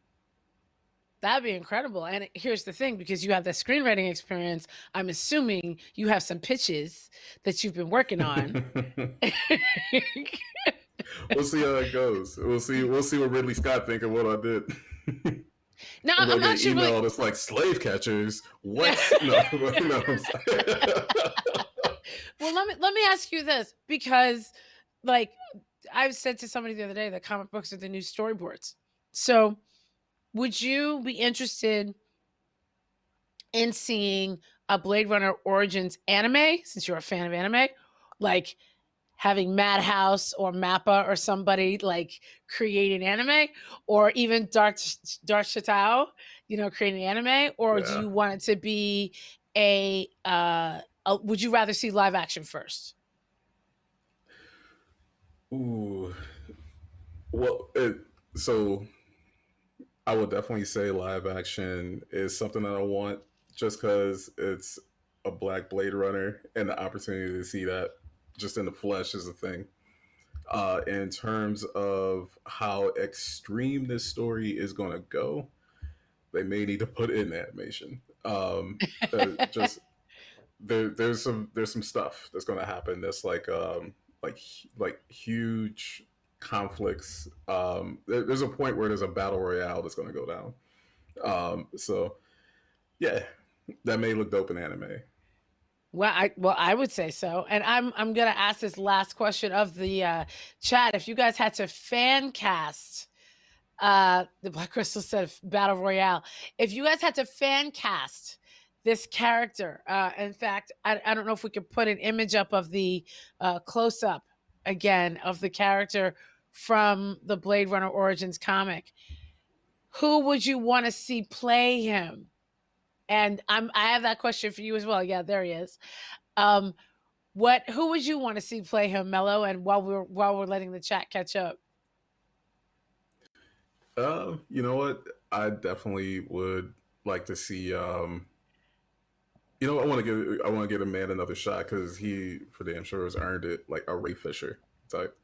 That'd be incredible. And here's the thing, because you have the screenwriting experience, I'm assuming you have some pitches that you've been working on. We'll see how it goes. We'll see. We'll see what Ridley Scott think of what I did. Now, I'm I'm gonna not get sure email really. that's like slave catchers. What? No, no. Well, let me ask you this, because like I said to somebody the other day that comic books are the new storyboards. So, would you be interested in seeing a Blade Runner Origins anime, since you're a fan of anime, like having Madhouse or Mappa or somebody like create an anime, or even Dark Shatao, create an anime, or do Yeah. you want it to be would you rather see live action first? Ooh. Well, so I would definitely say live action is something that I want, just because it's a Black Blade Runner, and the opportunity to see that just in the flesh is a thing. In terms of how extreme this story is going to go, they may need to put in animation. Just there's some stuff that's going to happen that's like like huge conflicts. There's a point where there's a battle royale that's going to go down. So yeah, that may look dope in anime. Well, I would say so, and I'm gonna ask this last question of the chat. If you guys had to fan cast, the Black Crystal said battle royale. If you guys had to fan cast this character, in fact, I don't know if we could put an image up of the close up again of the character from the Blade Runner Origins comic. Who would you want to see play him? And I have that question for you as well. Yeah, there he is. Um, who would you want to see play him, Mellow? And while we're letting the chat catch up. You know what? I definitely would like to see. I want to give a man another shot, because he for damn sure has earned it. Like a Ray Fisher type.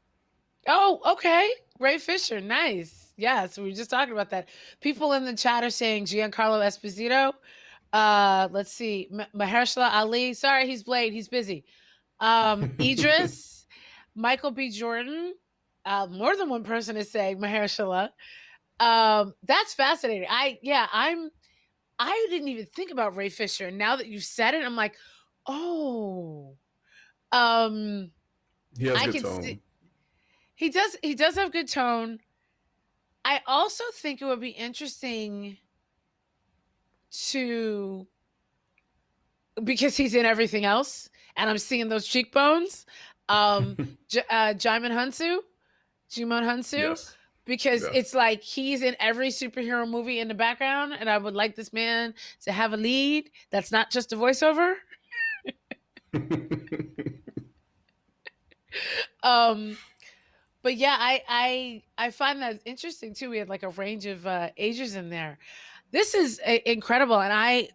Oh, okay. Ray Fisher, nice. Yeah, so we were just talking about that. People in the chat are saying Giancarlo Esposito. Let's see, Mahershala Ali. Sorry, he's Blade. He's busy. Idris, Michael B. Jordan. More than one person is saying Mahershala. That's fascinating. I didn't even think about Ray Fisher. And now that you said it, I'm like, oh, He has I good can tone. see he does have good tone. I also think it would be interesting to, because he's in everything else, and I'm seeing those cheekbones. Jimon Hunsu, Yes. because Yes. it's like he's in every superhero movie in the background, and I would like this man to have a lead that's not just a voiceover. But yeah, I find that interesting too. We had like a range of ages in there. This is incredible, and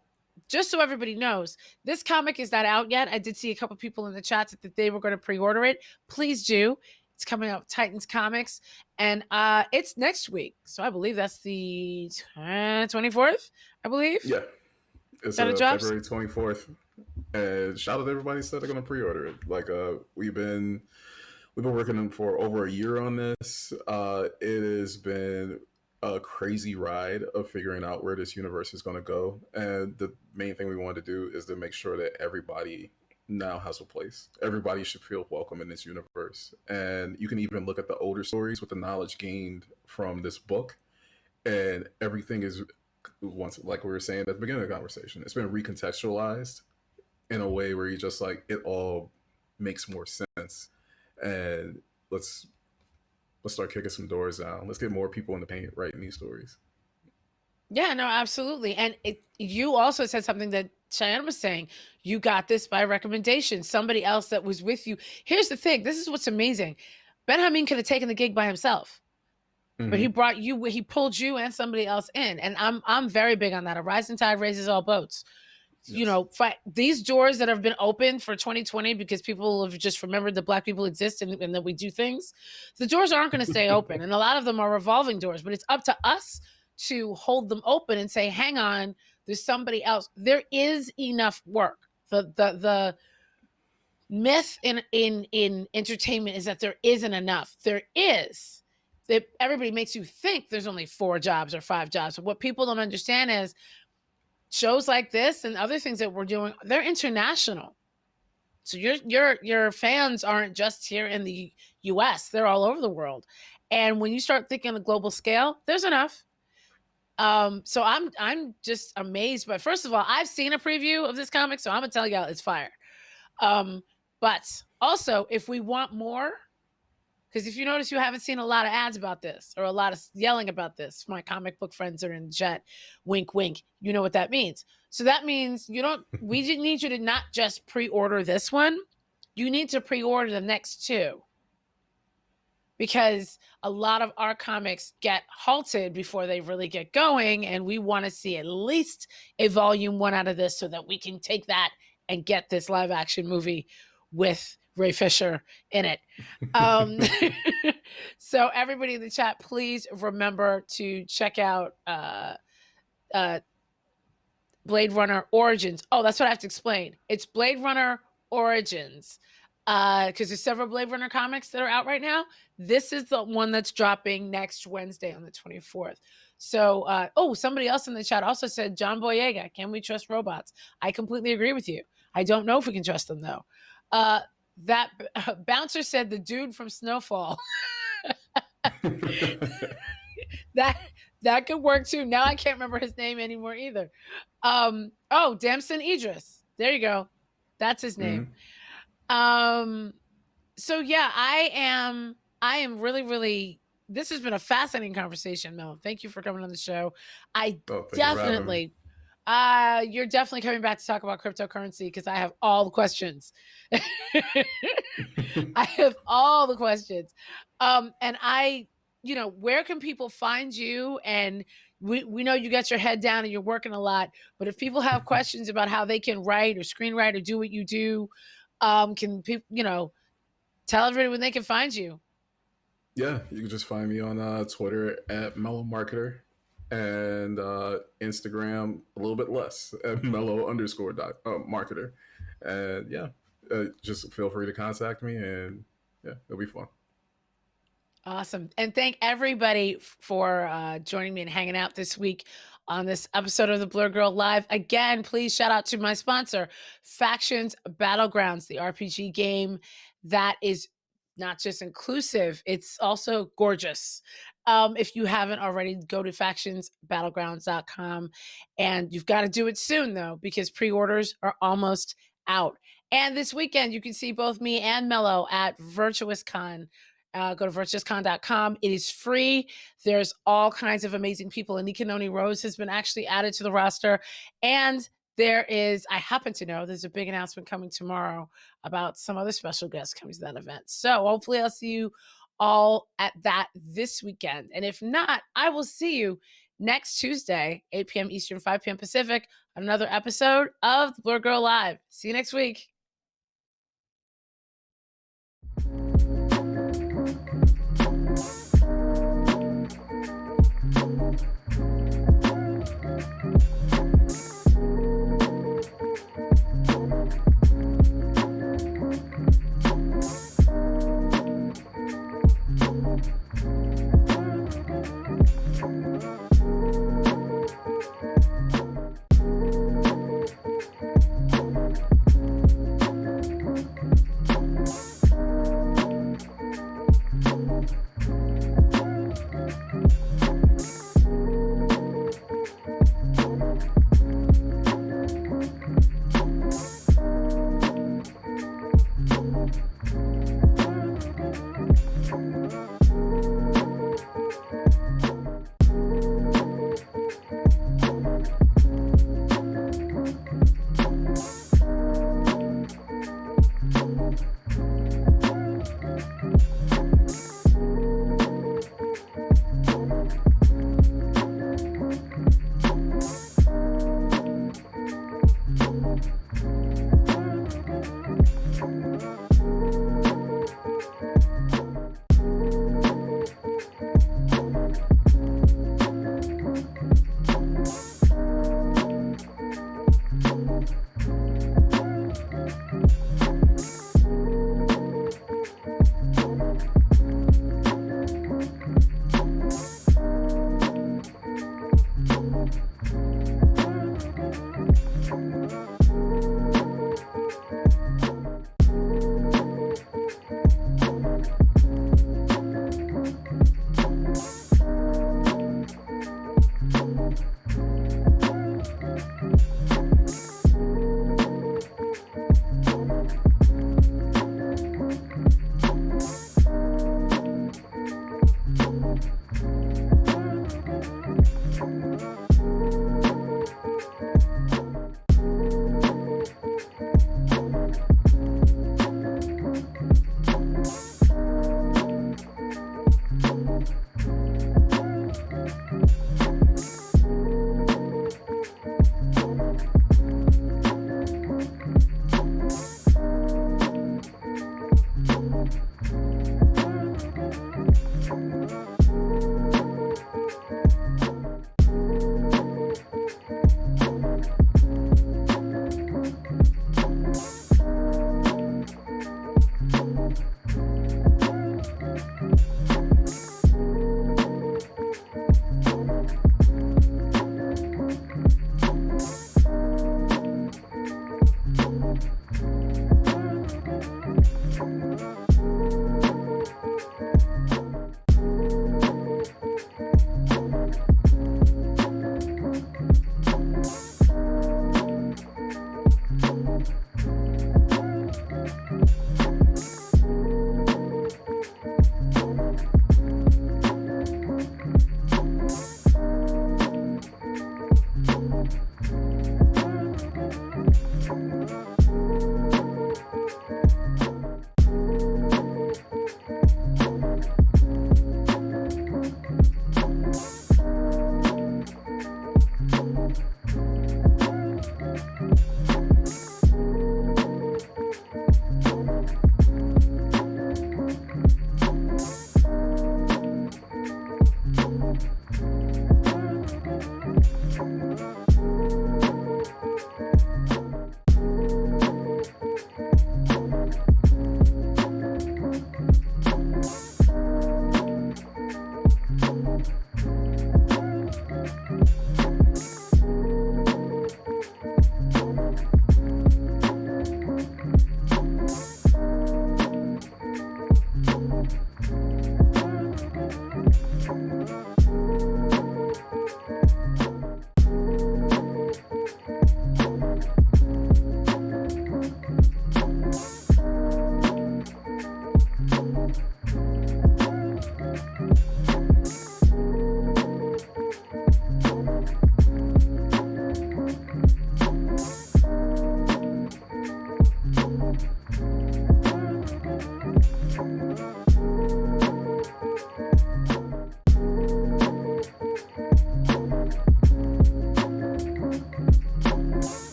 just so everybody knows, this comic is not out yet. I did see a couple people in the chat that they were going to pre-order it. Please do. It's coming out with Titans Comics, and it's next week. So I believe that's the 24th, I believe. Yeah. It's That it drops? February 24th. And shout out to everybody who said they're going to pre-order it. Like we've been working for over a year on this. It has been a crazy ride of figuring out where this universe is going to go. And the main thing we wanted to do is to make sure that everybody now has a place. Everybody should feel welcome in this universe. And you can even look at the older stories with the knowledge gained from this book. And everything is, once, like we were saying at the beginning of the conversation, it's been recontextualized in a way where you just like, it all makes more sense. And let's start kicking some doors down. Let's get more people in the paint writing these stories. Yeah, no, absolutely. And you also said something that Cheyenne was saying. You got this by recommendation. Somebody else that was with you. Here's the thing. This is what's amazing. Ben Hameen could have taken the gig by himself, but he brought you. He pulled you and somebody else in, and I'm very big on that. A rising tide raises all boats. Yes. These doors that have been open for 2020 because people have just remembered that Black people exist and that we do things. The doors aren't going to stay open, and a lot of them are revolving doors. But it's up to us to hold them open and say, hang on, there's somebody else. There is enough work. The myth in entertainment is that there isn't enough. There is. That everybody makes you think there's only 4 jobs or 5 jobs. But what people don't understand is shows like this and other things that we're doing, they're international. So your fans aren't just here in the US, they're all over the world. And when you start thinking on a global scale, there's enough. So I'm just amazed. But first of all, I've seen a preview of this comic, so I'm gonna tell y'all it's fire. But also, if we want more, because if you notice, you haven't seen a lot of ads about this or a lot of yelling about this. My comic book friends are in the chat. Wink, wink. You know what that means. So that means we need you to not just pre-order this one. You need to pre-order the next 2. Because a lot of our comics get halted before they really get going. And we want to see at least a volume 1 out of this so that we can take that and get this live action movie with Ray Fisher in it. So everybody in the chat, please remember to check out Blade Runner Origins. Oh, that's what I have to explain. It's Blade Runner Origins. Because there's several Blade Runner comics that are out right now. This is the one that's dropping next Wednesday on the 24th. So, somebody else in the chat also said, John Boyega, can we trust robots? I completely agree with you. I don't know if we can trust them, though. That Bouncer said the dude from Snowfall. that could work, too. Now I can't remember his name anymore, either. Damson Idris. There you go. That's his name. So yeah, I am really, really, this has been a fascinating conversation, Mel. Thank you for coming on the show. Definitely, you're definitely coming back to talk about cryptocurrency because I have all the questions. I have all the questions. And where can people find you? And we know you got your head down and you're working a lot, but if people have questions about how they can write or screenwrite or do what you do, can people, tell everybody when they can find you? Yeah, you can just find me on Twitter at Mellow Marketer and Instagram a little bit less at Mellow_marketer. And yeah, just feel free to contact me, and yeah, it'll be fun. Awesome. And thank everybody for joining me and hanging out this week on this episode of the Blur Girl Live. Again, please shout out to my sponsor, Factions Battlegrounds, the RPG game that is not just inclusive, it's also gorgeous. If you haven't already, go to factionsbattlegrounds.com. And you've got to do it soon, though, because pre-orders are almost out. And this weekend, you can see both me and Mellow at VirtuousCon. Go to virtuouscon.com. It is free. There's all kinds of amazing people. And Nikanoni Rose has been actually added to the roster. And I happen to know there's a big announcement coming tomorrow about some other special guests coming to that event. So hopefully I'll see you all at that this weekend. And if not, I will see you next Tuesday, 8 p.m. Eastern, 5 p.m. Pacific, on another episode of the Blur Girl Live. See you next week.